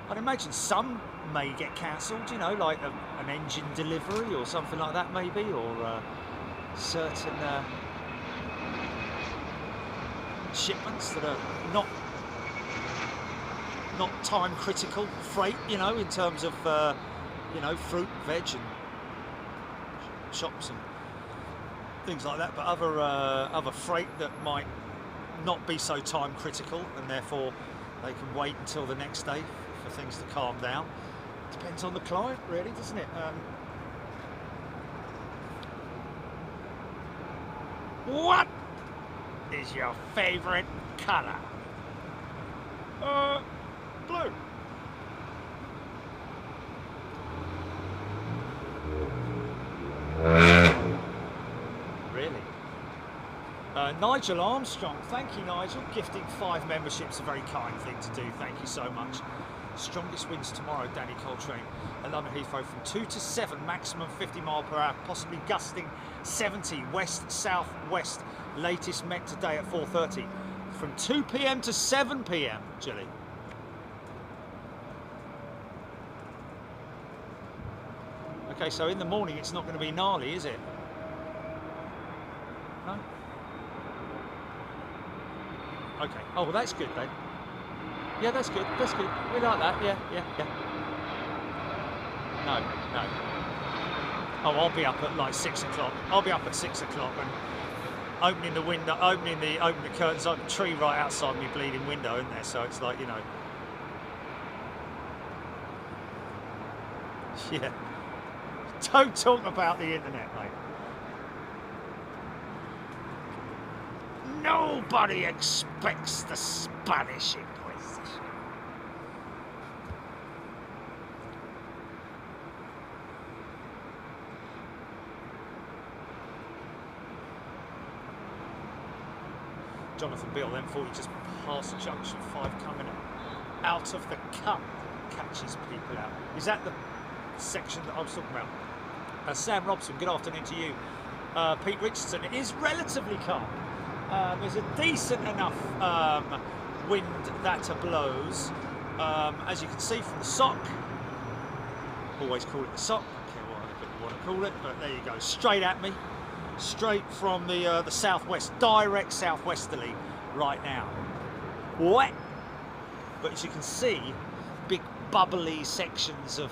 I'd imagine some may get cancelled, like an engine delivery or something like that, maybe, or certain shipments that are not time critical freight, you know, in terms of you know, fruit, veg, and shops and things like that. But other freight that might not be so time critical, and therefore they can wait until the next day for things to calm down. Depends on the client, really, doesn't it? What is your favourite colour? Blue. Really? Nigel Armstrong, thank you, Nigel. Gifting 5 memberships, a very kind thing to do. Thank you so much. Strongest winds tomorrow, Danny Coltrane, at London Heathrow from 2 to 7, maximum 50 mile per hour, possibly gusting 70 west southwest. Latest met today at 4:30, from 2 p.m. to 7 p.m. Gilly. Okay, so in the morning it's not going to be gnarly, is it? No? Okay. Oh, well, that's good then. Yeah, that's good. That's good. We like that. Yeah. No. Oh, I'll be up at like 6 o'clock. I'll be up at 6 o'clock and opening the window, opening the curtains, like a tree right outside me bleeding window, isn't there? So it's like, you know. Yeah. Don't talk about the internet, mate. Nobody expects the Spanish Inquisition. Jonathan Bill, then 40 just past junction 5 coming out of the cut, catches people out. Is that the section that I was talking about? Sam Robson, good afternoon to you. Pete Richardson, it is relatively calm. There's a decent enough wind that blows. As you can see from the sock, always call it the sock, I don't care what other people want to call it, but there you go, straight at me, straight from the southwest, direct southwesterly right now. Wet, but as you can see, big bubbly sections of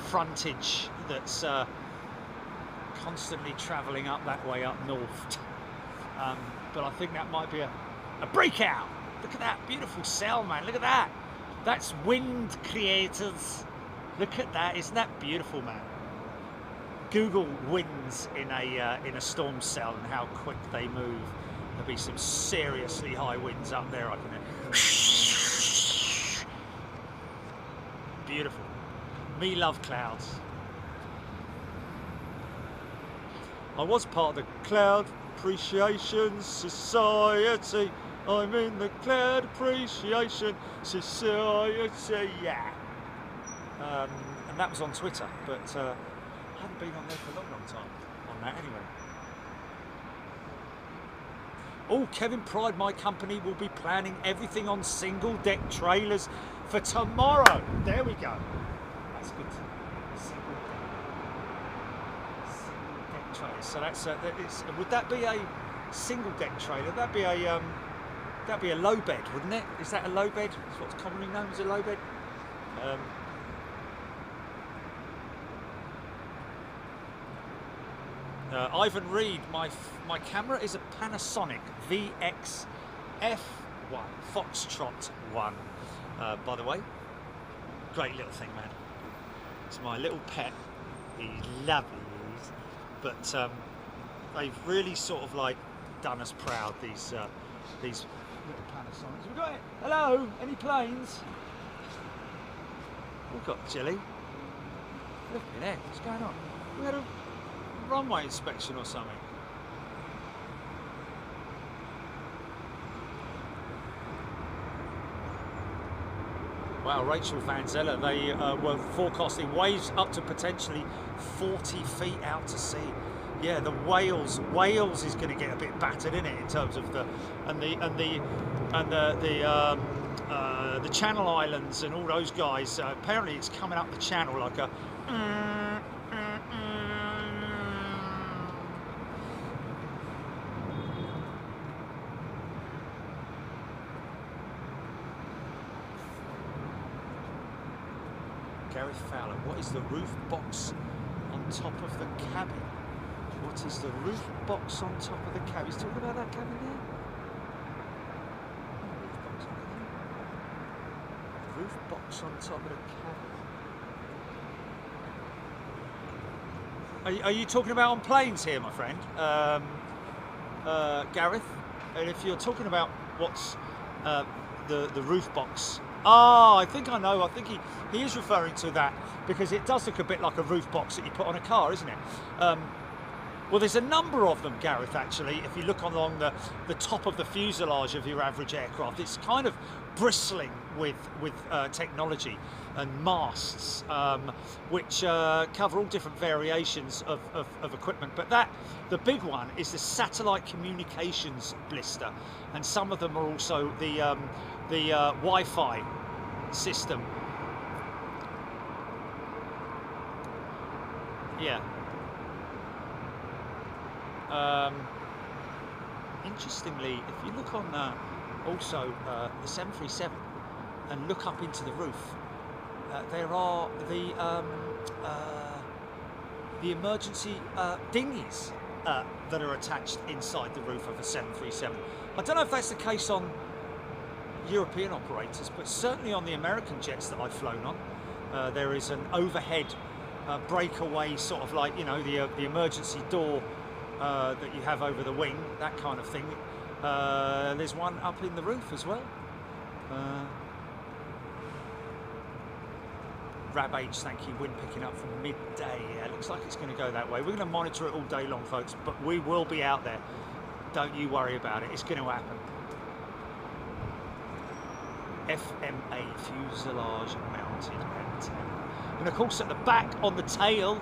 frontage that's constantly travelling up that way up north. But I think that might be a breakout. Look at that beautiful cell, man. Look at that. That's wind creators. Look at that. Isn't that beautiful, man? Google winds in a storm cell and how quick they move. There'll be some seriously high winds up there. I can. Beautiful. Me love clouds. I was part of the Cloud Appreciation Society. I'm in the Cloud Appreciation Society, yeah. And that was on Twitter, but I haven't been on there for a long time on that anyway. Oh, Kevin Pride, my company, will be planning everything on single deck trailers for tomorrow. There we go. That's good. Single deck trailers. So that's would that be a single deck trailer? That'd be a low bed, wouldn't it? Is that a low bed? It's what's commonly known as a low bed. Ivan Reed, my camera is a Panasonic VX-F1 Foxtrot 1. By the way, great little thing, man. It's my little pet. He's lovely, he is. But they've really sort of like done us proud. These little Panasonics. We've got it. Hello, any planes? We've got Jilly. Look at there. What's going on? We had a runway inspection or something. Wow, Rachel Van Zeller, they were forecasting waves up to potentially 40 feet out to sea. Yeah, the Wales is going to get a bit battered, isn't it, in terms of the Channel Islands and all those guys. Apparently, it's coming up the channel like a. Gareth Fowler. What is the roof box on top of the cabin? What is the roof box on top of the cabin? He's talking about that cabin there? Roof box on top of the cabin. Are you talking about on planes here, my friend? Gareth? And if you're talking about what's the roof box. Ah, I think I know. I think he is referring to that because it does look a bit like a roof box that you put on a car, isn't it? Well, there's a number of them, Gareth, actually. If you look along the top of the fuselage of your average aircraft, it's kind of bristling with technology and masts, which cover all different variations of equipment. But the big one is the satellite communications blister, and some of them are also the Wi-Fi system. Yeah. Interestingly, if you look on also the 737 and look up into the roof, there are the emergency dinghies that are attached inside the roof of a 737. I don't know if that's the case on European operators, but certainly on the American jets that I've flown on, there is an overhead breakaway, sort of like, you know, the emergency door that you have over the wing, that kind of thing. There's one up in the roof as well. Rab H, thank you. Wind picking up from midday. Yeah, looks like it's going to go that way. We're going to monitor it all day long, folks, but we will be out there. Don't you worry about it. It's going to happen. FMA, fuselage mounted antenna. And of course, at the back on the tail,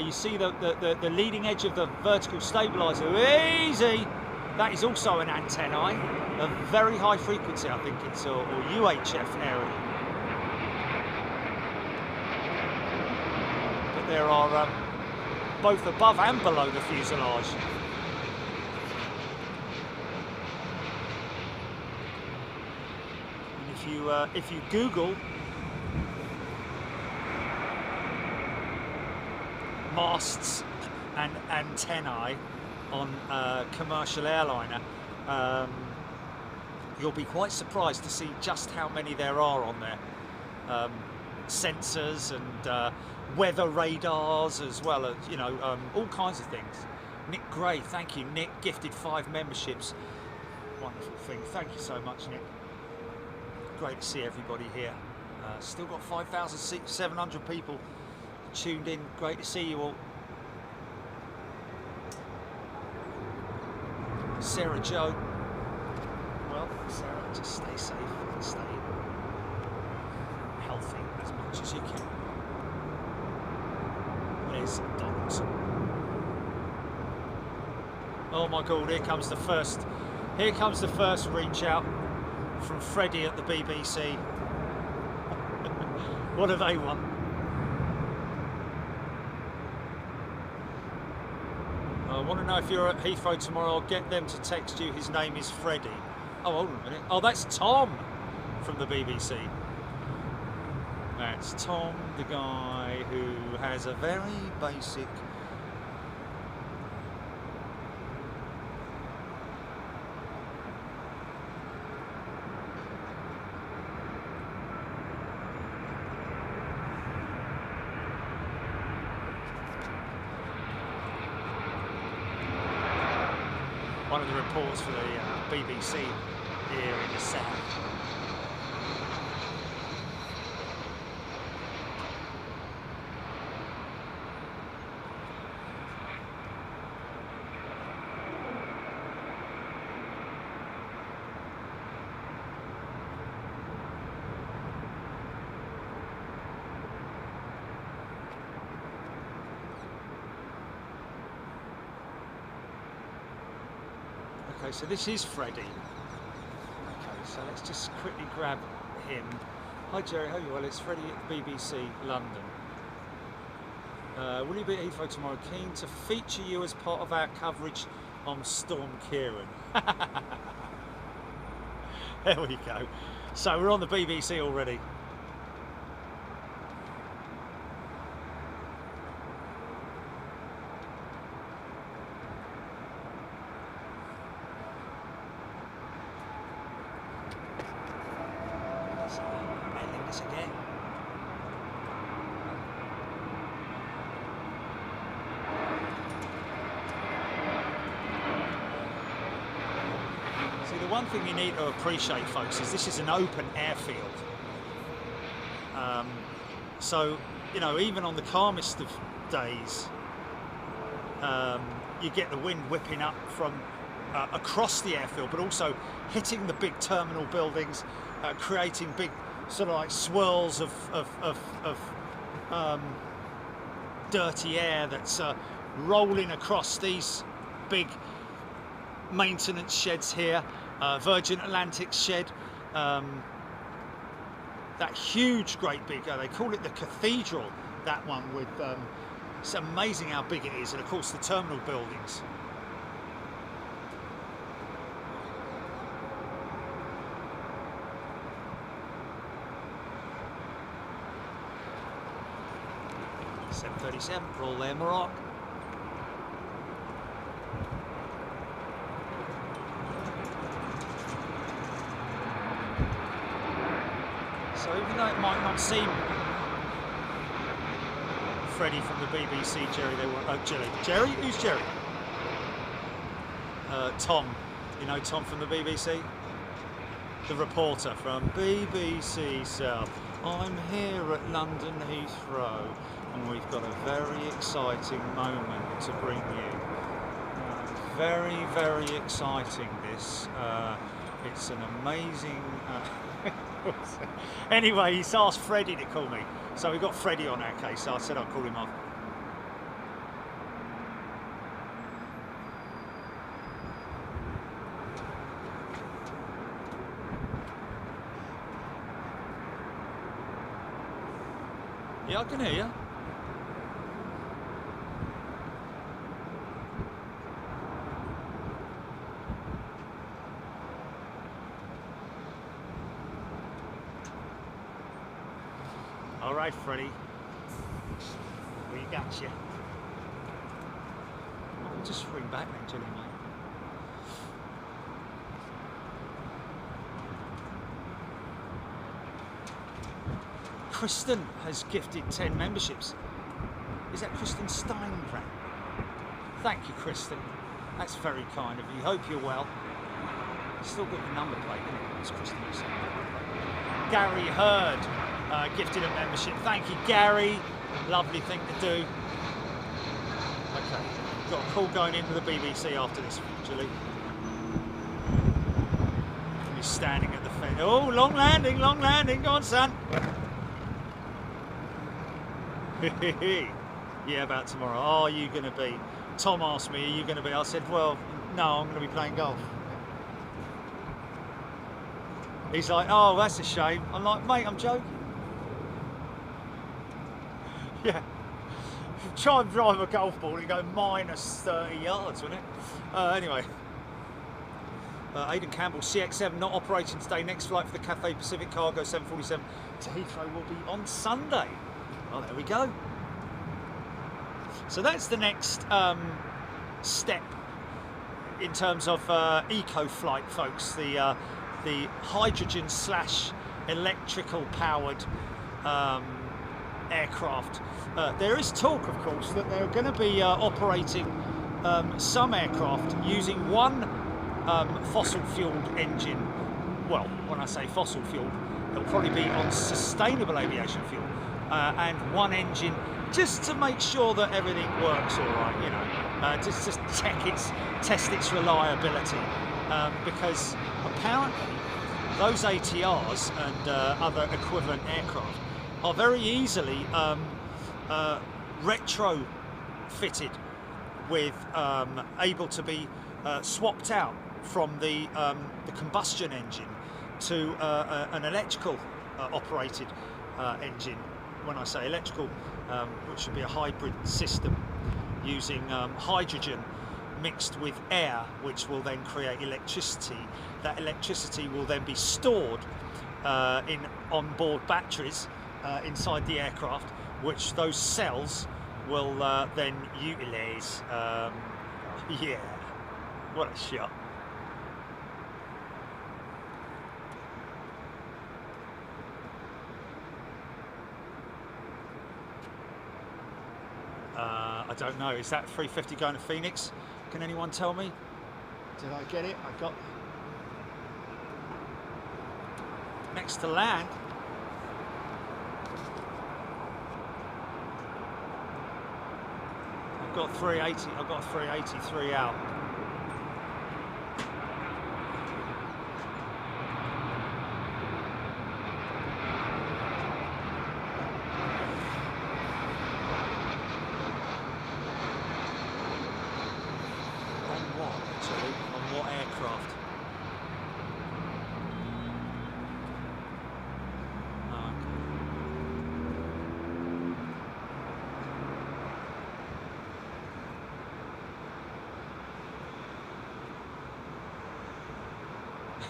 you see the leading edge of the vertical stabilizer. Easy! That is also an antennae, a very high frequency, I think it's, or UHF area. But there are both above and below the fuselage. And if you Google masts and antennae on a commercial airliner, you'll be quite surprised to see just how many there are on there. Sensors and weather radars, as well as, you know, all kinds of things. Nick Gray, thank you. Nick gifted 5 memberships. Wonderful thing. Thank you so much, Nick. Great to see everybody here. Still got 5,700 people tuned in. Great to see you all. Sarah Joe. Well, Sarah, just stay safe and stay healthy as much as you can. Liz Donaldson. Oh my God, here comes the first reach out from Freddie at the BBC. What do they want? I want to know if you're at Heathrow tomorrow. I'll get them to text you. His name is Freddie. Oh, hold on a minute. Oh, that's Tom from the BBC. That's Tom, the guy who has a very basic one of the reports for the BBC here in the south. Okay, so this is Freddie. Okay, so let's just quickly grab him. Hi Jerry, how are you? Well, it's Freddie at the BBC London. Will you be at Heathrow tomorrow? Keen to feature you as part of our coverage on Storm Kieran. There we go. So we're on the BBC already. one thing you need to appreciate, folks, is this is an open airfield. So, you know, even on the calmest of days, you get the wind whipping up from across the airfield, but also hitting the big terminal buildings, creating big sort of like swirls of dirty air that's rolling across these big maintenance sheds here. Virgin Atlantic shed, that huge, great big, they call it the cathedral, that one with, it's amazing how big it is, and of course the terminal buildings. .737, roll there, Morocco. So even though it might not seem Freddie from the BBC, Jerry, they were Jerry? Who's Jerry? Tom. You know Tom from the BBC? The reporter from BBC South. I'm here at London Heathrow, and we've got a very exciting moment to bring you. Very, very exciting, this. It's an amazing... Anyway, he's asked Freddie to call me. So we got Freddie on our case, so I said I'll call him up. Yeah, I can hear you. All right, Freddie. We got you. I'll just ring back then, Jilly, mate. Kristen has gifted 10 memberships. Is that Kristen Steinbrand? Thank you, Kristen. That's very kind of you. Hope you're well. Still got your number plate, isn't it? It's Kristen. Gary Hurd gifted a membership. Thank you, Gary. Lovely thing to do. Okay, got a call going into the BBC after this, Julie. He's standing at the fence. Oh, long landing, long landing. Go on, son. Yeah, about tomorrow. Oh, are you going to be? Tom asked me, are you going to be? I said, well, no, I'm going to be playing golf. He's like, oh, that's a shame. I'm like, mate, I'm joking. Yeah. Try and drive a golf ball and go minus 30 yards, wouldn't it? Anyway. Aidan Campbell, CX7 not operating today. Next flight for the Cathay Pacific Cargo 747 to Heathrow will be on Sunday. Oh, there we go. So that's the next step in terms of eco-flight, folks. The hydrogen / electrical powered aircraft. There is talk, of course, that they're going to be operating some aircraft using one fossil fueled engine. Well, when I say fossil fueled, it'll probably be on sustainable aviation fuel. And one engine just to make sure that everything works all right, you know, just to test its reliability, because apparently those ATRs and other equivalent aircraft are very easily retrofitted with able to be swapped out from the combustion engine to an electrical operated engine. When I say electrical, which should be a hybrid system using hydrogen mixed with air, which will then create electricity. That electricity will then be stored in onboard batteries inside the aircraft, which those cells will then utilize. Yeah, what a shot. I don't know, is that 350 going to Phoenix? Can anyone tell me? Did I get it? I got... next to land. I've got 380. I've got 383 out.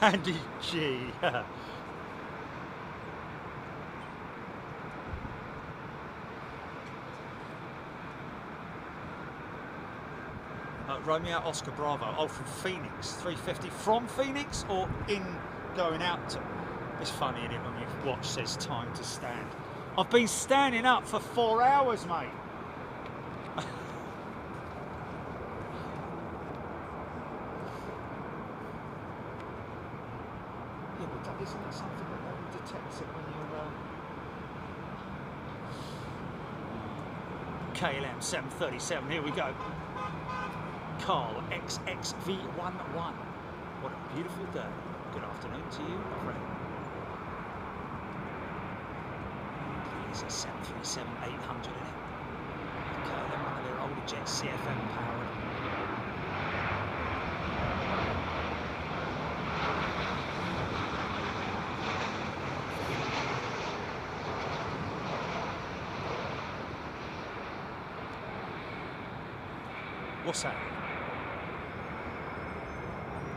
Andy G. Romeo Oscar Bravo. Oh, from Phoenix. 350 from Phoenix or in going out to... It's funny, isn't it, when your watch says time to stand. I've been standing up for 4 hours, mate. Isn't it something that only detects it when you're... KLM 737, here we go. Carl XXV11. What a beautiful day. Good afternoon to you, my friend. It's a 737-800 in it. KLM, one of their older jets, CFM powered. What's that?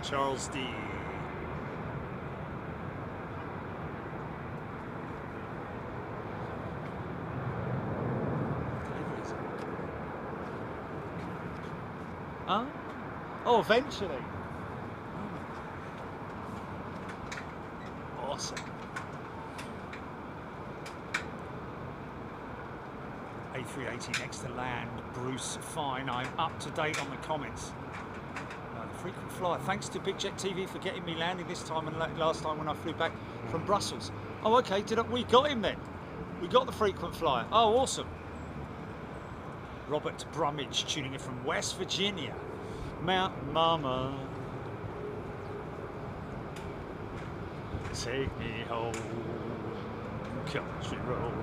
Charles D. Huh? Oh, eventually. Oh. Awesome. A380 next to land. Bruce, fine. I'm up to date on the comments. The frequent flyer. Thanks to Big Jet TV for getting me landing this time and last time when I flew back from Brussels. Oh, okay. We got him then? We got the frequent flyer. Oh, awesome. Robert Brummage tuning in from West Virginia. Mount Mama. Take me home, country road.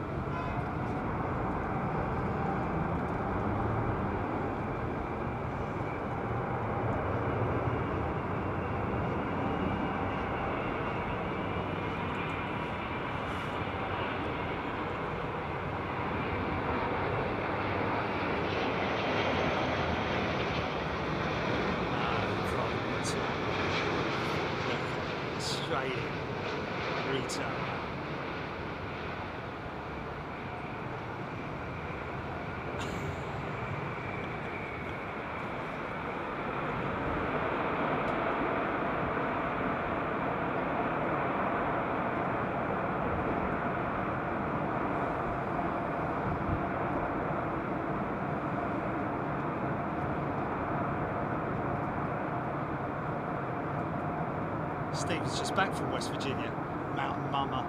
Steve's just back from West Virginia, Mountain Mama.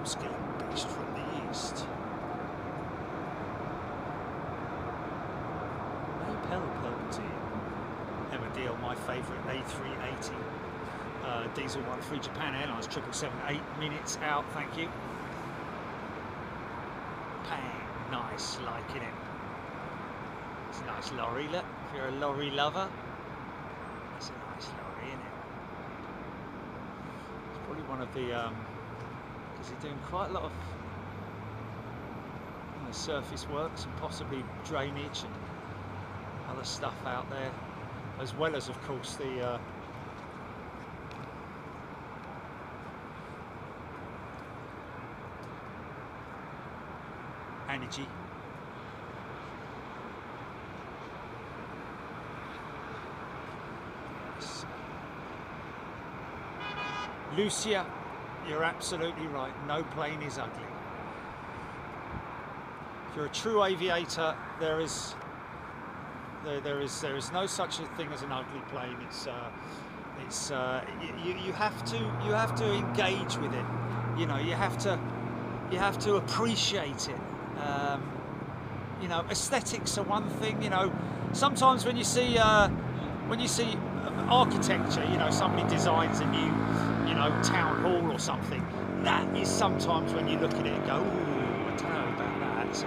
Skilling Beast from the east. Maypel Pelty. Emma Deal, my favourite A380. Diesel 1 free Japan Airlines 777, 8 minutes out, thank you. Pang, nice, liking it. It's a nice lorry, look, if you're a lorry lover. It's a nice lorry, isn't it? It's probably one of the, because they're doing quite a lot of surface works and possibly drainage and other stuff out there, as well as, of course, the energy. Lucia, you're absolutely right. No plane is ugly. If you're a true aviator, there There is no such a thing as an ugly plane. You have to engage with it. You know, you have to appreciate it. You know, aesthetics are one thing. You know, sometimes when you see architecture, you know, somebody designs a new, you know, town hall or something. That is sometimes when you look at it and go, ooh, I don't know about that. It's a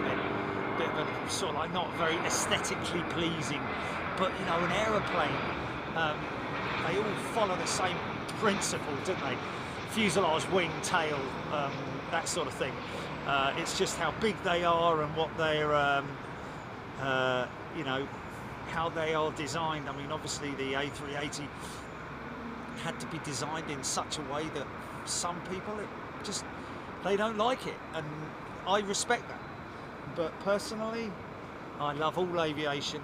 bit of a sort of like not very aesthetically pleasing. But you know, an aeroplane, they all follow the same principle, don't they? Fuselage, wing, tail, that sort of thing. It's just how big they are and what they're, you know, how they are designed. I mean, obviously the A380 had to be designed in such a way that some people they don't like it, and I respect that. But personally, I love all aviation.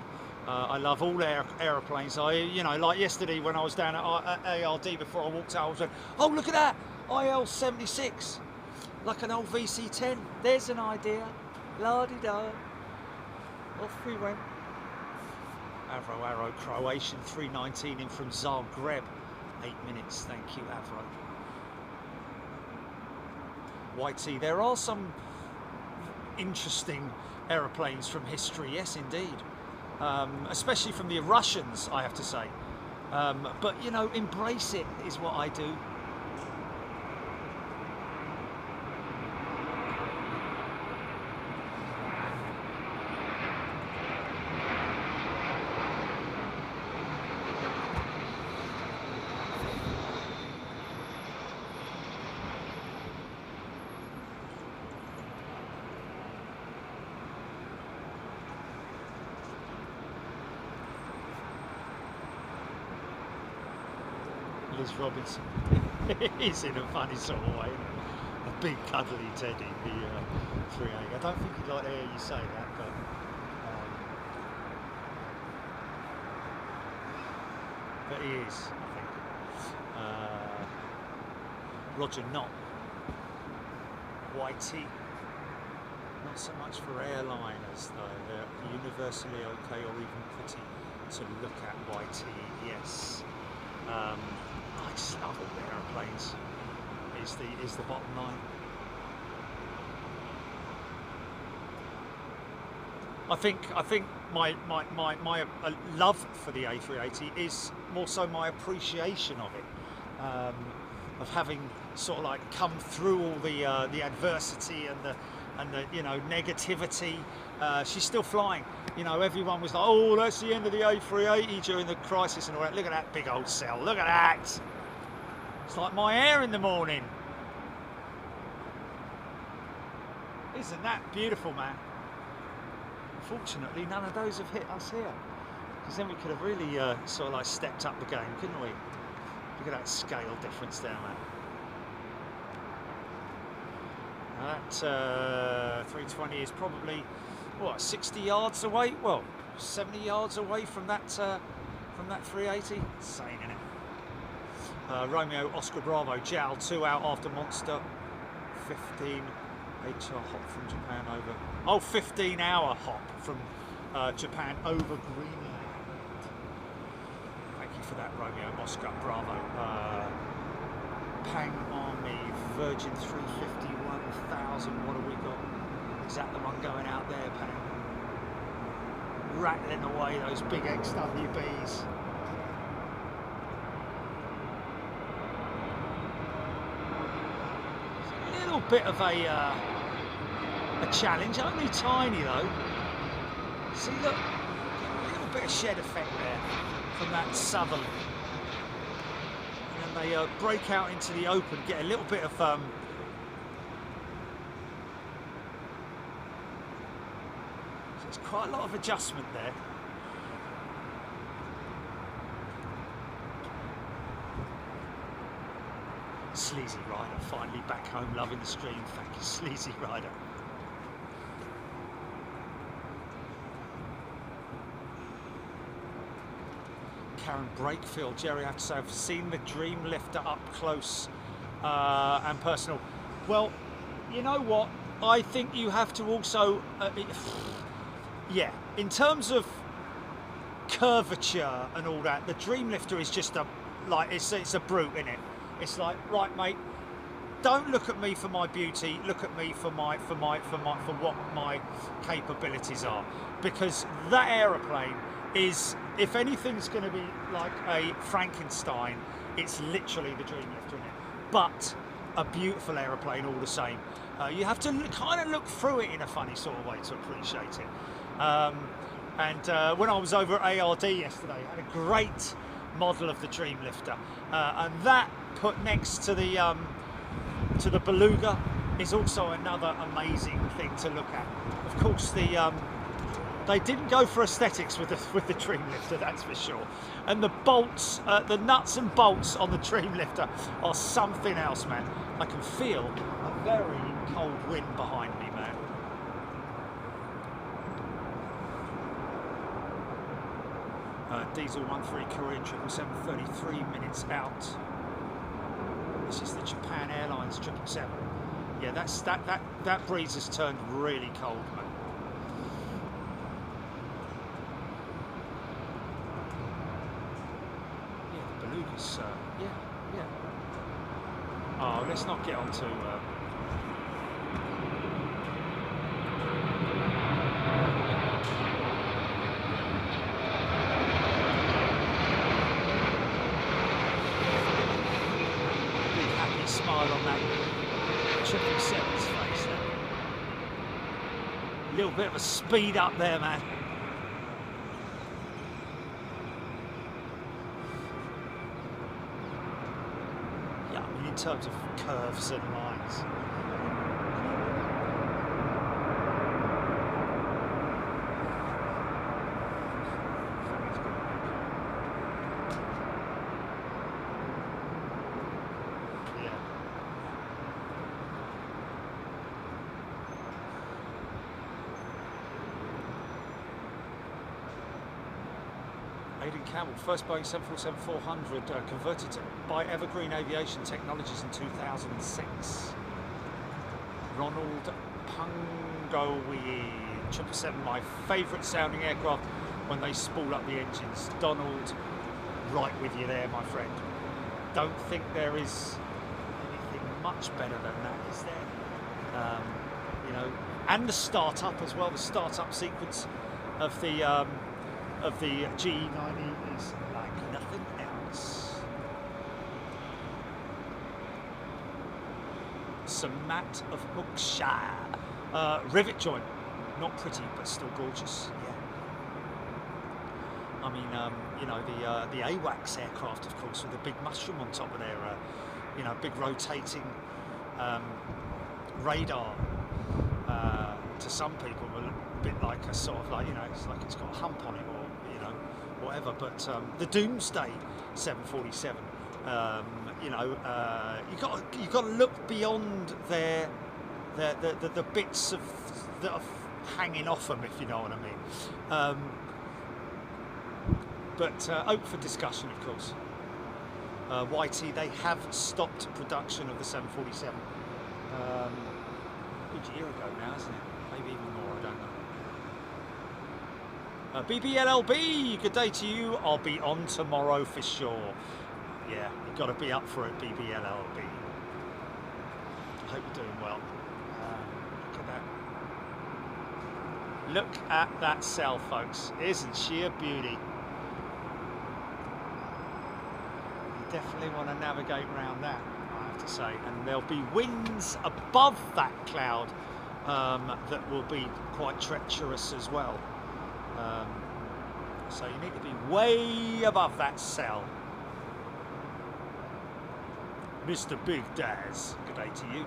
I love all aeroplanes. You know, like yesterday when I was down at ARD before I walked out, I was like, oh, look at that, IL-76, like an old VC-10. There's an idea. La-di-da. Off we went. Avro, Croatian 319 in from Zagreb. 8 minutes, thank you, Avro. YT, there are some interesting aeroplanes from history, yes indeed. Especially from the Russians, I have to say. But you know, embrace it is what I do. Liz Robinson. He's in a funny sort of way. A big cuddly teddy, the 3A. I don't think he'd like to hear you say that, but he is, I think. Roger Knott. YT. Not so much for airliners though. They're universally okay or even pretty to look at. YT, yes. I just love all the aeroplanes. Is the bottom line. I think my love for the A380 is more so my appreciation of it, of having sort of like come through all the adversity and the you know, negativity. She's still flying. You know, everyone was like, oh, that's the end of the A380 during the crisis and all that. Look at that big old cell. Look at that. It's like my hair in the morning. Isn't that beautiful, man? Fortunately, none of those have hit us here, because then we could have really sort of like stepped up the game, couldn't we? Look at that scale difference there, man. That 320 is probably, what, 60 yards away? Well, 70 yards away from that 380. Insane, isn't it? Romeo Oscar Bravo, JAL 2 out after Monster. 15 HR hop from Japan over. Oh, 15-hour hop from Japan over Greenland. Thank you for that, Romeo Oscar Bravo. Pang Army Virgin 350-1000. What have we got? Is that the one going out there, Pang? Rattling away those big XWBs. Bit of a challenge, only tiny though. See, look, a little bit of shed effect there from that southern, and then they break out into the open, get a little bit of so it's quite a lot of adjustment there. Sleazy Rider, finally back home, loving the stream. Thank you, Sleazy Rider. Karen Brakefield, Jerry, I have to say, I've seen the Dream Lifter up close and personal. Well, you know what? I think you have to also, yeah, in terms of curvature and all that. The Dreamlifter is just it's a brute, isn't it? It's like, right, mate, don't look at me for my beauty, look at me for what my capabilities are, because that aeroplane is, if anything's going to be like a Frankenstein, it's literally the Dreamlifter, isn't it? But a beautiful aeroplane all the same. You have to kind of look through it in a funny sort of way to appreciate it. And when I was over at ARD yesterday, I had a great model of the Dreamlifter, and that put next to the Beluga is also another amazing thing to look at. Of course, they didn't go for aesthetics with the Dreamlifter, that's for sure. And the bolts, the nuts and bolts on the Dreamlifter are something else, man. I can feel a very cold wind behind me, man. Diesel 13 Korean 777, 33 minutes out. This is the Japan Airlines 777. Yeah, that breeze has turned really cold, man. Yeah, the Beluga's, yeah. Oh, let's not get on to... smile on that 777's face there. A little bit of a speed up there, man. Yeah, I mean, in terms of curves and lines. Campbell, first Boeing 747-400 converted by Evergreen Aviation Technologies in 2006. Ronald Pungowi, 777, my favourite sounding aircraft when they spool up the engines. Donald, right with you there, my friend. Don't think there is anything much better than that, is there? You know, and the start-up as well, the start-up sequence of the GE90 is like nothing else. Samat of Hookshire. Rivet joint, not pretty but still gorgeous. Yeah. I mean, you know, the AWACS aircraft, of course, with the big mushroom on top of their, you know, big rotating radar. To some people, will look a bit like a sort of like, you know, it's like it's got a hump on it, or you know, whatever. But the Doomsday 747, you know, you got to look beyond the bits of that are hanging off them, if you know what I mean. But open for discussion, of course. YT, they have stopped production of the 747. Good year ago now, isn't it? Maybe even more, I don't know. BBLLB, good day to you. I'll be on tomorrow for sure. Yeah, you've got to be up for it, BBLLB. I hope you're doing well. Look at that. Look at that cell, folks. Isn't she a beauty? You definitely want to navigate around that, I have to say. And there'll be winds above that cloud that will be quite treacherous as well. So you need to be way above that cell. Mr. Big Daz, good day to you.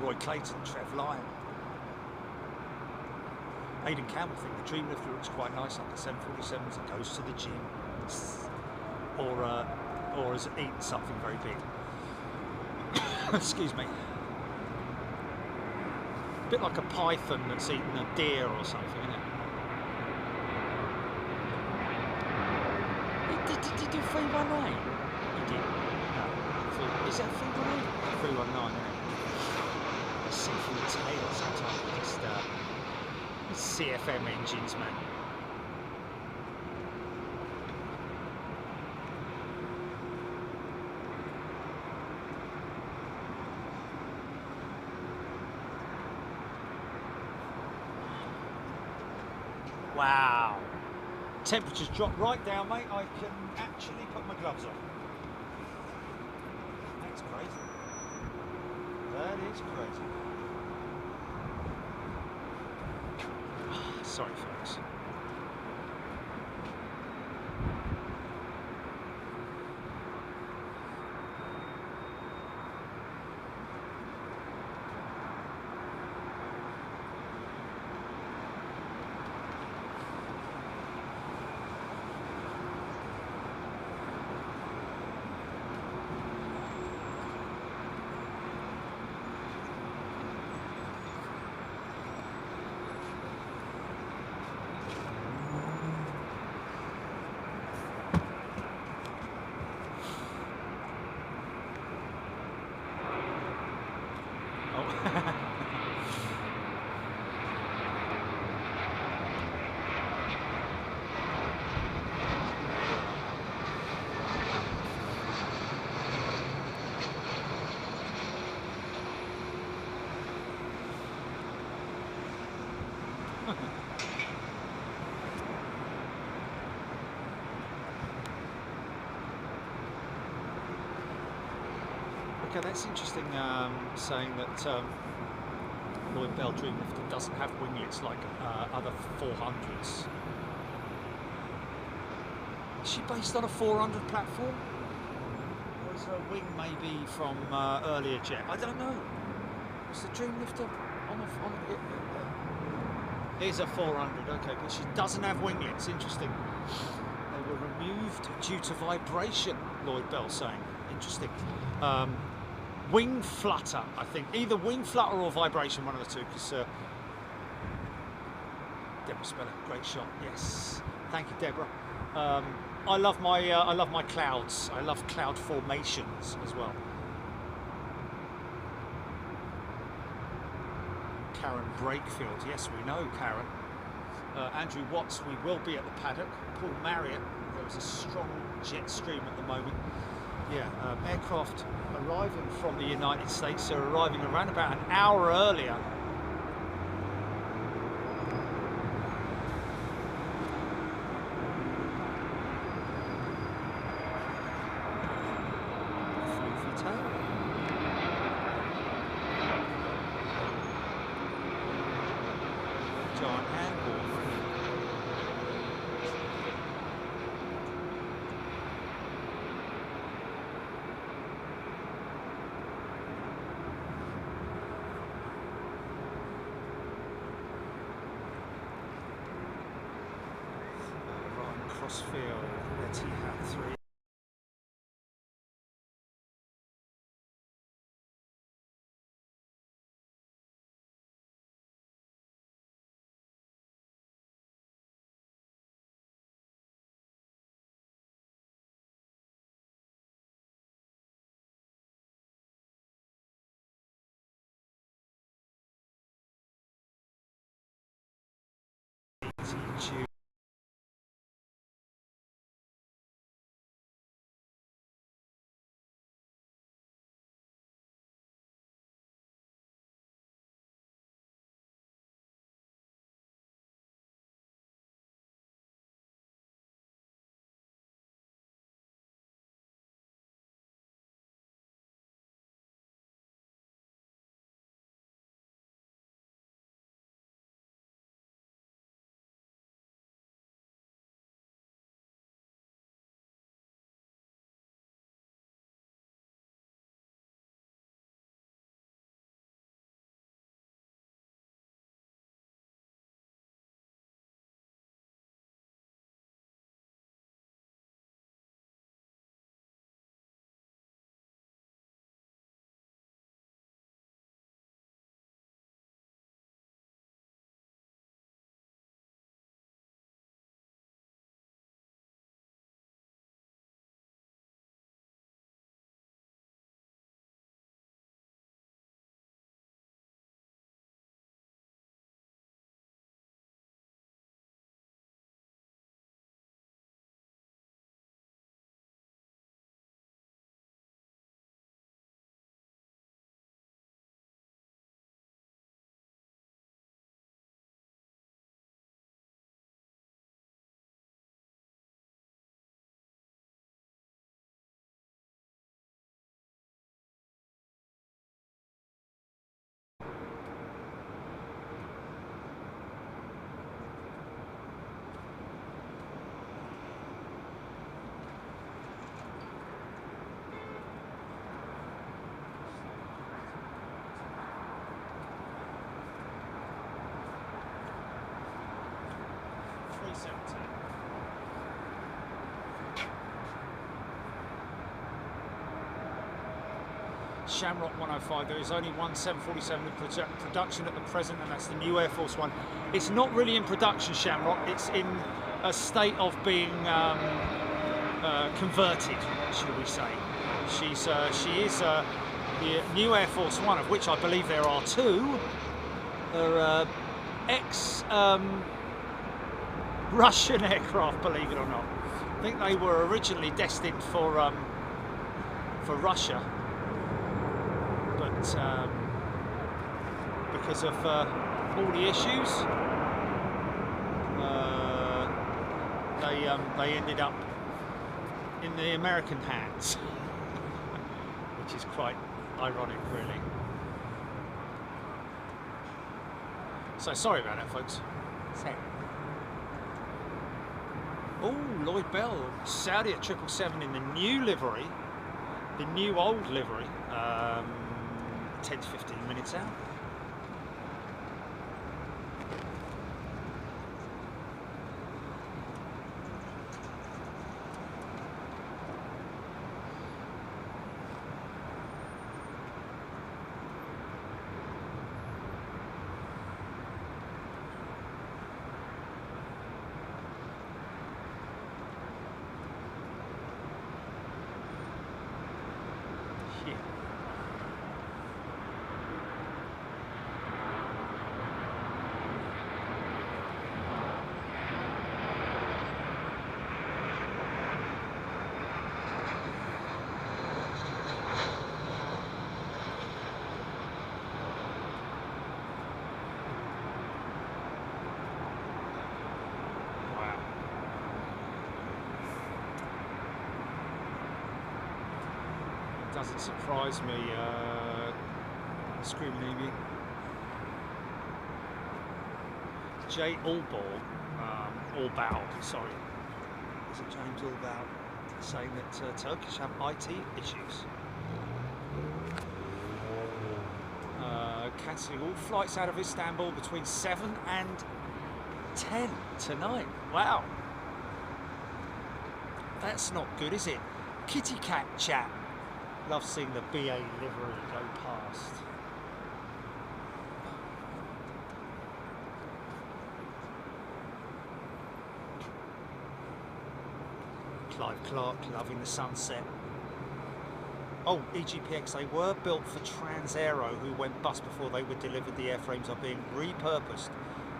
Roy Clayton, Trev Lyon. Aidan Campbell, think the Dreamlifter looks quite nice like the 747 as it goes to the gym. Or has it eaten something very big. Excuse me. A bit like a python that's eaten a deer or something, isn't it? Did you do 319? You did. No. Is that 319? 319, isn't it? Let's see from the tail sometimes. Just CFM engines, man. temperature's dropped right down, mate. I can actually put my gloves on. That's crazy. That is crazy. Sorry, folks. Okay, that's interesting, saying that Lloyd Bell Dreamlifter doesn't have winglets like other 400s. Is she based on a 400 platform? Or is her wing maybe from earlier jet? I don't know. Is the Dreamlifter on it? It is a 400, okay, but she doesn't have winglets. Interesting. They were removed due to vibration, Lloyd Bell saying. Interesting. Wing flutter, I think. Either wing flutter or vibration, one of the two, because Deborah Speller, great shot, yes. Thank you, Deborah. I love my clouds. I love cloud formations as well. Karen Brakefield, yes, we know Karen. Andrew Watts, we will be at the paddock. Paul Marriott, there is a strong jet stream at the moment. Yeah, aircraft arriving from the United States, they're arriving around about an hour earlier. Giant handball. Ryan Crossfield, Letty Hat 3. Shamrock 105. There is only one 747 in production at the present, and that's the new Air Force One. It's not really in production, Shamrock. It's in a state of being converted, shall we say. She is the new Air Force One, of which I believe there are two. Are Russian aircraft, believe it or not. I think they were originally destined for Russia, but because of all the issues, they ended up in the American hands, which is quite ironic, really. So sorry about that, folks. Oh, Lloyd Bell, Saudi at 777 in the new livery, the new old livery, 10 to 15 minutes out. Doesn't surprise me, Screaming Amy. Jay Allbow, sorry. Is it James Allbow saying that Turkish have IT issues? Cancelling all flights out of Istanbul between 7 and 10 tonight. Wow. That's not good, is it? Kitty Cat Chat. Love seeing the BA livery go past. Clive Clark loving the sunset. Oh, EGPX, they were built for Transaero, who went bust before they were delivered. The airframes are being repurposed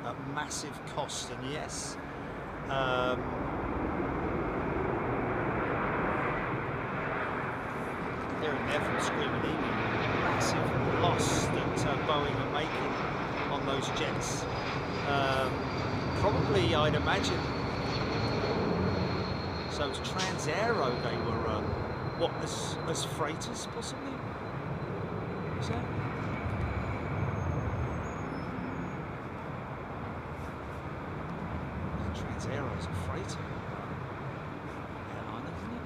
at massive cost, and yes, hearing there from Screaming Emu, massive loss that Boeing are making on those jets. Probably, I'd imagine. So it's Transaero, they were, what, as freighters, possibly? Is that? Transaero is a freighter. Airliner, isn't it?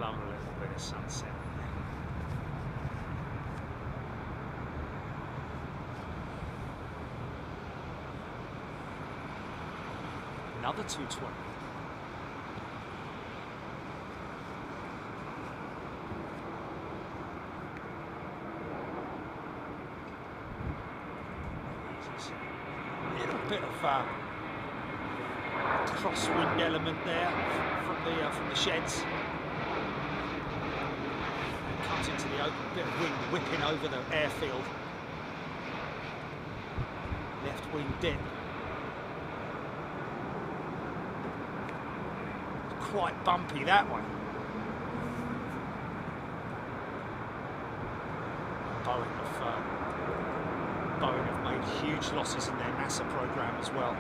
Love a little bit of sunset. Another 220. A little bit of crosswind element there from the sheds. Into the open, bit of wind whipping over the airfield. Left wing dip. Quite bumpy that one. Boeing have made huge losses in their NASA program as well.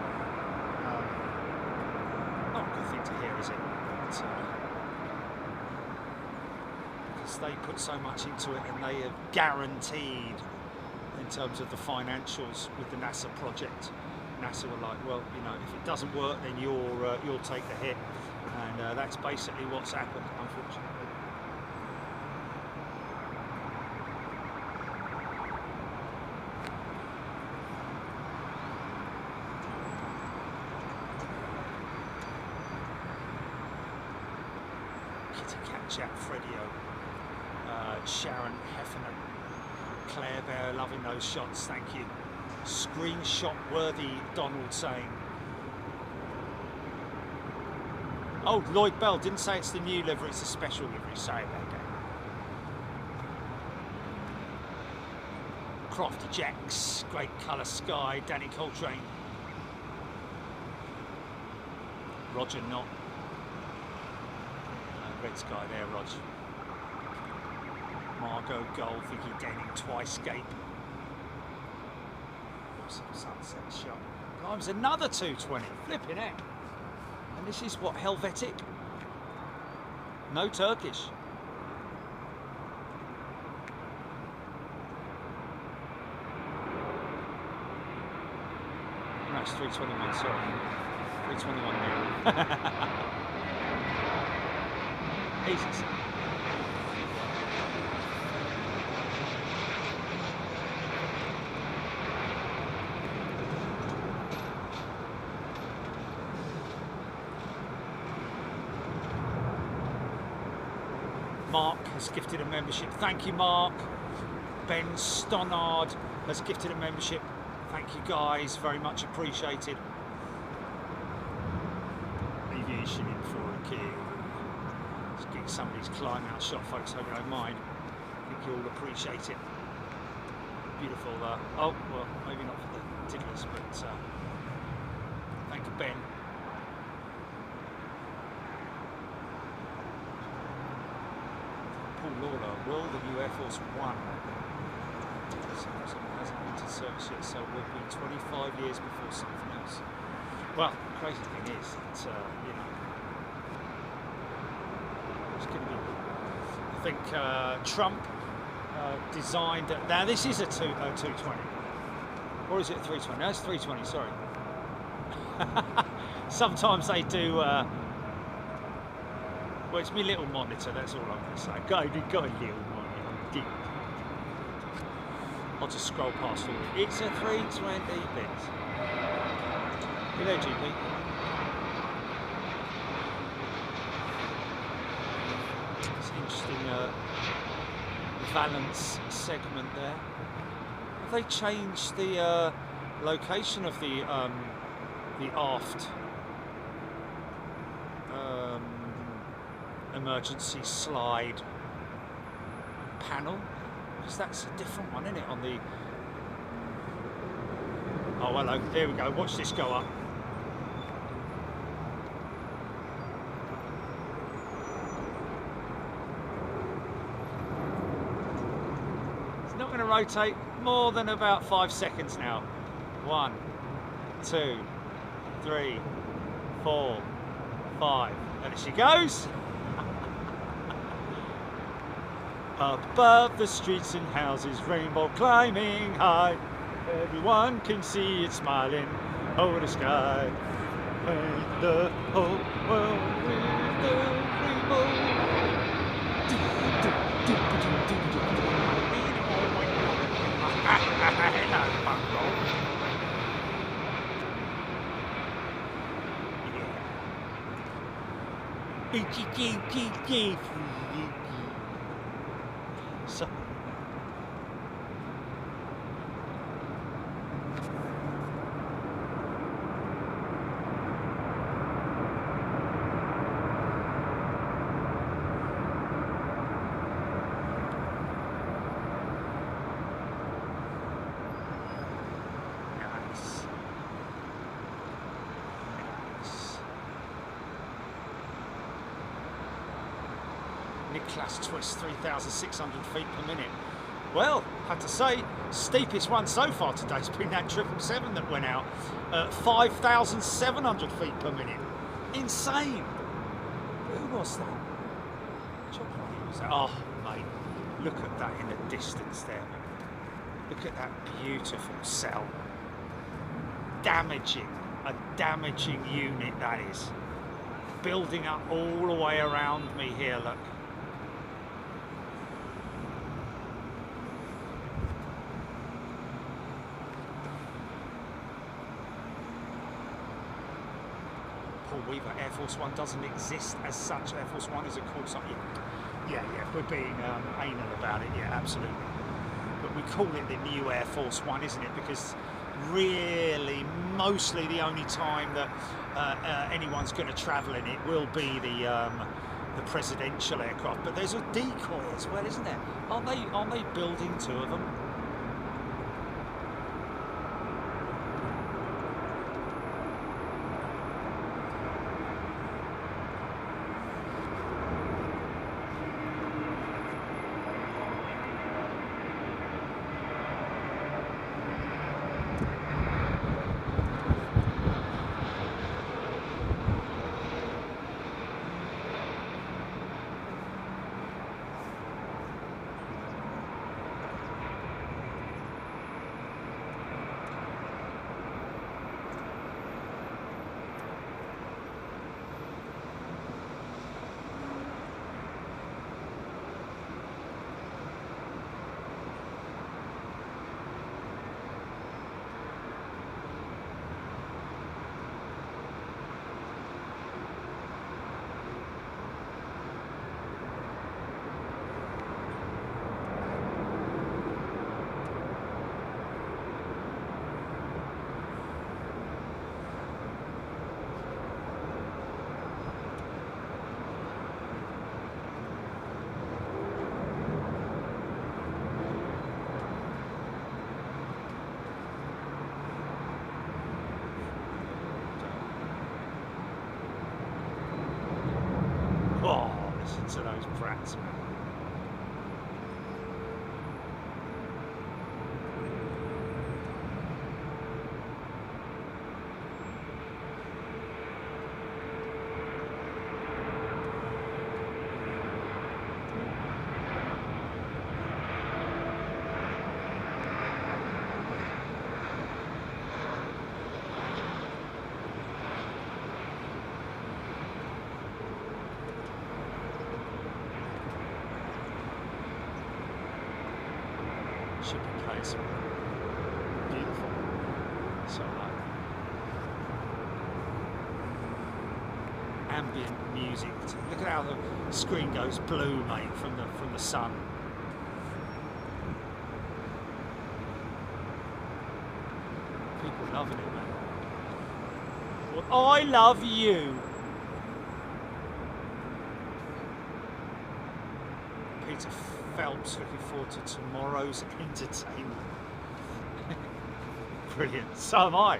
Not a good thing to hear, is it? But, because they put so much into it, and they are guaranteed in terms of the financials with the NASA project. NASA were like, well, you know, if it doesn't work, then you'll take the hit, and that's basically what's happened, unfortunately. Chat Fredio, Sharon Heffernan, Claire Bear, loving those shots, thank you. Screenshot worthy, Donald saying. Oh, Lloyd Bell didn't say it's the new livery, it's a special livery, sorry about that. Crofty Jacks, great colour sky, Danny Coltrane. Roger Knott. Red sky there, Rog. Margot Gold, Vicky Denning, Twicecape. Awesome sunset shot. Climbs another 220, flipping heck. And this is what, Helvetic? No Turkish. No, it's 321, sorry. 321 now. Easy. Mark has gifted a membership. Thank you, Mark. Ben Stonard has gifted a membership. Thank you, guys. Very much appreciated. Aviation in for a kill. Let's get somebody's climb out shot, folks. Hope you don't mind. I think you'll appreciate it. Beautiful. Oh, well, maybe not for the ticklers, but thank you, Ben. Paul Lawler, will the new Air Force One? Someone hasn't entered service yet, so we'll be 25 years before something else. Well, the crazy thing is that, you know, it's going to be, I think Trump designed, now this is a 220, or is it a 320? No, it's 320, sorry. Sometimes they do, well, it's my little monitor, that's all I'm going to say. Got a little monitor. I'll just scroll past all of it. It's a 320 bit. Hello, GP. It's an interesting valance segment there. Have they changed the location of the aft emergency slide panel? Because that's a different one, isn't it? On the, oh hello, there we go. Watch this go up. It's not going to rotate more than about 5 seconds now. 1, 2, 3, 4, 5, and there she goes. Up above the streets and houses, rainbow climbing high. Everyone can see it smiling over the sky. Paint the whole world with the rainbow. Yeah. So Class twist, 3,600 feet per minute. Well, I have to say, steepest one so far today has been that 777 that went out at 5,700 feet per minute. Insane. Who was that? Which operator was that? Oh, mate. Look at that in the distance there. Look at that beautiful cell. Damaging, a damaging unit that is. Building up all the way around me here, look. Paul Weaver, Air Force One doesn't exist as such. Air Force One is a call sign. Yeah, if we're being anal about it, yeah, absolutely. But we call it the new Air Force One, isn't it? Because really, mostly the only time that anyone's going to travel in it will be the presidential aircraft. But there's a decoy as well, isn't there? Aren't they building 2 of them? Oh, listen to those brats, man. Shipping case. Beautiful. So ambient music. Look at how the screen goes blue, mate, from the sun. People loving it, man. Well, I love you. Peter Phelps looking forward to tomorrow's entertainment. Brilliant. So am I.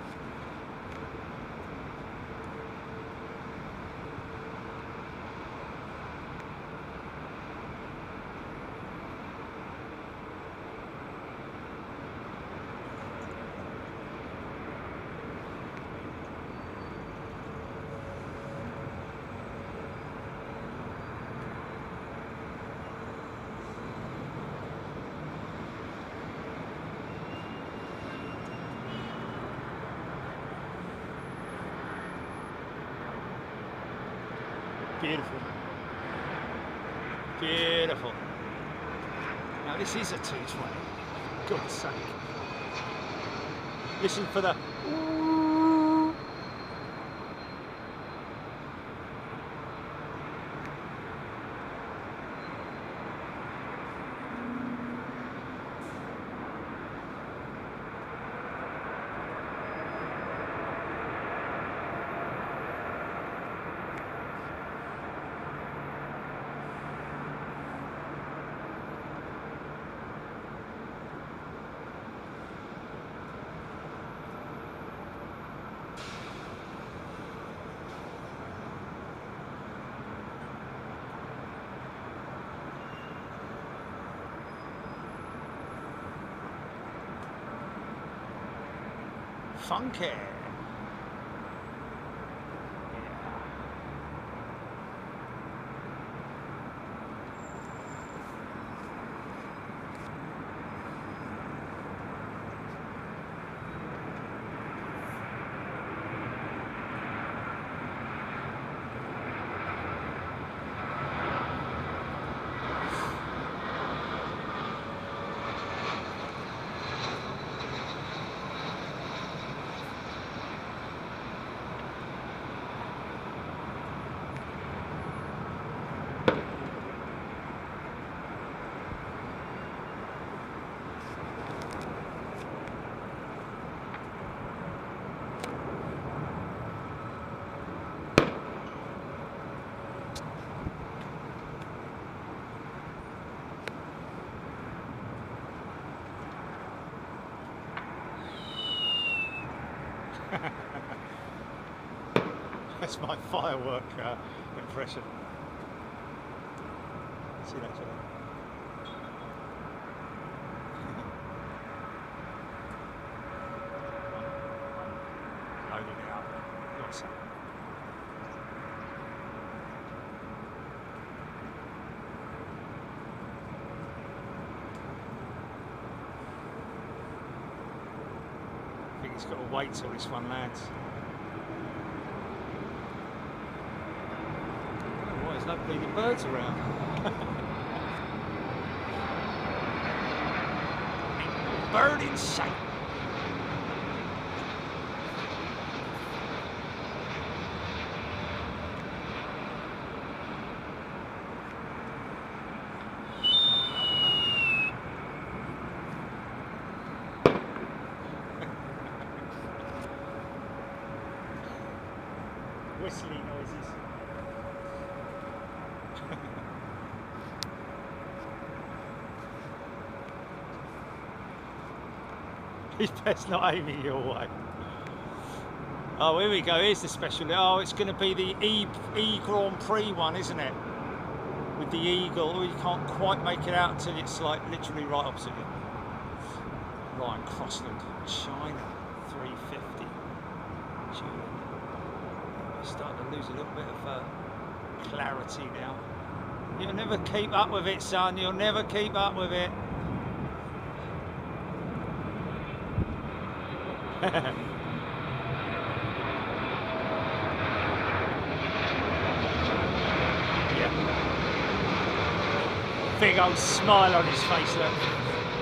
Beautiful. Beautiful. Now this is a 220. God's sake. Listen for the funky. That's my firework impression. See that, Johnny? Loading it up. What's that? I think he's got to wait till this one lands. Oh, there's no bleeding birds around. Bird in sight. Whistling noises. He's best not aiming your way. Oh, here we go. Here's the special. Oh, it's going to be the E Grand Prix one, isn't it? With the eagle. Oh, you can't quite make it out until it's like literally right opposite you. Ryan Crossland, China, 350. We're starting to lose a little bit of clarity now. You'll never keep up with it, son. You'll never keep up with it. Yeah. Big old smile on his face, look.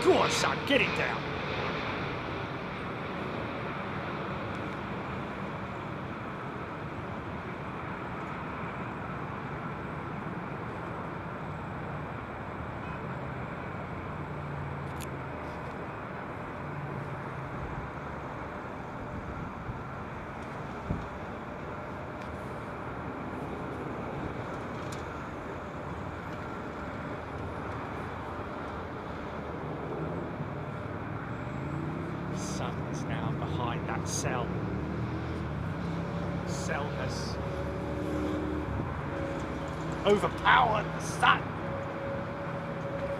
Go on, son, get it down. Sun's now behind that cell. Cell has overpowered the sun.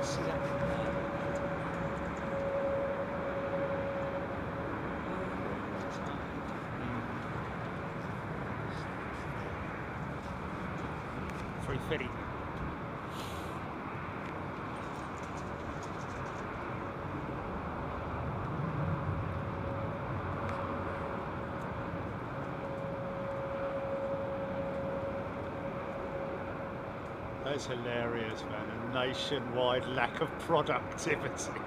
See that? 350. That's hilarious, man. A nationwide lack of productivity.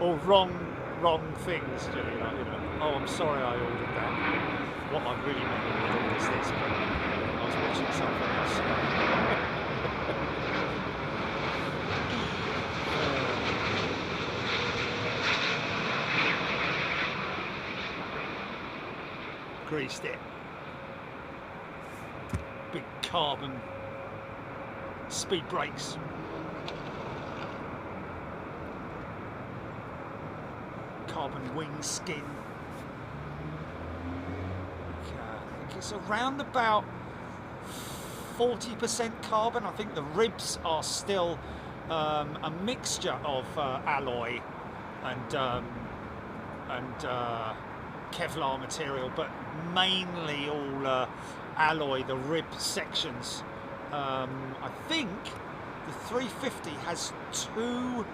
Or wrong things, Julie. Like, you know, oh, I'm sorry I ordered that. What I really meant to order was this, but I was watching something else. Greased it. Big carbon speed brakes. Carbon wing skin. I think it's around about 40% carbon. I think the ribs are still a mixture of alloy and Kevlar material, but mainly all alloy, the rib sections. I think the 350 has 2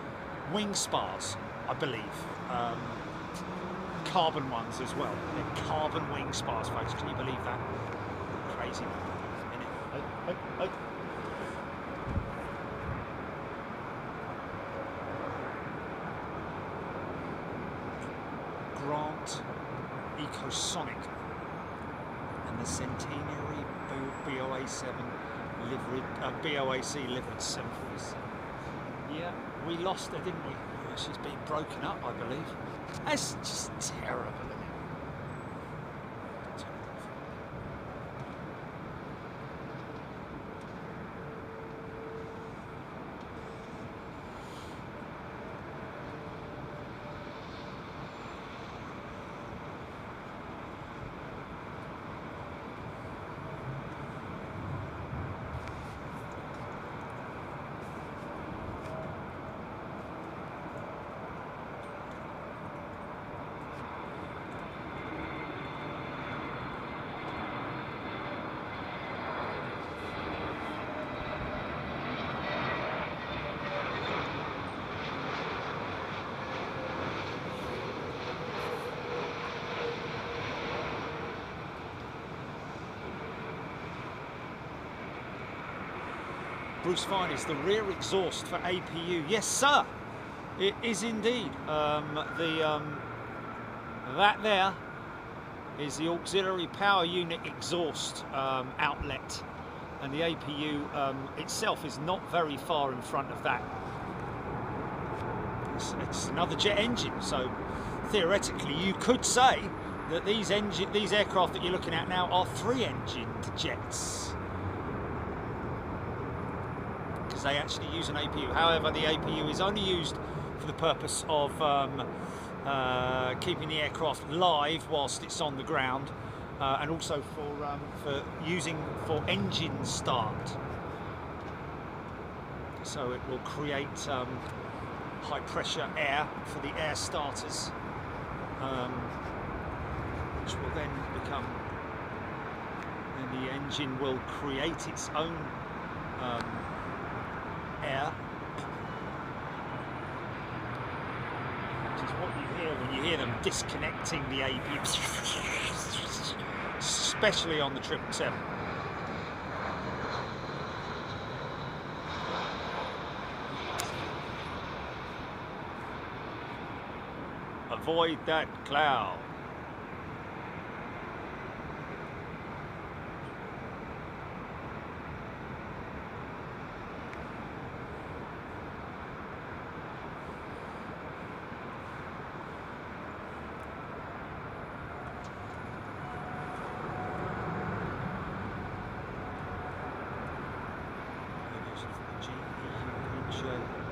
wing spars, I believe. Carbon ones as well. They're carbon wing spars, folks. Can you believe that? Crazy, isn't it? Grant Ecosonic and the Centenary BOA7 BOAC livered 747. Yeah, we lost her, didn't we? She's been broken up, I believe. That's just terrible, isn't it? Bruce Fine, is the rear exhaust for APU. Yes, sir, it is indeed. That there is the auxiliary power unit exhaust outlet, and the APU itself is not very far in front of that. It's another jet engine, so theoretically you could say that these aircraft that you're looking at now are 3-engined jets, because they actually use an APU. However, the APU is only used for the purpose of keeping the aircraft live whilst it's on the ground, and also for using for engine start. So it will create high pressure air for the air starters, which will then become, then the engine will create its own air, which is what you hear when you hear them disconnecting the APU, especially on the 777. Avoid that cloud.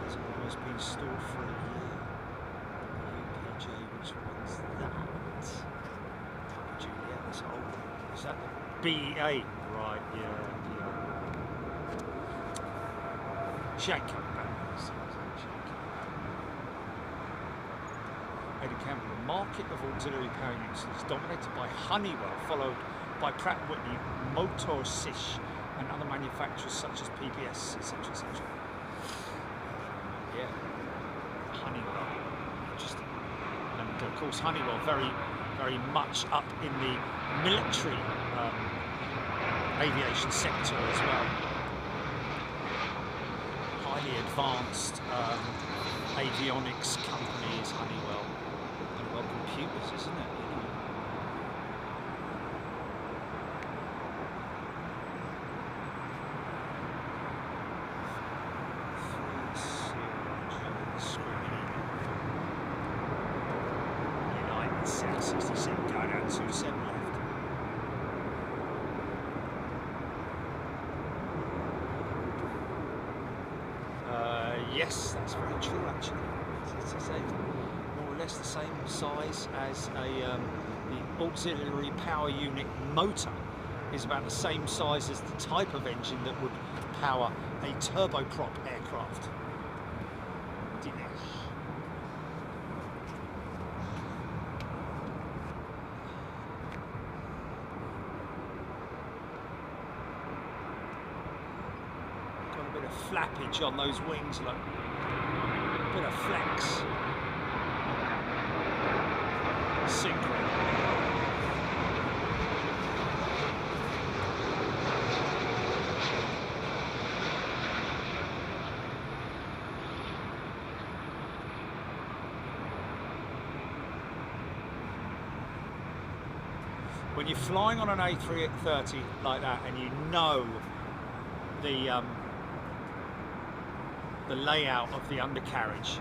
Has almost been stored for a year. Which one's that? Juliet, that's old. Is that the BEA? Right, yeah. She ain't coming back. Aidan Campbell, the market of auxiliary power units is dominated by Honeywell, followed by Pratt & Whitney, Motorsish, and other manufacturers such as PBS, etc., etc. Yeah, Honeywell. Interesting. And of course Honeywell very much up in the military aviation sector as well. Highly advanced avionics company is Honeywell. Honeywell Computers, isn't it? Yes, that's very true actually. It's more or less the same size as the auxiliary power unit motor is about the same size as the type of engine that would power a turboprop aircraft. Dinesh. Flappage on those wings, look. A bit of flex. Synchro. When you're flying on an A330 like that, and you know the layout of the undercarriage,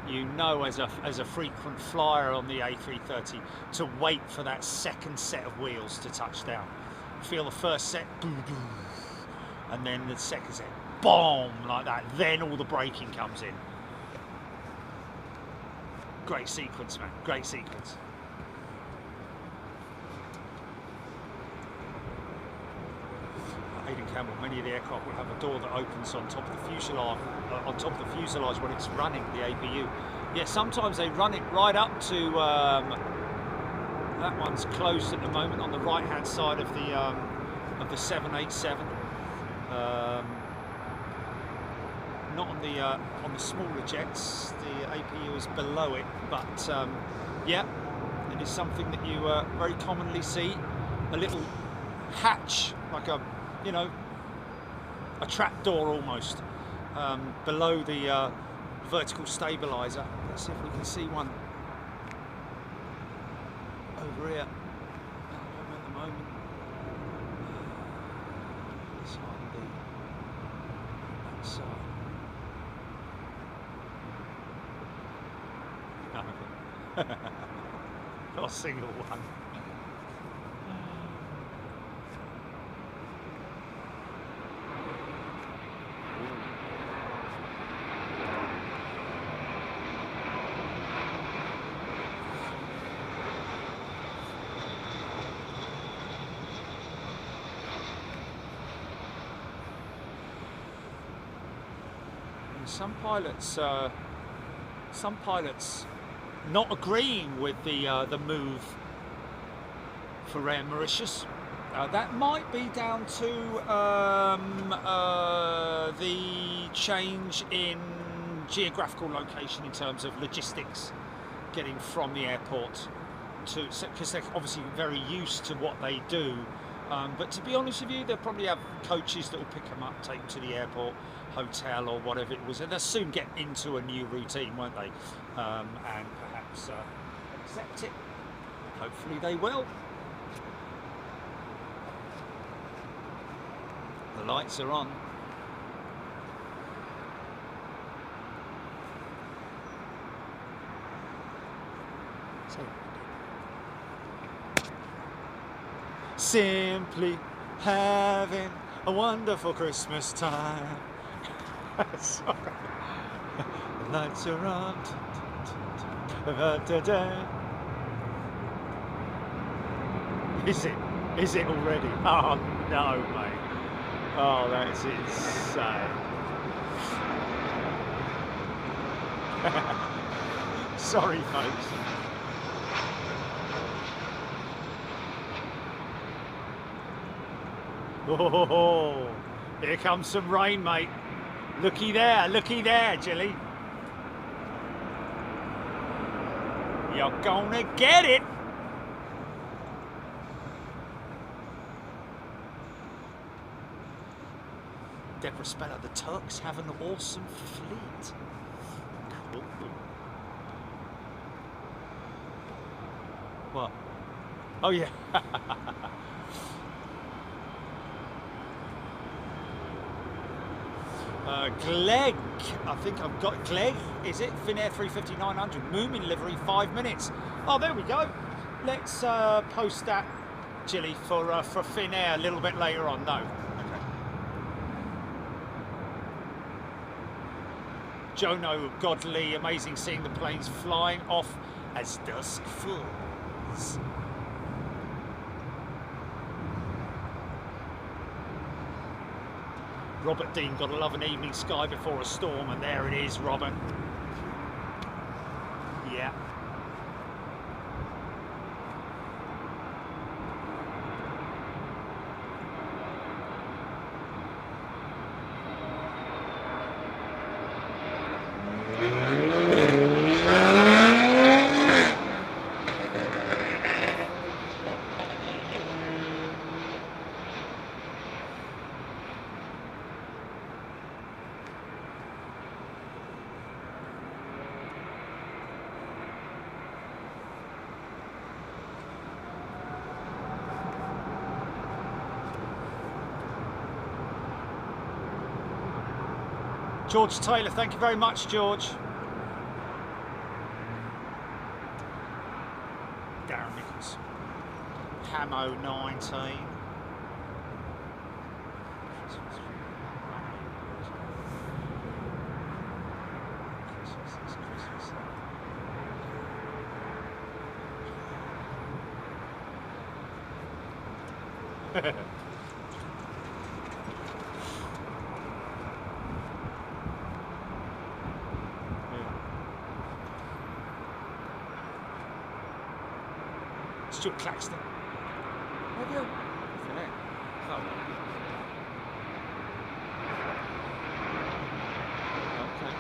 you know as a frequent flyer on the A330 to wait for that second set of wheels to touch down. Feel the first set, boom, boom, and then the second set, boom, like that. Then all the braking comes in. Great sequence, man. Great sequence. Aidan Campbell, many of the aircraft will have a door that opens on top of the fuselage, when it's running the APU. Yeah, sometimes they run it right up to. That one's closed at the moment on the right-hand side of the 787. Not on the smaller jets. The APU is below it, but yeah, it is something that you very commonly see. A little hatch, like a a trap door almost below the vertical stabiliser. Let's see if we can see one over here. At the moment. This one, that side. Not a single one. Some pilots not agreeing with the move for Air Mauritius. That might be down to the change in geographical location in terms of logistics, getting from the airport to, because they're obviously very used to what they do. But to be honest with you, they'll probably have coaches that will pick them up, take them to the airport, hotel or whatever it was, and they'll soon get into a new routine, won't they? And perhaps accept it. Hopefully they will. The lights are on. Simply having a wonderful Christmas time. Sorry. The lights are on. Is it already? Oh no, mate. Oh, that's insane. Sorry, folks. Oh, here comes some rain, mate. Looky there, Jilly. You're gonna get it. Deborah Speller, the Turks have an awesome fleet. Cool. What? Oh yeah. Gleg, I think I've got Gleg, is it? Finnair 350-900, Moomin livery, 5 minutes. Oh, there we go. Let's post that, Jilly, for Finnair a little bit later on. No. Okay. Jono Godley, amazing seeing the planes flying off as dusk falls. Robert Dean, gotta love an evening sky before a storm, and there it is, Robert. Yeah. George Taylor, thank you very much, George. Darren Nichols. Hamo 19. Stuart Claxton. Have you? Oh. Okay.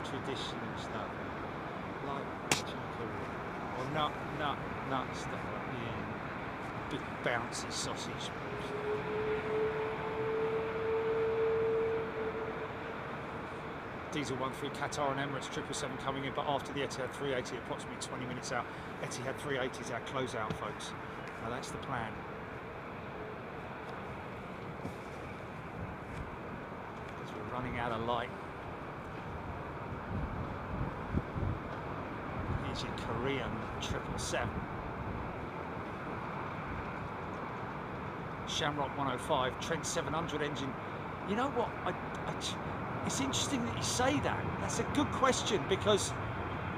Traditional stuff like or nut stuff like big bouncy sausage. Diesel 1 through Qatar and Emirates 777 coming in, but after the Etihad 380, approximately 20 minutes out. Etihad 380 is our closeout, folks. Now that's the plan. Because we're running out of light. Here's your Korean 777. Shamrock 105, Trent 700 engine. You know what? It's interesting that you say that. That's a good question because,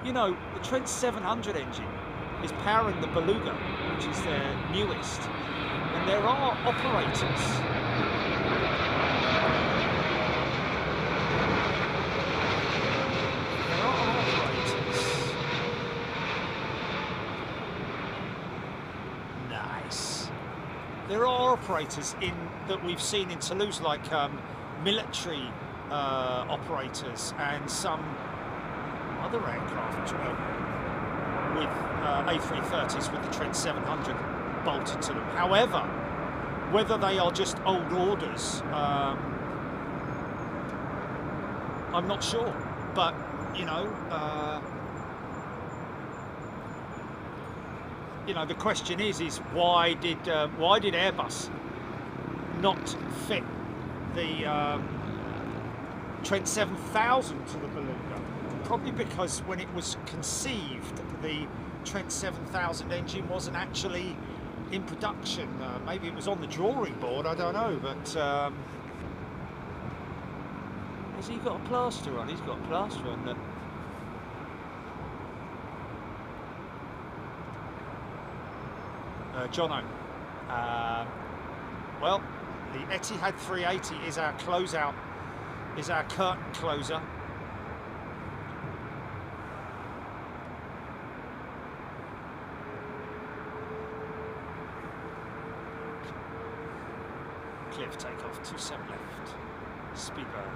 you know, the Trent 700 engine is powering the Beluga, which is their newest. And there are operators. Nice. There are operators in that we've seen in Toulouse, like military operators and some other aircraft with A330s with the Trent 700 bolted to them. However, whether they are just old orders, I'm not sure. But you know, the question is why did Airbus not fit the Trent 7000 to the Beluga? Probably because when it was conceived, the Trent 7000 engine wasn't actually in production. Maybe it was on the drawing board, I don't know, but has he got a plaster on? He's got a plaster on the... Jono. Well, the Etihad 380 is our closeout, is our curtain closer. Clear for takeoff, 27 left, speedbird.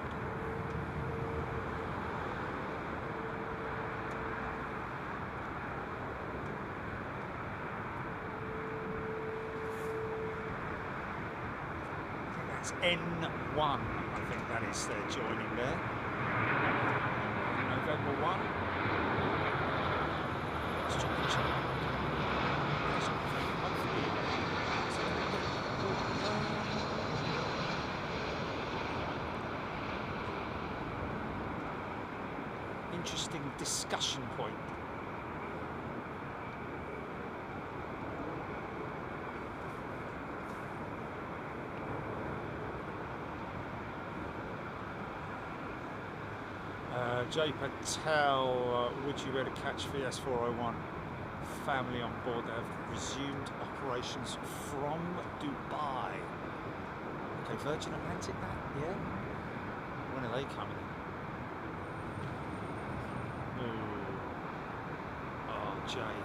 N1, I think that is their joining there. November 1. Let's check the chart. Interesting discussion point. Jay Patel, would you better catch VS401? Family on board. They have resumed operations from Dubai. Okay, Virgin Atlantic that? Yeah? When are they coming in? Oh, Jay.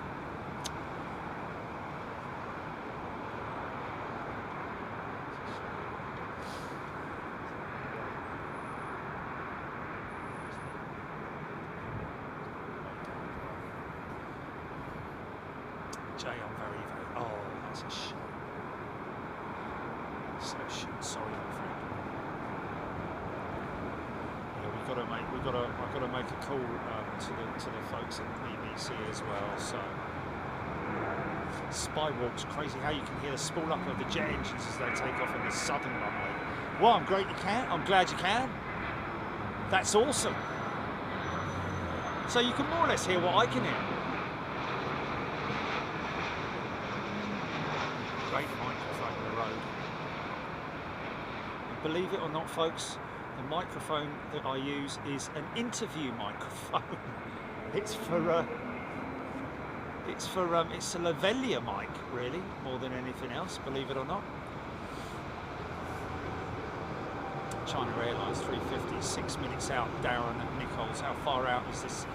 Jay, I'm very, oh, that's a shame. So sorry, my friend. Yeah, I've got to make a call to the folks at the BBC as well. So, Spywalk's crazy how you can hear the spool up of the jet engines as they take off in the southern runway. Well, I'm glad you can. That's awesome. So you can more or less hear what I can hear. Great microphone on the road. And believe it or not, folks, the microphone that I use is an interview microphone. It's a lavalier mic, really, more than anything else, believe it or not. China Airlines 350, 6 minutes out. Darren Nichols, how far out is this?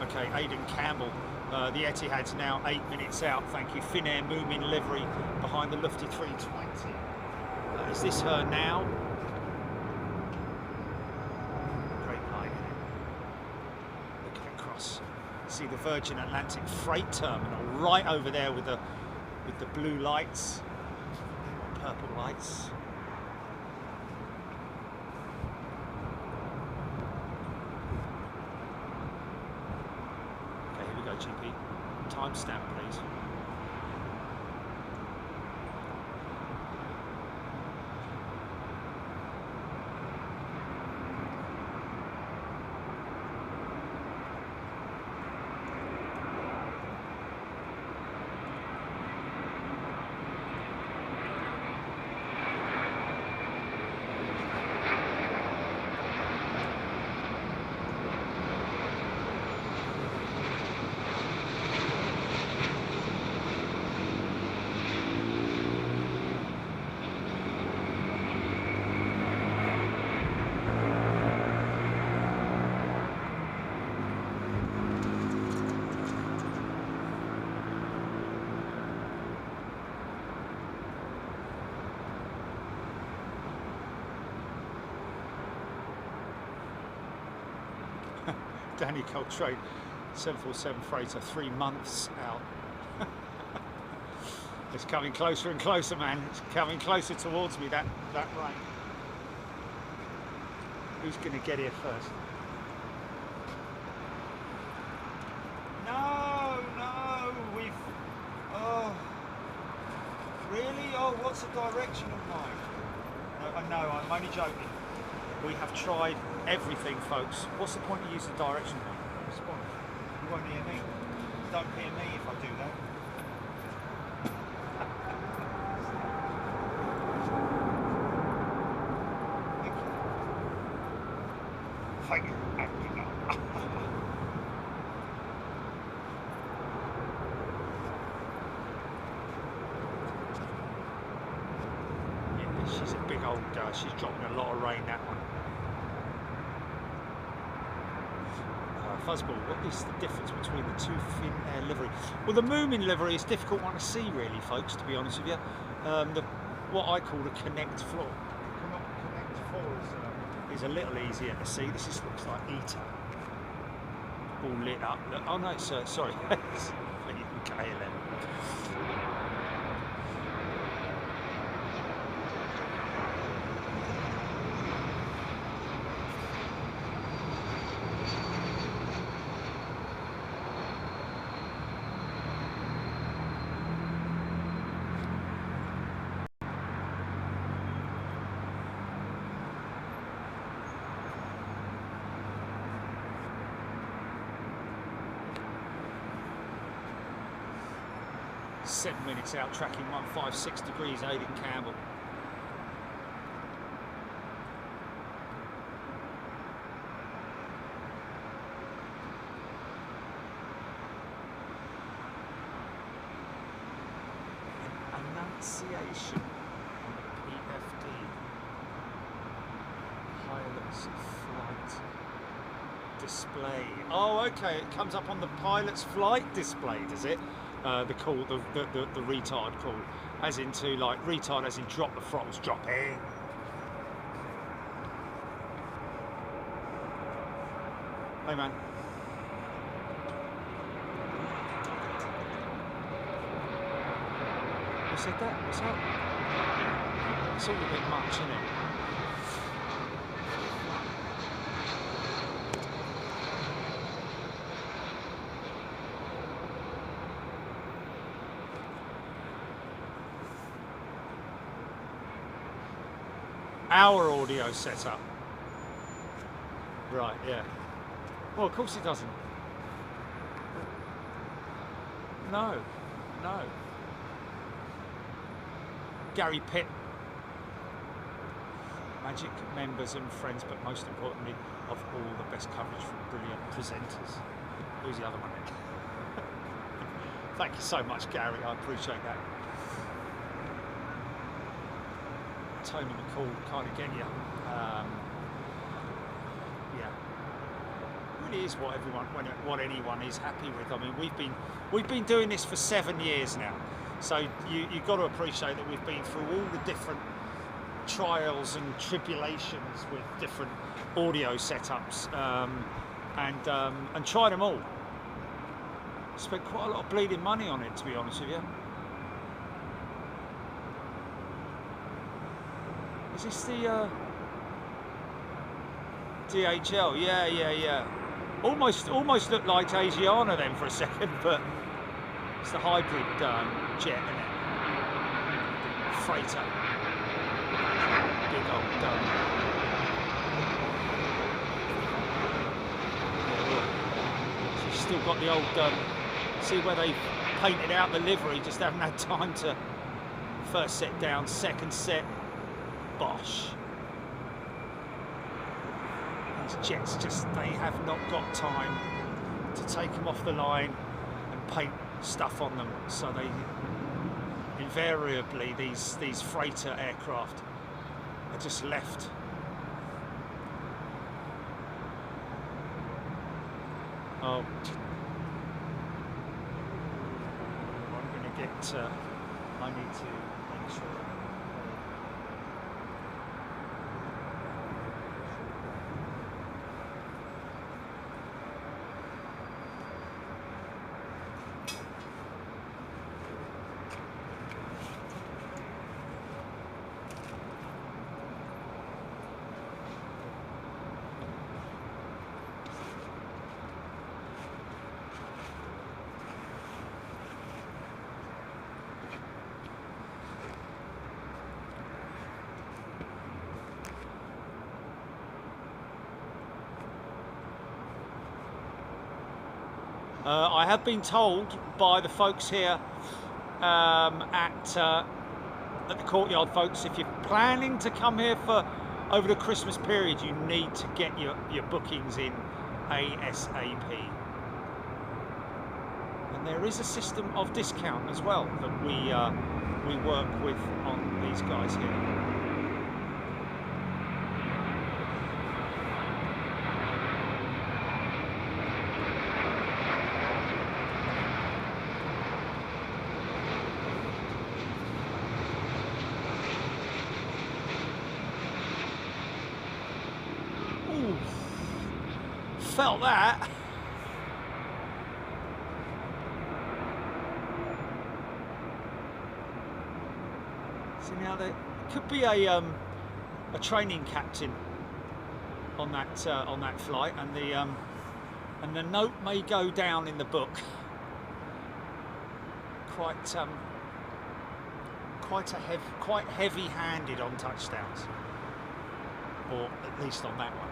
Okay, Aidan Campbell. The Etihad's now 8 minutes out, thank you. Finnair Moomin livery behind the lofty 320. Is this her now? see the Virgin Atlantic Freight Terminal right over there with the blue lights, purple lights. Okay, here we go, GP. Timestamp, please. Danny Coltrane, 747 freighter, 3 months out. It's coming closer and closer, man. It's coming closer towards me, that rain. Who's going to get here first? No, we've... Oh, really? Oh, what's the direction of mine? No, I'm only joking. We have tried everything, folks. What's the point of using direction point? What's the point? You won't hear me. Don't hear me if I do that. Thank you. Thank you. Yeah, she's a big old girl. She's dropping a lot of rain, that one. Fuzzball, what is the difference between the two fin air livery? Well, the Moomin livery is a difficult one to see, really, folks, to be honest with you. What I call the connect floor. Connect floor is a little easier to see. This looks like Eater. All lit up. Look, oh no, it's sorry, it's KLM. Seven minutes out, tracking 156 degrees, Aidan Campbell. Annunciation on the PFD. Pilot's flight display. Oh, okay, it comes up on the pilot's flight display, does it? The call, the retard call, as into like retard, as in drop the throttles, dropping. Hey man. Who said that? What's up? It's all a bit much, isn't it? Our audio setup. Right, yeah. Well, of course it doesn't. No. Gary Pitt. Magic members and friends, but most importantly, of all the best coverage from brilliant presenters. Who's the other one then? Thank you so much, Gary. I appreciate that. Tony McCall kind of get you. Yeah, really is what everyone, what anyone is happy with. I mean, we've been doing this for 7 years now, so you've got to appreciate that we've been through all the different trials and tribulations with different audio setups, and tried them all. Spent quite a lot of bleeding money on it, to be honest with you. Is this the DHL? Yeah. Almost looked like Asiana then for a second, but it's the hybrid jet, isn't it? Freighter. Big old She's still got the old see where they painted out the livery, just haven't had time to first set down, second set, bosh. These jets they have not got time to take them off the line and paint stuff on them, so they invariably these freighter aircraft are just left. Oh, I'm going to get. I need to make sure. I have been told by the folks here at the courtyard, folks, if you're planning to come here for over the Christmas period, you need to get your bookings in ASAP. And there is a system of discount as well that we work with on these guys here. Felt that. See, now there could be a training captain on that flight, and the note may go down in the book. Quite heavy-handed on touchdowns, or at least on that one.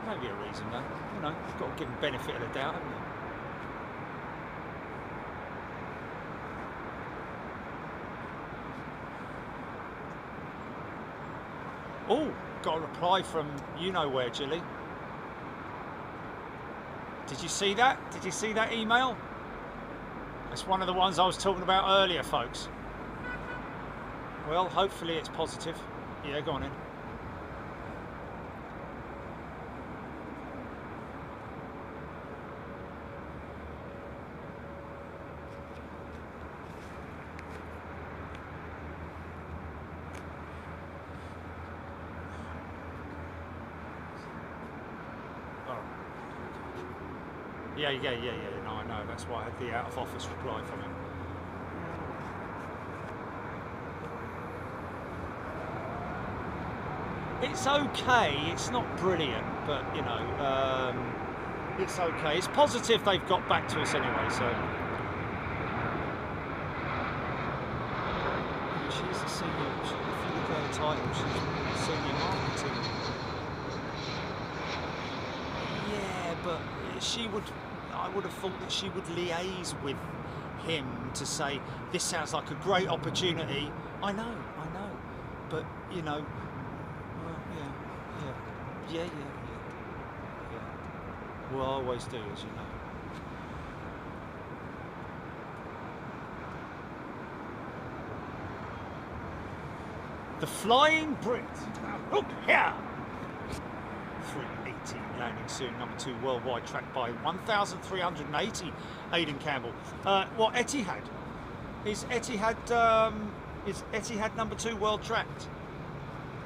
Maybe a reason though, you know, you've got to give them benefit of the doubt, haven't you? Oh, got a reply from you-know-where, Jilly. Did you see that? Did you see that email? That's one of the ones I was talking about earlier, folks. Well, hopefully it's positive. Yeah, go on in. Yeah. No, I know. That's why I had the out of office reply from him. It's okay. It's not brilliant, but you know, it's okay. It's positive they've got back to us anyway. So she's the senior. If you look at her title, she's senior marketing. Yeah, but she would. I would have thought that she would liaise with him to say, this sounds like a great opportunity. I know, but you know, well, yeah. Well, I always do, as you know. The Flying Brit. Look here. 380 landing soon, number 2 worldwide, tracked by 1,380. Aidan Campbell. What Etihad? Is Etihad number 2 world tracked?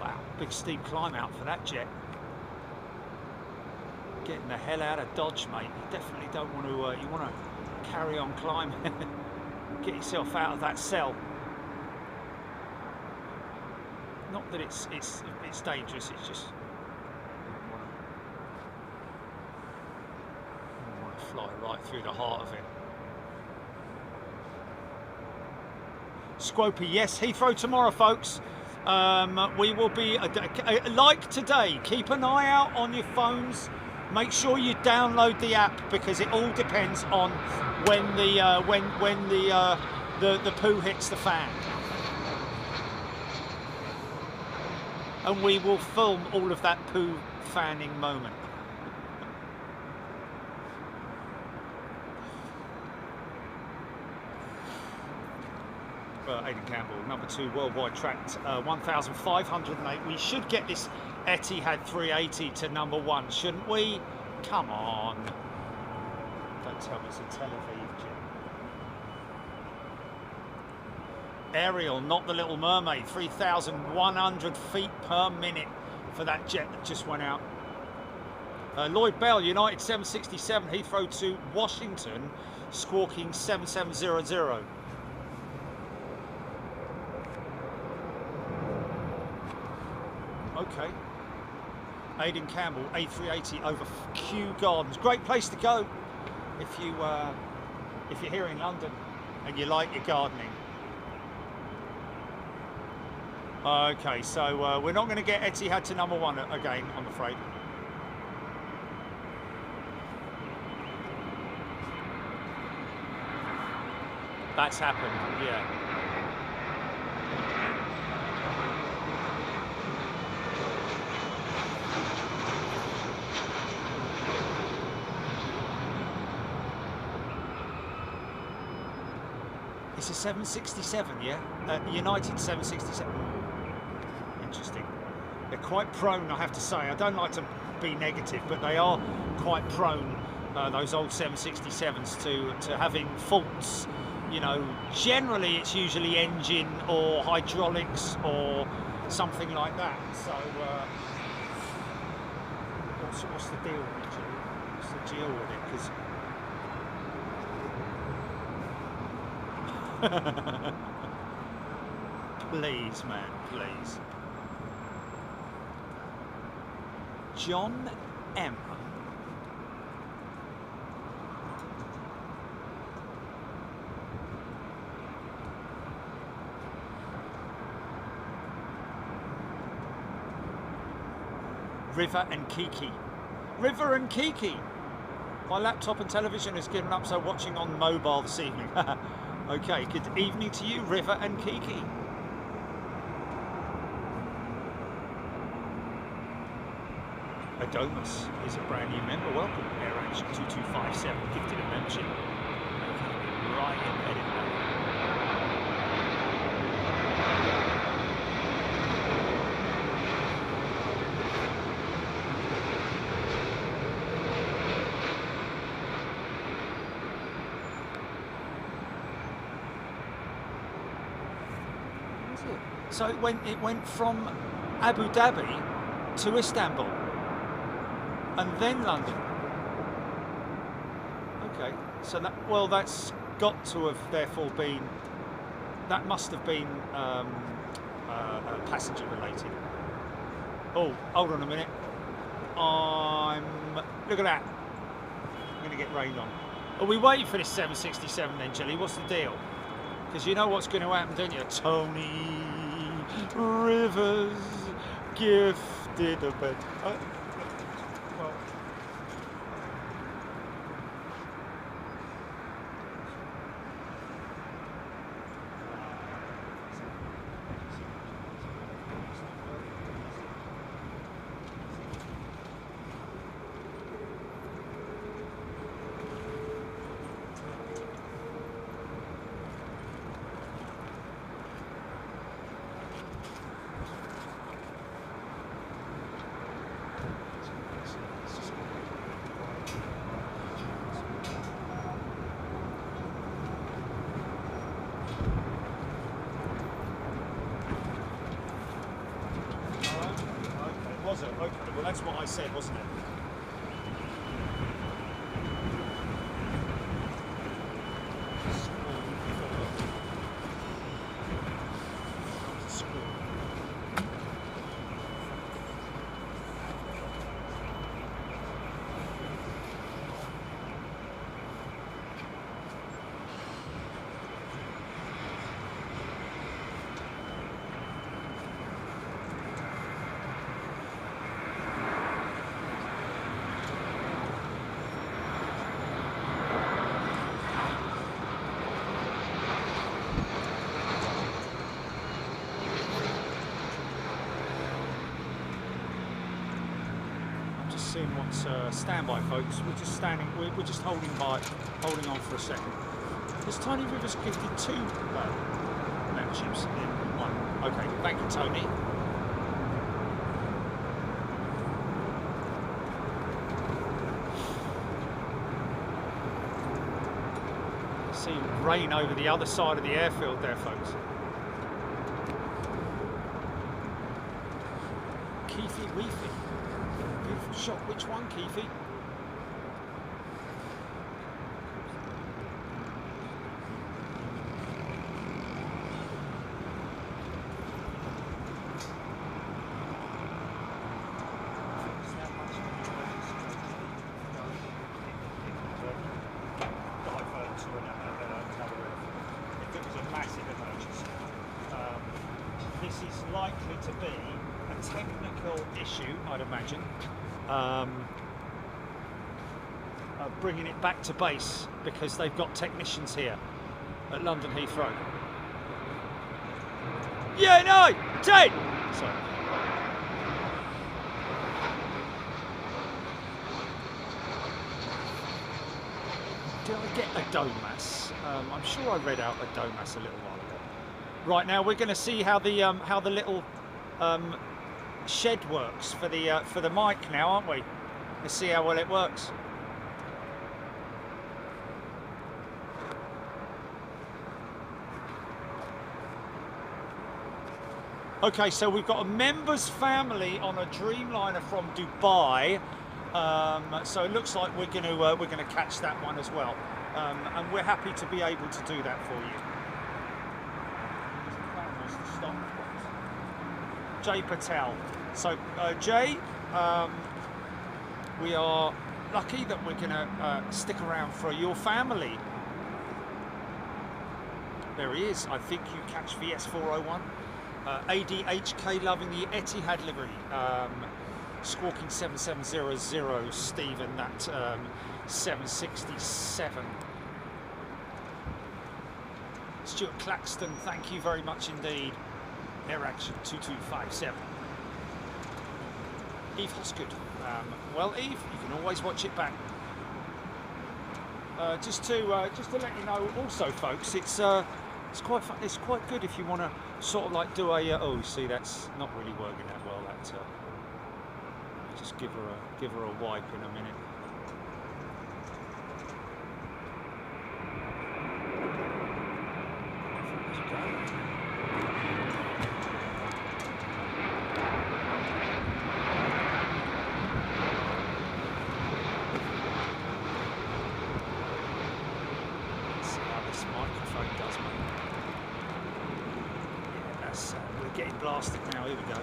Wow, big steep climb out for that jet. Getting the hell out of Dodge, mate. You definitely don't want to. You want to carry on climbing. Get yourself out of that cell. Not that it's dangerous. It's just I want to fly right through the heart of it. Squopy, yes, Heathrow tomorrow, folks. We will be like today. Keep an eye out on your phones. Make sure you download the app because it all depends on when the poo hits the fan. And we will film all of that poo fanning moment. Aidan Campbell, number 2 worldwide tracked 1,508. We should get this Etihad 380 to number 1, shouldn't we? Come on. Don't tell me it's a Tel Aviv jet. Ariel, not the Little Mermaid, 3,100 feet per minute for that jet that just went out. Lloyd Bell, United 767, Heathrow to Washington, squawking 7700. Okay. Aidan Campbell, A380 over Kew Gardens. Great place to go if you're here in London and you like your gardening. Okay, so we're not going to get Etihad to number 1 again, I'm afraid. That's happened, yeah. It's a 767, yeah? United 767. Interesting. They're quite prone, I have to say. I don't like to be negative, but they are quite prone, those old 767s, to having faults. You know, generally it's usually engine or hydraulics or something like that. So, what's the deal with it, Jill? What's the deal with it? 'Cause please, man, please. John M. River and Kiki. River and Kiki. My laptop and television has given up, so watching on mobile this evening. Okay, good evening to you, River and Kiki. Adomus is a brand new member. Welcome, AirAction 2257, gifted a membership. Right in Edinburgh. So it went from Abu Dhabi to Istanbul and then London. Okay, so that's got to have therefore been, that must have been passenger related. Oh, hold on a minute. Look at that. I'm going to get rained on. Are we waiting for this 767 then, Jelly? What's the deal? Because you know what's going to happen, don't you? Tony Rivers gifted a bed. Well, was it? Okay, well that's what I said, wasn't it? seeing what's standby, folks. We're just we're just holding on for a second. Has Tiny Rivers gifted 2 memberships in one? Okay, thank you, Tony. See rain over the other side of the airfield there, folks. Keefy Weefy. Beautiful shot. Which one, Keefy? This is likely to be a technical issue, I'd imagine. Bringing it back to base because they've got technicians here at London Heathrow. Yeah, no, 10! Sorry. Did I get a DOMAS? I'm sure I read out a DOMAS a little while ago. Right, now we're going to see how the little shed works for the mic now, aren't we? Let's see how well it works. Okay, so we've got a member's family on a Dreamliner from Dubai. So it looks like we're going to catch that one as well, and we're happy to be able to do that for you. Jay Patel. So Jay, we are lucky that we're going to stick around for your family. There he is. I think you catch VS401. ADHK loving the Etihad livery. Squawking 7700 Stephen, that 767. Stuart Claxton, thank you very much indeed. Air Action 2257. Eve Hosgood. Well, Eve, you can always watch it back. Just to let you know, also, folks, it's quite fun. It's quite good if you want to sort of like do a. Oh, see, that's not really working that well. That. Just give her a wipe in a minute. Let's see how this microphone does, mate. Yeah, that's we're getting blasted now. Here we go.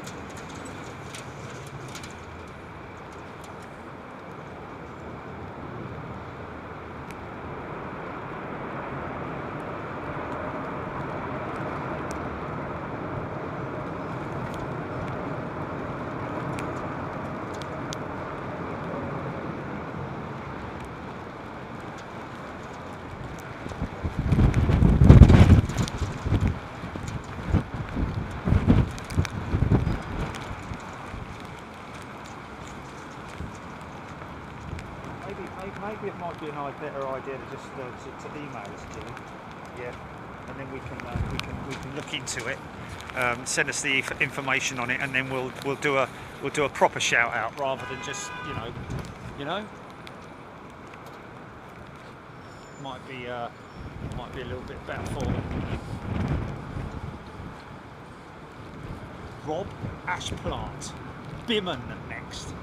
Maybe it might be a better idea to just to email us, Jimmy. Yeah, and then we can look into it. Send us the information on it, and then we'll do a proper shout out rather than just you know. Might be a little bit better for them. Rob Ashplant, Bimman next.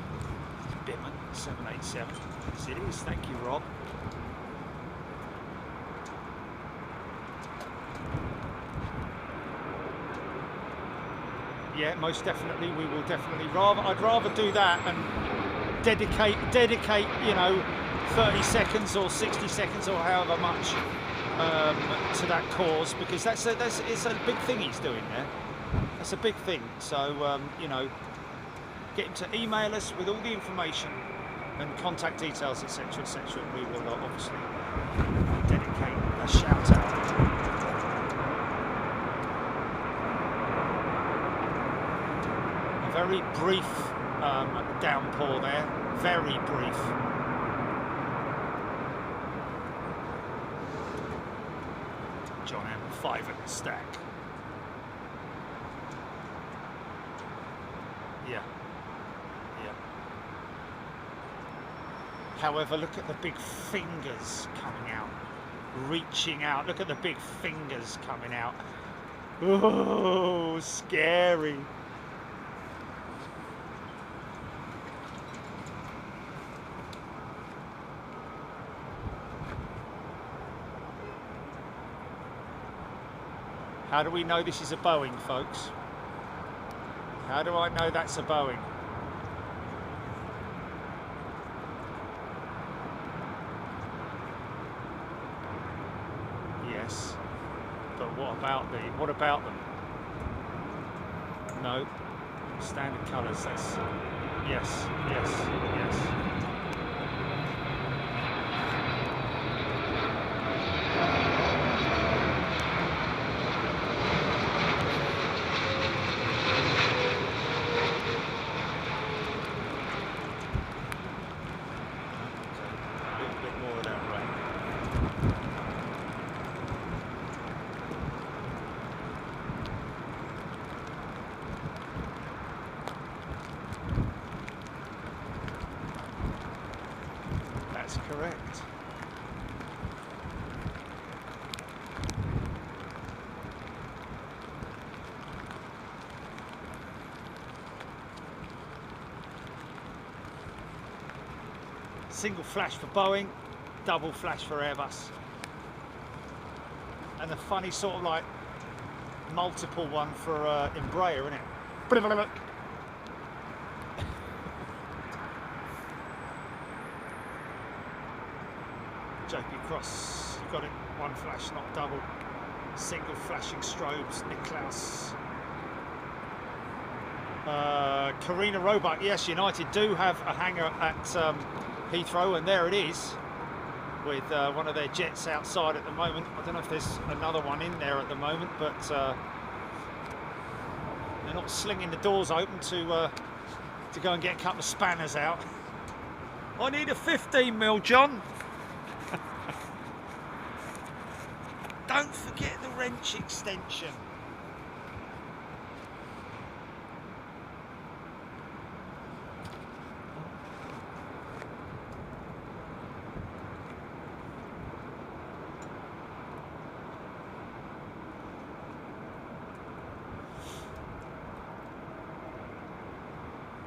Bimman 787. Yes, it is. Thank you, Rob. Yeah, most definitely. We will definitely I'd rather do that and dedicate 30 seconds or 60 seconds or however much to that cause, because it's a big thing he's doing there. That's a big thing. So get him to email us with all the information and contact details, etc., etc. We will obviously dedicate a shout out. A very brief downpour there, very brief. John M, 5 at the stack. Yeah. However, look at the big fingers coming out, reaching out. Look at the big fingers coming out. Oh, scary. How do we know this is a Boeing, folks? How do I know that's a Boeing? Yes, but what about them? No, standard colours. That's yes. Correct. Single flash for Boeing, double flash for Airbus. And a funny sort of like multiple one for Embraer, isn't it? JP Cross, you got it, one flash, not double. Single flashing strobes, Nick Klaus. Karina Roebuck, yes, United do have a hangar at Heathrow, and there it is, with one of their jets outside at the moment. I don't know if there's another one in there at the moment, but they're not slinging the doors open to go and get a couple of spanners out. I need a 15mm, John. Don't forget the wrench extension.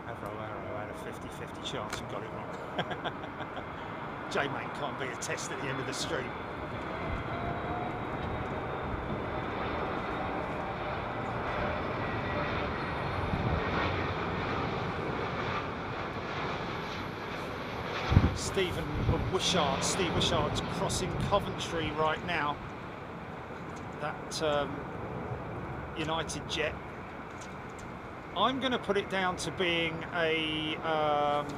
Arrow had a 50-50 chance and got it wrong. J-Mate can't be a test at the end of the street. Steve Wishard's crossing Coventry right now. That United jet. I'm going to put it down to being a mind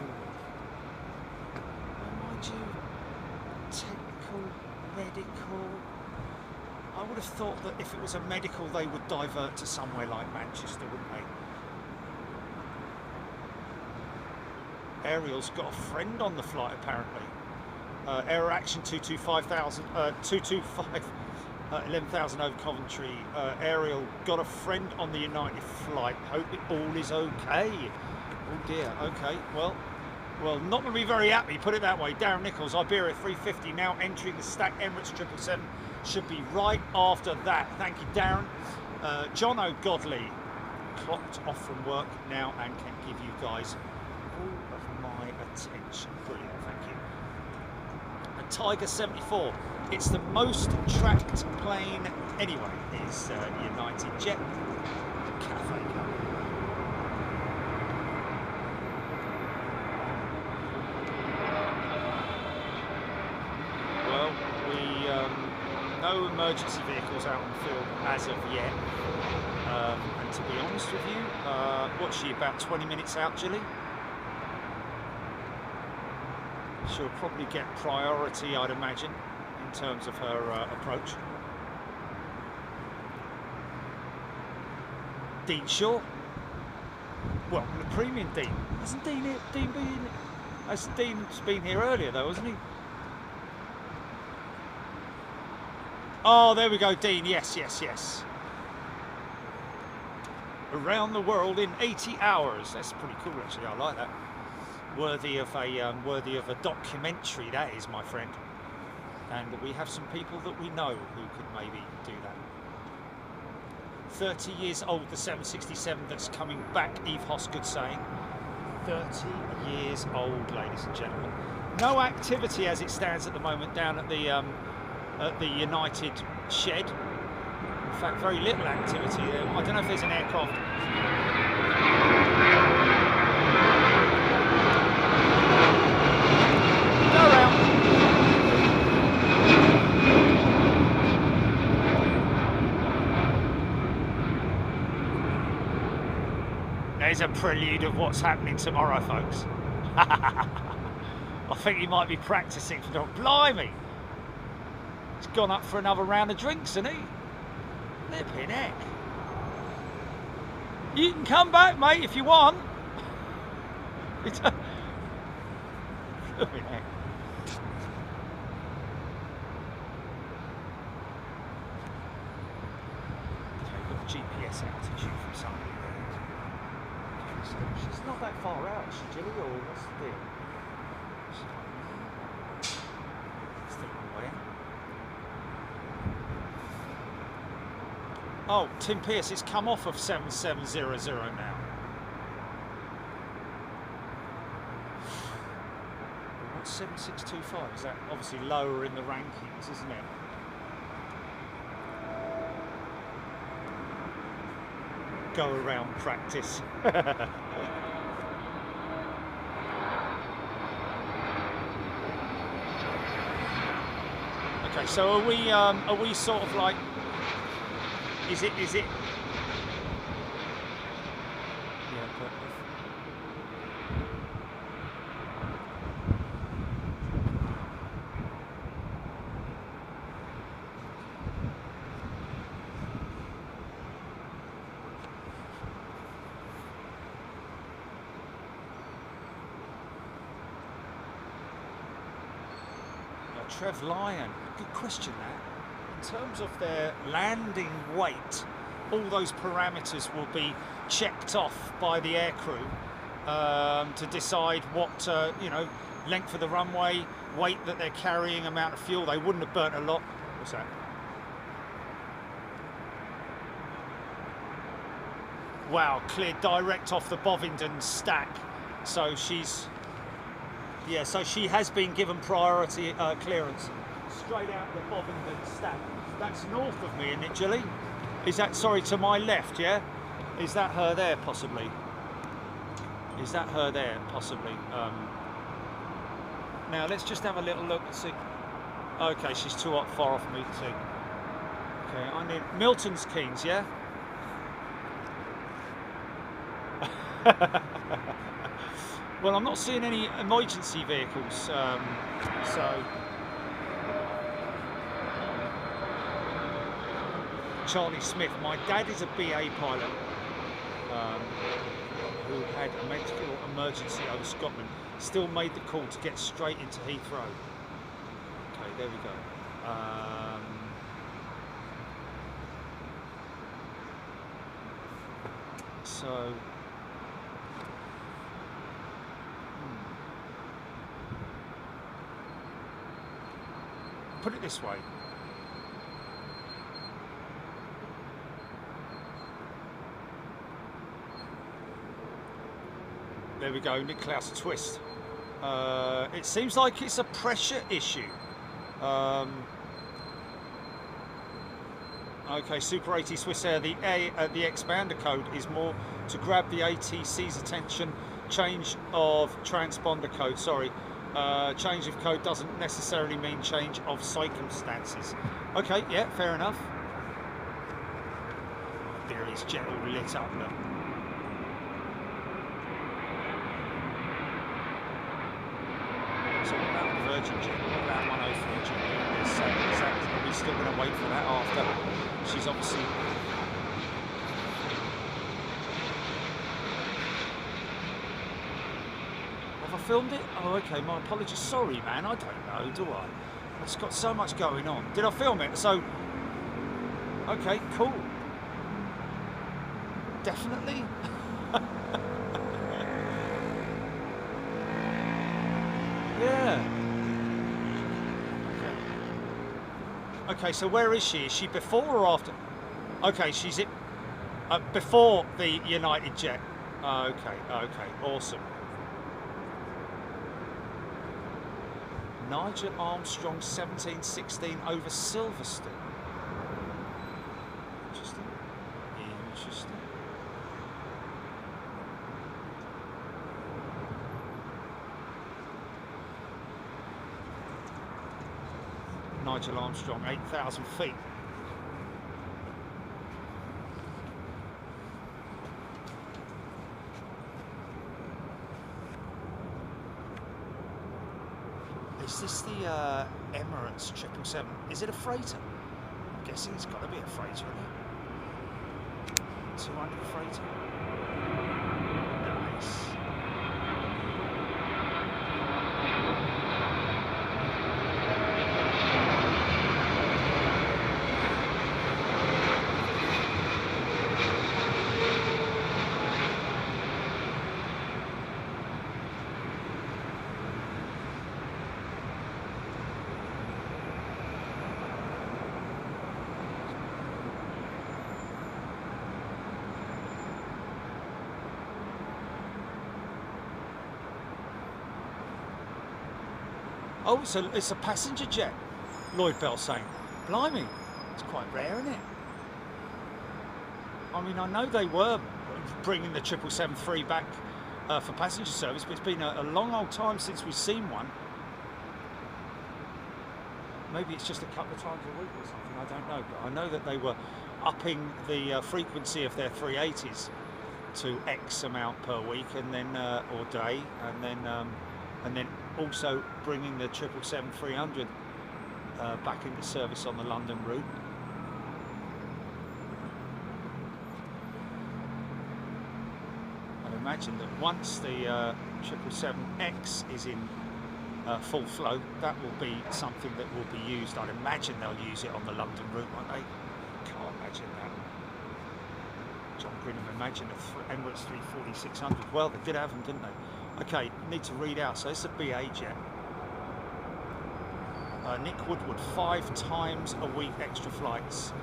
you, technical, medical. I would have thought that if it was a medical, they would divert to somewhere like Manchester, wouldn't they? Ariel's got a friend on the flight apparently. Error action 225 11,000 over Coventry. Ariel got a friend on the United flight. Hope it all is okay. Oh dear. Okay. Well, not going to be very happy. Put it that way. Darren Nichols, Iberia 350 now entering the stack. Emirates 777 should be right after that. Thank you, Darren. John O'Godley clocked off from work now and can give you guys all of my attention. Brilliant, thank you. A Tiger 74. It's the most tracked plane anyway. Is United Jet Cafe Cup. Well, no emergency vehicles out on the field as of yet. And to be honest with you, what's she, about 20 minutes out, Gilly? She'll probably get priority, I'd imagine, in terms of her approach. Dean Shaw, Welcome to Premium Dean. Hasn't Dean Dean's been here earlier though, hasn't he? Oh, there we go, Dean. Yes, yes, yes. Around the world in 80 hours. That's pretty cool, actually. I like that. Worthy of a documentary, that is, my friend. And we have some people that we know who could maybe do that. 30 years old, the 767 that's coming back, Eve Hosgood saying. 30 years old, ladies and gentlemen. No activity as it stands at the moment down at the United shed. In fact, very little activity there. I don't know if there's an aircraft. Go around. There's a prelude of what's happening tomorrow, folks. I think he might be practicing for the... Blimey! He's gone up for another round of drinks, hasn't he? Flipping heck. You can come back, mate, if you want. It's a... Flipping heck. Okay, got GPS altitude from somebody there. Okay, so she's not that far out, is she, Jilly, or what's the deal? It's the runway. Oh, Tim Pearce has come off of 7700 now. What's 7625? Is that obviously lower in the rankings, isn't it? Go around practice. Okay, so are we sort of like... Is it? Yeah, but Trev Lyon, good question that. In terms of their landing weight, all those parameters will be checked off by the aircrew to decide what, you know, length of the runway, weight that they're carrying, amount of fuel. They wouldn't have burnt a lot. What's that? Wow, cleared direct off the Bovingdon stack. So she's, yeah, so she has been given priority clearance. Straight out the Bovingdon stack. That's north of me, isn't it, Jilly? Is that, sorry, to my left, yeah? Is that her there, possibly? Is that her there, possibly? Now, let's just have a little look and see. Okay, she's too far off me to see. Okay, I need... Milton's Keynes, yeah? Well, I'm not seeing any emergency vehicles, so... Charlie Smith, my dad is a BA pilot who had a medical emergency over Scotland, still made the call to get straight into Heathrow. Okay, there we go. So... Put it this way. There we go, Niklaus Twist. It seems like it's a pressure issue. Okay, Super 80 Swiss Air, the expander code is more to grab the ATC's attention. Change of transponder code, sorry. Change of code doesn't necessarily mean change of circumstances. Okay, yeah, fair enough. There is jet all lit up, look. So what about the Virgin jet? What about 103 jet? Are we still going to wait for that after? She's obviously... Have I filmed it? Oh, okay, my apologies. Sorry, man, I don't know, do I? It's got so much going on. Did I film it? So, okay, cool. Definitely. Yeah. Okay, so where is she? Is she before or after? Okay, she's before the United jet. Okay, awesome. Nigel Armstrong 1716 over Silverstone. Interesting. Nigel Armstrong, 8,000 feet. Is this the Emirates 777? Is it a freighter? I'm guessing it's got to be a freighter, isn't it? 200 freighter. Nice. Oh, it's a passenger jet, Lloyd Bell saying. Blimey, it's quite rare, isn't it? I mean, I know they were bringing the 777-3 back for passenger service, but it's been a long old time since we've seen one. Maybe it's just a couple of times a week or something, I don't know. But I know that they were upping the frequency of their 380s to X amount per week, and then or day, and then also bringing the 777-300 back into service on the London route. I'd imagine that once the 777X is in full flow, that will be something that will be used. I'd imagine they'll use it on the London route, won't they? Can't imagine that. John Grinham imagined an Emirates 340-600. Well, they did have them, didn't they? Okay, need to read out. So it's a BA jet. Nick Woodward, 5 times a week extra flights.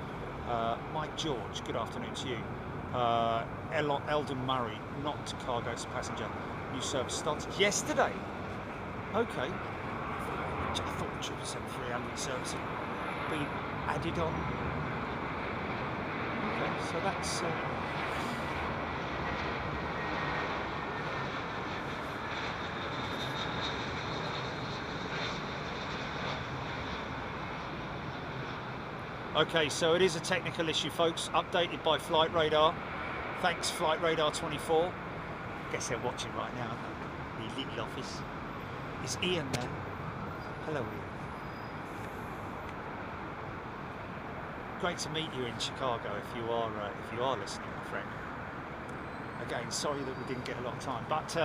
Mike George, good afternoon to you. Eldon Murray, not cargo, it's passenger. New service started yesterday. Okay. I thought the 777-300 service had been added on. Okay, so that's... Okay, so it is a technical issue, folks, updated by Flight Radar. Thanks, Flight Radar 24. I guess they're watching right now, the little office. Is Ian there? Hello, Ian. Great to meet you in Chicago if you are listening, my friend. Again, sorry that we didn't get a lot of time, but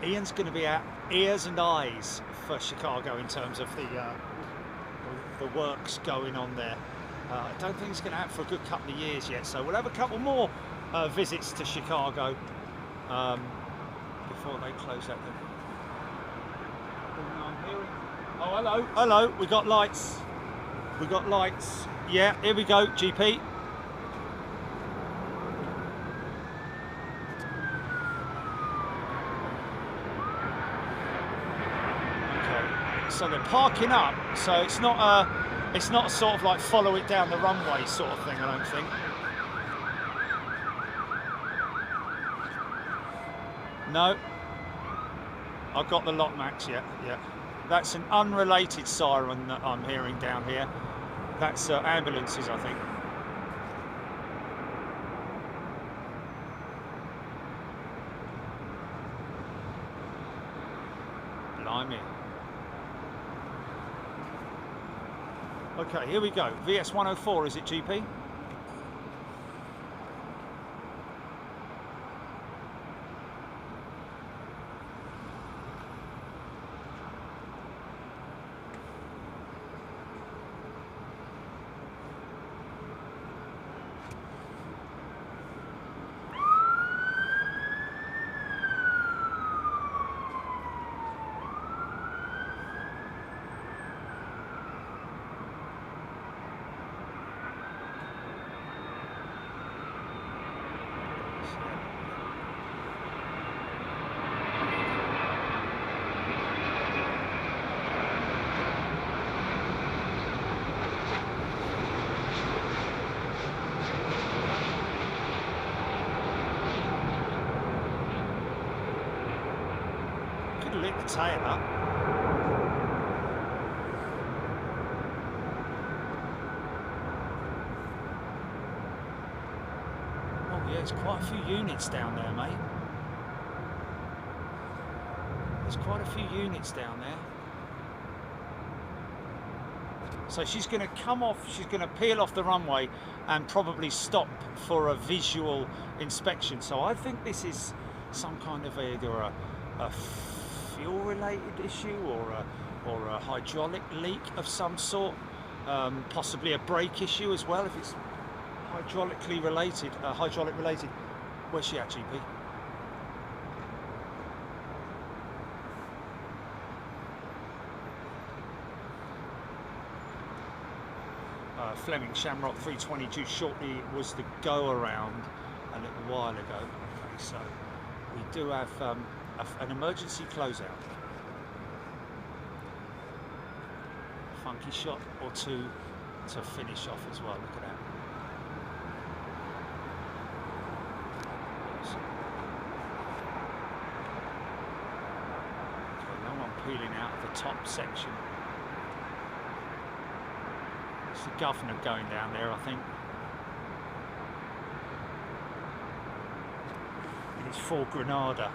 Ian's going to be our ears and eyes for Chicago in terms of the works going on there. I don't think it's going to happen for a good couple of years yet, so we'll have a couple more visits to Chicago before they close out the... Oh, hello, we got lights. Yeah, here we go, GP. Okay, so they're parking up, so it's not sort of like follow it down the runway sort of thing, I don't think. No. I've got the lock max, yeah. That's an unrelated siren that I'm hearing down here. That's ambulances, I think. Blimey. Okay, here we go. VS 104, is it, GP? lit the tail up. Oh yeah, there's quite a few units down there, mate. There's quite a few units down there. So she's going to come off, she's going to peel off the runway and probably stop for a visual inspection. So I think this is some kind of either a fuel related issue or a hydraulic leak of some sort, possibly a brake issue as well if it's hydraulic related. Where's she at, GP? Fleming Shamrock 320 due shortly was the go around a little while ago. Okay, so we do have an emergency closeout. Funky shot or two to finish off as well. Look at that. Okay, no one peeling out of the top section. The governor going down there, I think. And it's for Granada.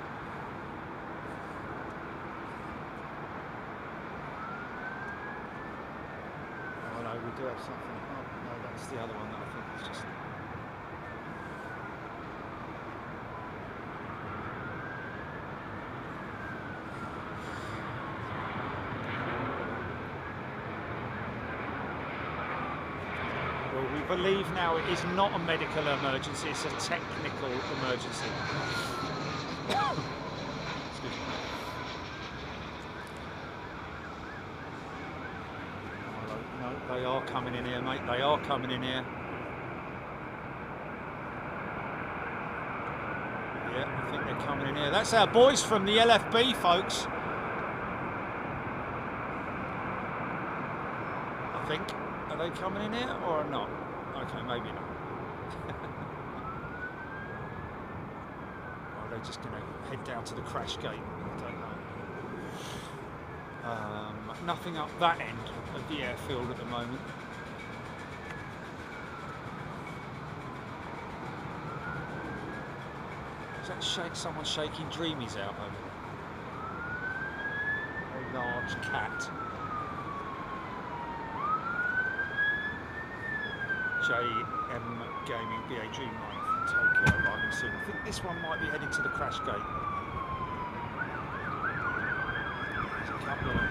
Oh no, we do have something. Oh no, that's the other one that I think is just. I believe now it is not a medical emergency, it's a technical emergency. Excuse me. No, they are coming in here, mate. They are coming in here. Yeah, I think they're coming in here. That's our boys from the LFB, folks. I think. Are they coming in here or not? Okay, maybe not. Or are they just going to head down to the crash gate? I don't know. Nothing up that end of the airfield at the moment. Is that someone shaking dreamies out over there? A large cat. JM Gaming BAG 9 from Tokyo arriving soon. I think this one might be heading to the crash gate. There's a couple of them.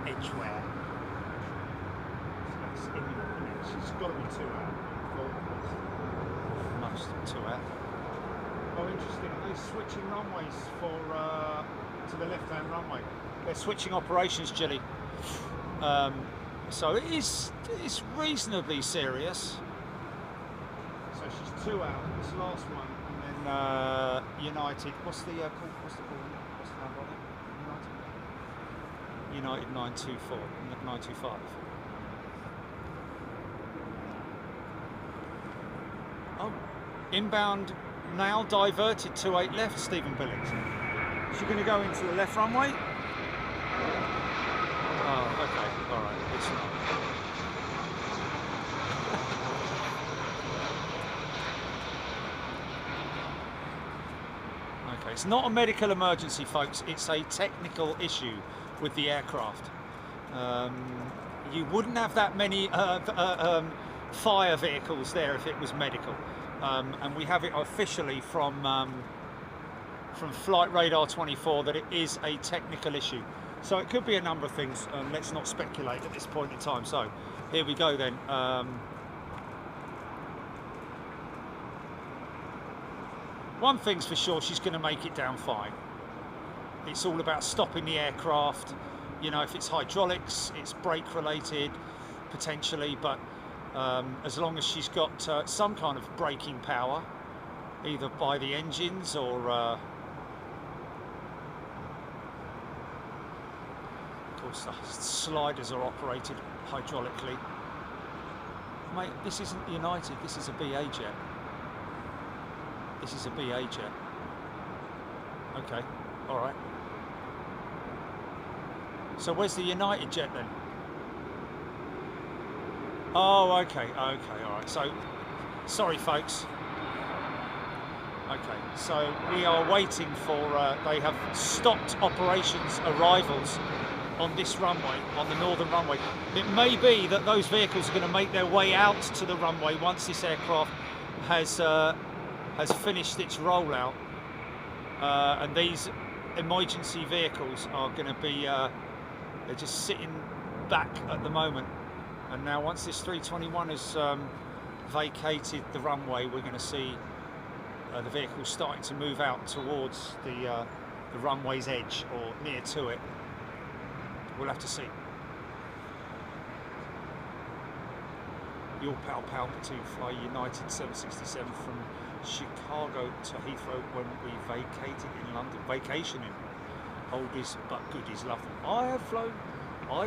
Edgeware. That's imminent. She's got to be 2 out. Most 2 out. Oh, interesting. Are they switching runways for to the left-hand runway? They're switching operations, Jilly. So it's reasonably serious. So she's 2 out. This last one, and then United. What's the call? What's the number on it? United 924, 925. Oh, inbound now diverted 28 left, Stephen Billings. Is she going to go into the left runway? Oh, okay, all right, it's not. Okay, it's not a medical emergency, folks. It's a technical issue with the aircraft. You wouldn't have that many fire vehicles there if it was medical, and we have it officially from Flight Radar 24 that it is a technical issue. So it could be a number of things. Let's not speculate at this point in time. So here we go then. one thing's for sure, she's going to make it down fine. It's all about stopping the aircraft. You know, if it's hydraulics, it's brake related potentially, but as long as she's got some kind of braking power, either by the engines or of course the sliders are operated hydraulically. Mate, this isn't United, this is a BA jet. This is a BA jet. Okay, alright. So where's the United jet then? Oh, okay, alright. So, sorry folks. Okay, so we are waiting for, they have stopped operations arrivals on this runway, on the northern runway. It may be that those vehicles are going to make their way out to the runway once this aircraft has finished its rollout, and these emergency vehicles are going to be they're just sitting back at the moment. And now once this 321 has vacated the runway, we're going to see the vehicles starting to move out towards the runway's edge or near to it. We'll have to see. Your pal Palpatine fly United 767 from Chicago to Heathrow when we vacated in London. Vacationing. Oldies but goodies, love them. I've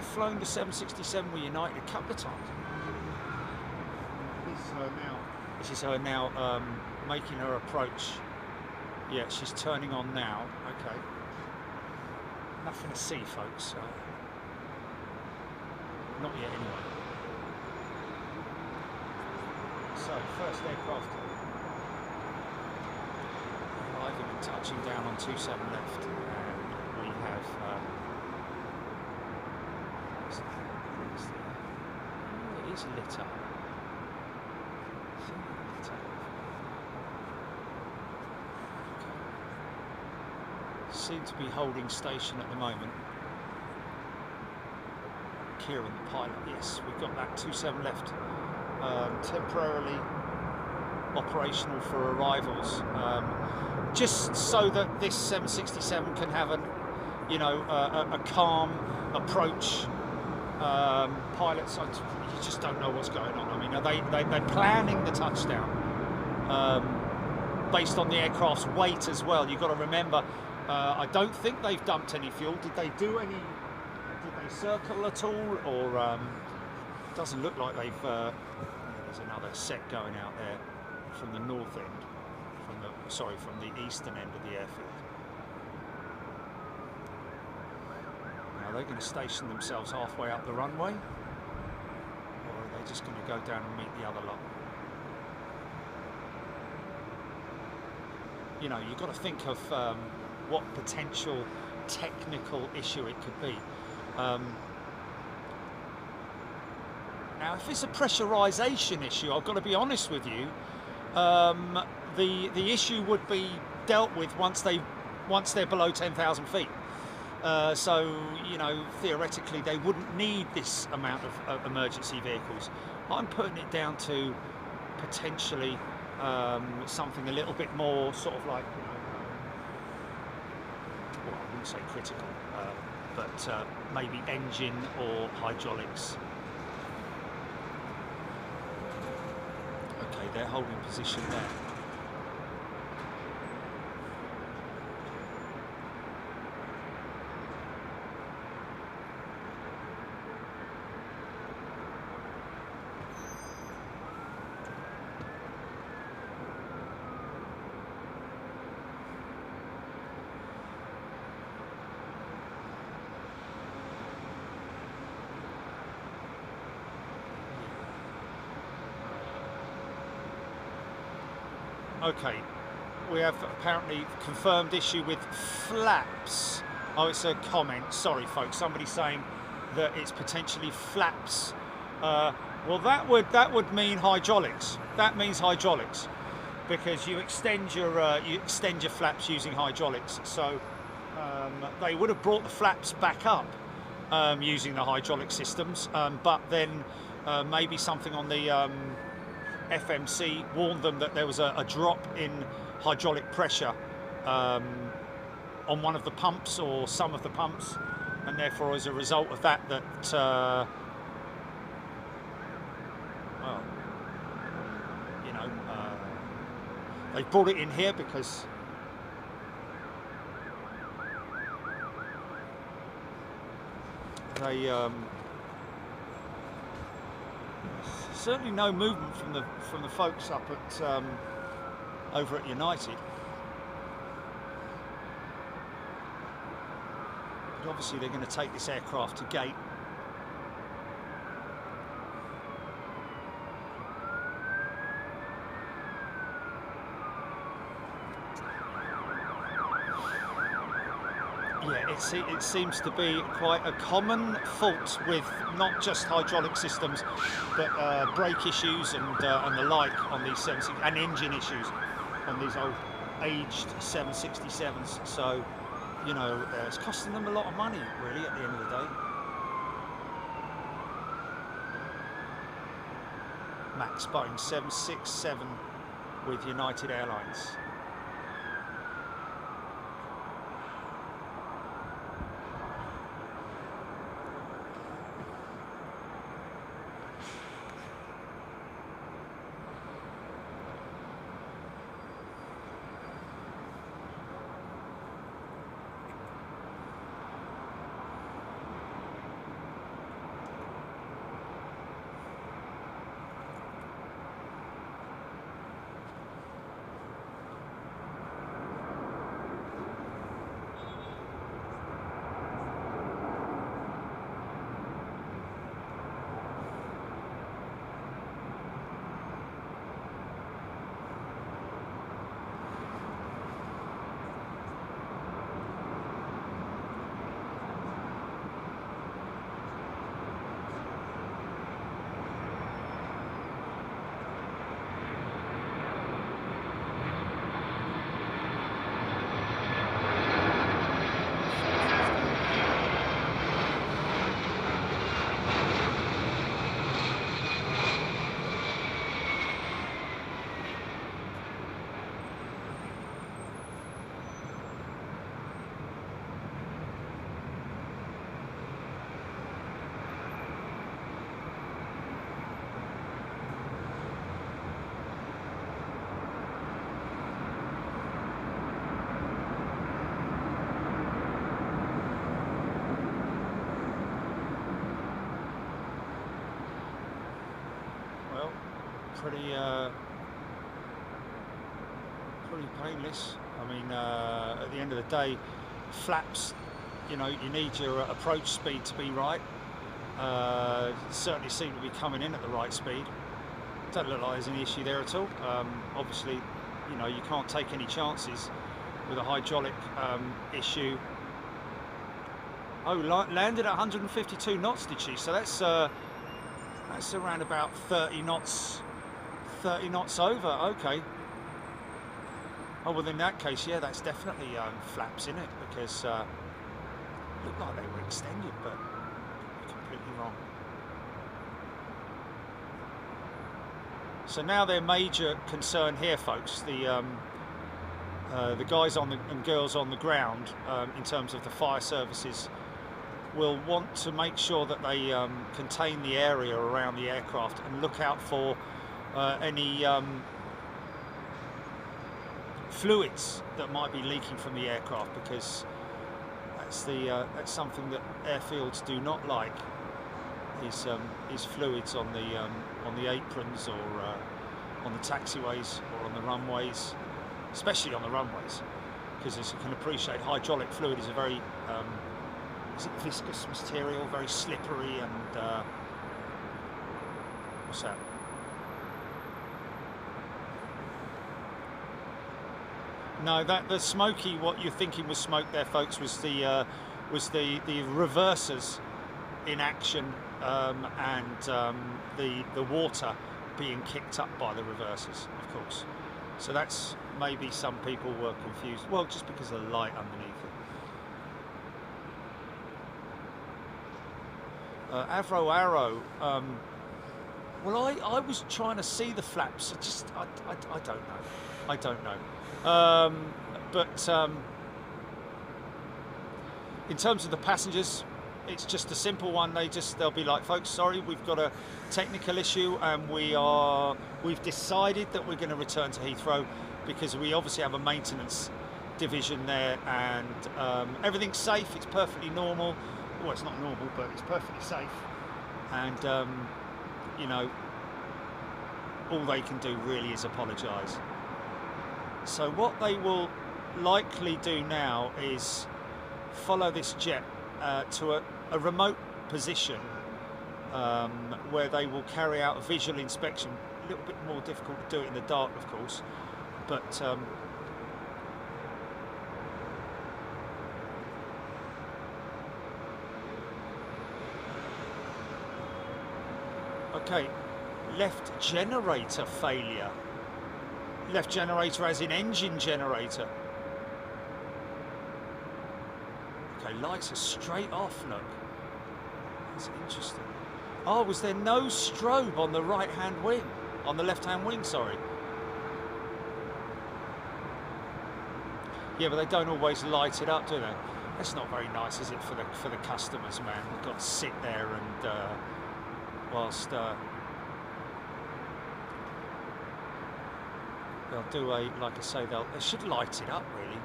flown the 767 with United a couple of times. This is her now making her approach. Yeah, she's turning on now. Okay. Nothing to see, folks. So. Not yet, anyway. So, first aircraft arriving and touching down on 27 left, and we have. Oh, it is lit up. Seem to be holding station at the moment. Kieran, the pilot, yes, we've got that 27 left, temporarily operational for arrivals, just so that this 767 can have a calm approach. Pilots, you just don't know what's going on. I mean, they're planning the touchdown based on the aircraft's weight as well. You've got to remember. I don't think they've dumped any fuel. Did they do any? Did they circle at all? Or doesn't look like they've. There's another set going out there from the north end, from the eastern end of the airfield. Now they're going to station themselves halfway up the runway, or are they just going to go down and meet the other lot? You know, you've got to think of. What potential technical issue it could be. Now, if it's a pressurization issue, I've got to be honest with you. The issue would be dealt with once they're below 10,000 feet. So you know, theoretically, they wouldn't need this amount of emergency vehicles. I'm putting it down to potentially something a little bit more sort of like. Say critical, but maybe engine or hydraulics. Okay, they're holding position there. Okay, we have apparently confirmed issue with flaps. Oh, it's a comment. Sorry, folks. Somebody's saying that it's potentially flaps. Well, that would mean hydraulics. That means hydraulics, because you extend your flaps using hydraulics. So they would have brought the flaps back up using the hydraulic systems, but then maybe something on the FMC warned them that there was a drop in hydraulic pressure on one of the pumps or some of the pumps, and therefore as a result of that, well, you know, they brought it in here because they certainly no movement from the folks up at over at United. But obviously they're going to take this aircraft to gate. Yeah, it seems to be quite a common fault with not just hydraulic systems, but brake issues and the like on these 767, and engine issues on these old aged 767s. So, you know, it's costing them a lot of money, really, at the end of the day. Max Boeing 767 with United Airlines. Pretty painless. I mean, at the end of the day, flaps, you know, you need your approach speed to be right. Certainly seem to be coming in at the right speed. Don't look like there's any issue there at all. Obviously, you know, you can't take any chances with a hydraulic issue. Oh, landed at 152 knots, did she? So that's around about 30 knots. 30 knots over. Okay. Oh, well, in that case, yeah, that's definitely flaps in it, because looked like they were extended, but completely wrong. So now their major concern here, folks, the guys on and girls on the ground, in terms of the fire services, will want to make sure that they contain the area around the aircraft and look out for any fluids that might be leaking from the aircraft, because that's something that airfields do not like. Is fluids on the aprons, or on the taxiways, or on the runways, especially on the runways, because as you can appreciate, hydraulic fluid is a very is it viscous material, very slippery, and what's that? No, the smoky, what you're thinking was smoke there, folks, was the reversers in action, and the water being kicked up by the reversers, of course. So that's, maybe some people were confused. Well, just because of the light underneath it. Avro Arrow, Well, I was trying to see the flaps. I don't know. I don't know. But in terms of the passengers, it's just a simple one. They'll be like, folks, sorry, we've got a technical issue, and we've decided that we're going to return to Heathrow because we obviously have a maintenance division there, and everything's safe. It's perfectly normal. Well, it's not normal, but it's perfectly safe. And you know, all they can do really is apologise. So what they will likely do now is follow this jet to a remote position where they will carry out a visual inspection. A little bit more difficult to do it in the dark, of course, but okay, left generator failure. Left generator as in engine generator. Okay, lights are straight off, look. That's interesting. Oh, was there no strobe on the right-hand wing? On the left-hand wing, sorry. Yeah, but they don't always light it up, do they? That's not very nice, is it, for the customers, man? They've got to sit there and whilst they'll do like I say, they should light it up really,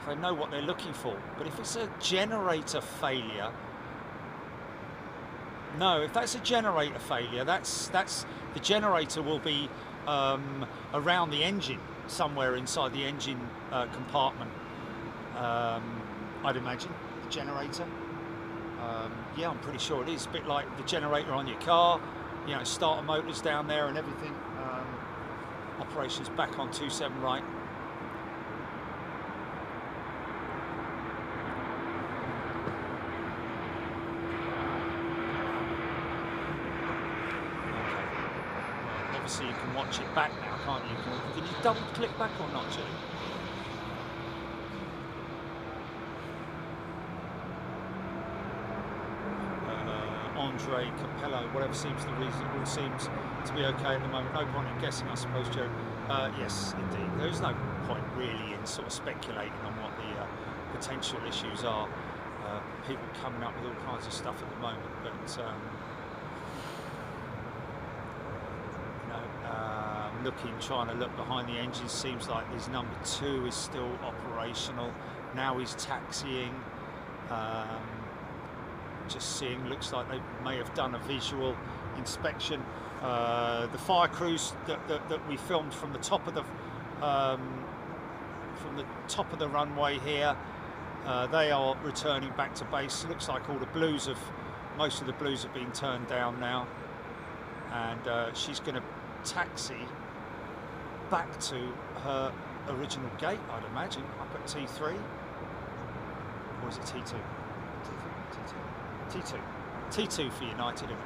if they know what they're looking for. But if it's a generator failure, no, if that's a generator failure, that's the generator will be around the engine, somewhere inside the engine compartment. I'd imagine the generator. Yeah, I'm pretty sure it is. A bit like the generator on your car, you know, starter motors down there and everything. Operations back on 27 right. Okay. Well, obviously you can watch it back now, can't you? Can you double click back or not, Julie? Andre Capello, whatever seems the reason, it all seems to be okay at the moment. No point in guessing, I suppose, Joe. Yes, indeed. There's no point really in sort of speculating on what the potential issues are. People coming up with all kinds of stuff at the moment, but you know, trying to look behind the engine. Seems like this number 2 is still operational. Now he's taxiing. Just seeing, looks like they may have done a visual inspection. The fire crews that we filmed from the top of the runway here, they are returning back to base. Looks like all the blues most of the blues have been turned down now, and she's going to taxi back to her original gate, I'd imagine, up at T3, or is it T2? T2. T2 for United, isn't it?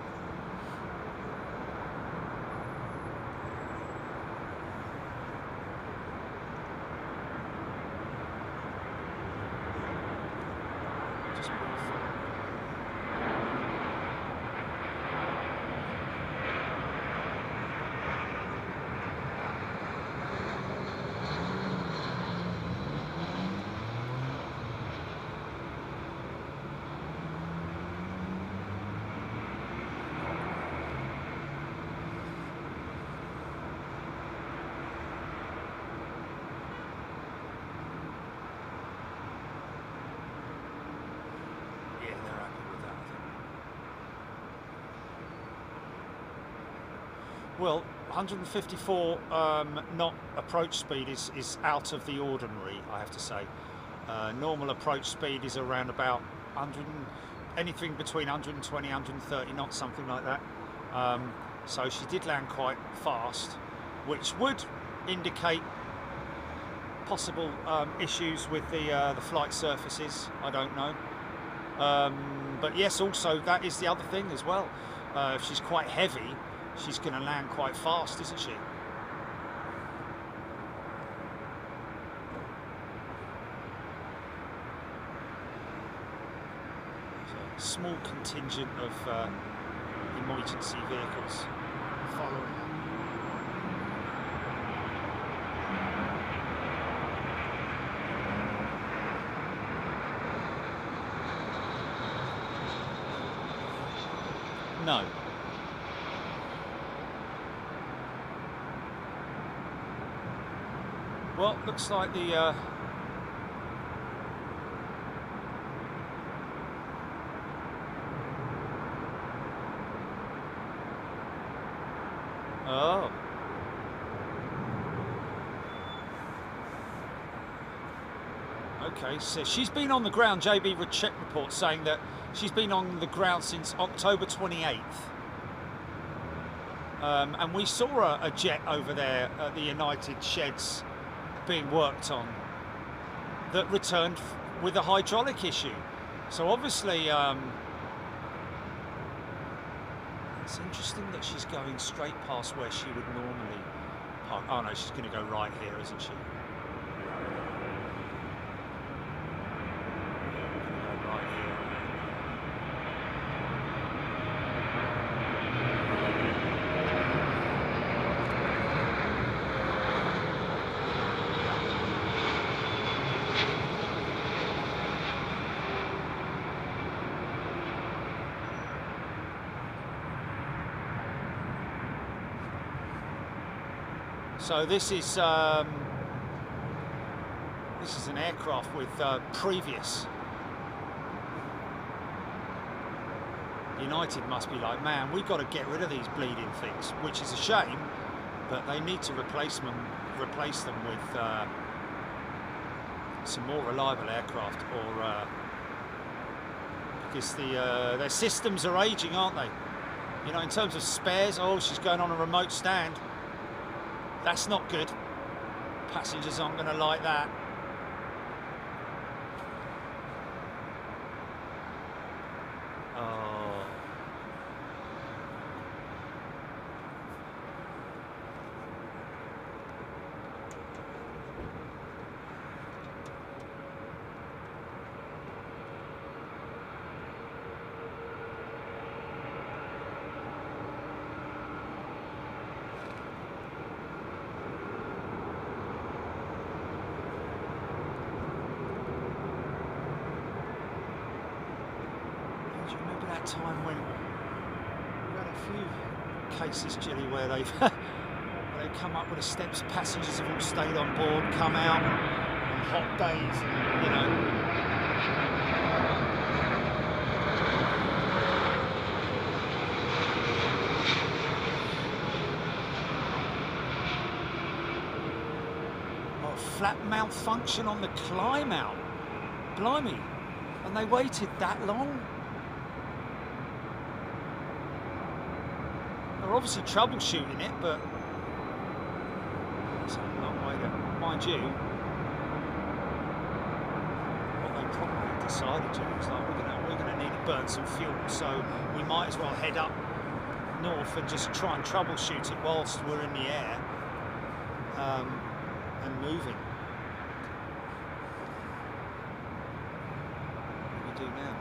Just Well, 154 knot approach speed is out of the ordinary, I have to say. Normal approach speed is around about 100, anything between 120, 130 knots, something like that. So she did land quite fast, which would indicate possible issues with the flight surfaces. I don't know. But yes, also that is the other thing as well. If she's quite heavy, she's going to land quite fast, isn't she? There's a small contingent of emergency vehicles following her. No. Well, looks like the oh. Okay, so she's been on the ground. JB check report saying that she's been on the ground since October 28th. And we saw a jet over there at the United Sheds being worked on that returned with a hydraulic issue. So obviously, it's interesting that she's going straight past where she would normally park. Oh no, she's going to go right here, isn't she? So this is an aircraft with previous. United must be like, man, we've got to get rid of these bleeding things, which is a shame, but they need to replace them with some more reliable aircraft, or because their systems are aging, aren't they? You know, in terms of spares. Oh, she's going on a remote stand. That's not good. Passengers aren't going to like that. Oh. Time when we had a few cases, Jilly, where they've come up with the steps. Passengers have all stayed on board, come out on hot days, and, you know. Oh, flat malfunction on the climb out. Blimey, and they waited that long. They're obviously troubleshooting it, but it's a long way to, mind you, what they probably decided to was like, we're gonna need to burn some fuel, so we might as well head up north and just try and troubleshoot it whilst we're in the air and moving. What do we do now?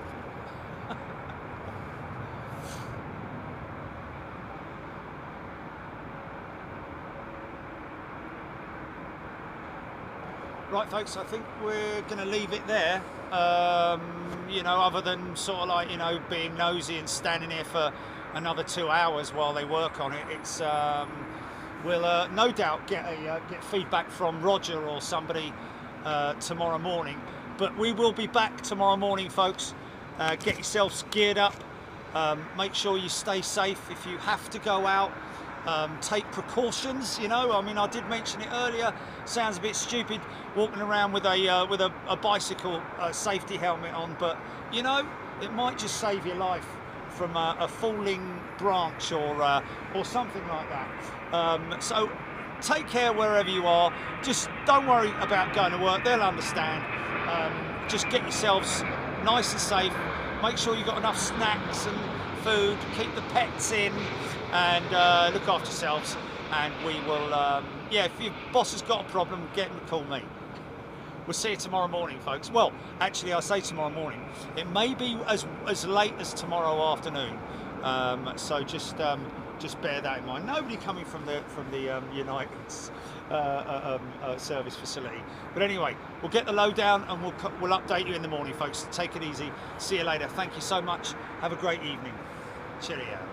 Right, folks, I think we're going to leave it there. You know, other than sort of like, you know, being nosy and standing here for another 2 hours while they work on it. It's we'll no doubt get feedback from Roger or somebody tomorrow morning. But we will be back tomorrow morning, folks. Get yourselves geared up. Make sure you stay safe if you have to go out. Take precautions, you know. I mean, I did mention it earlier. Sounds a bit stupid walking around with a bicycle safety helmet on, but you know, it might just save your life from a falling branch or something like that. So take care wherever you are. Just don't worry about going to work. They'll understand. Just get yourselves nice and safe. Make sure you've got enough snacks and food. Keep the pets in. And look after yourselves, and we will, yeah, if your boss has got a problem, get him to call me. We'll see you tomorrow morning, folks. Well, actually, I say tomorrow morning. It may be as late as tomorrow afternoon. So just just bear that in mind. Nobody coming from the United's service facility. But anyway, we'll get the lowdown and we'll update you in the morning, folks. Take it easy. See you later. Thank you so much. Have a great evening. Cheerio.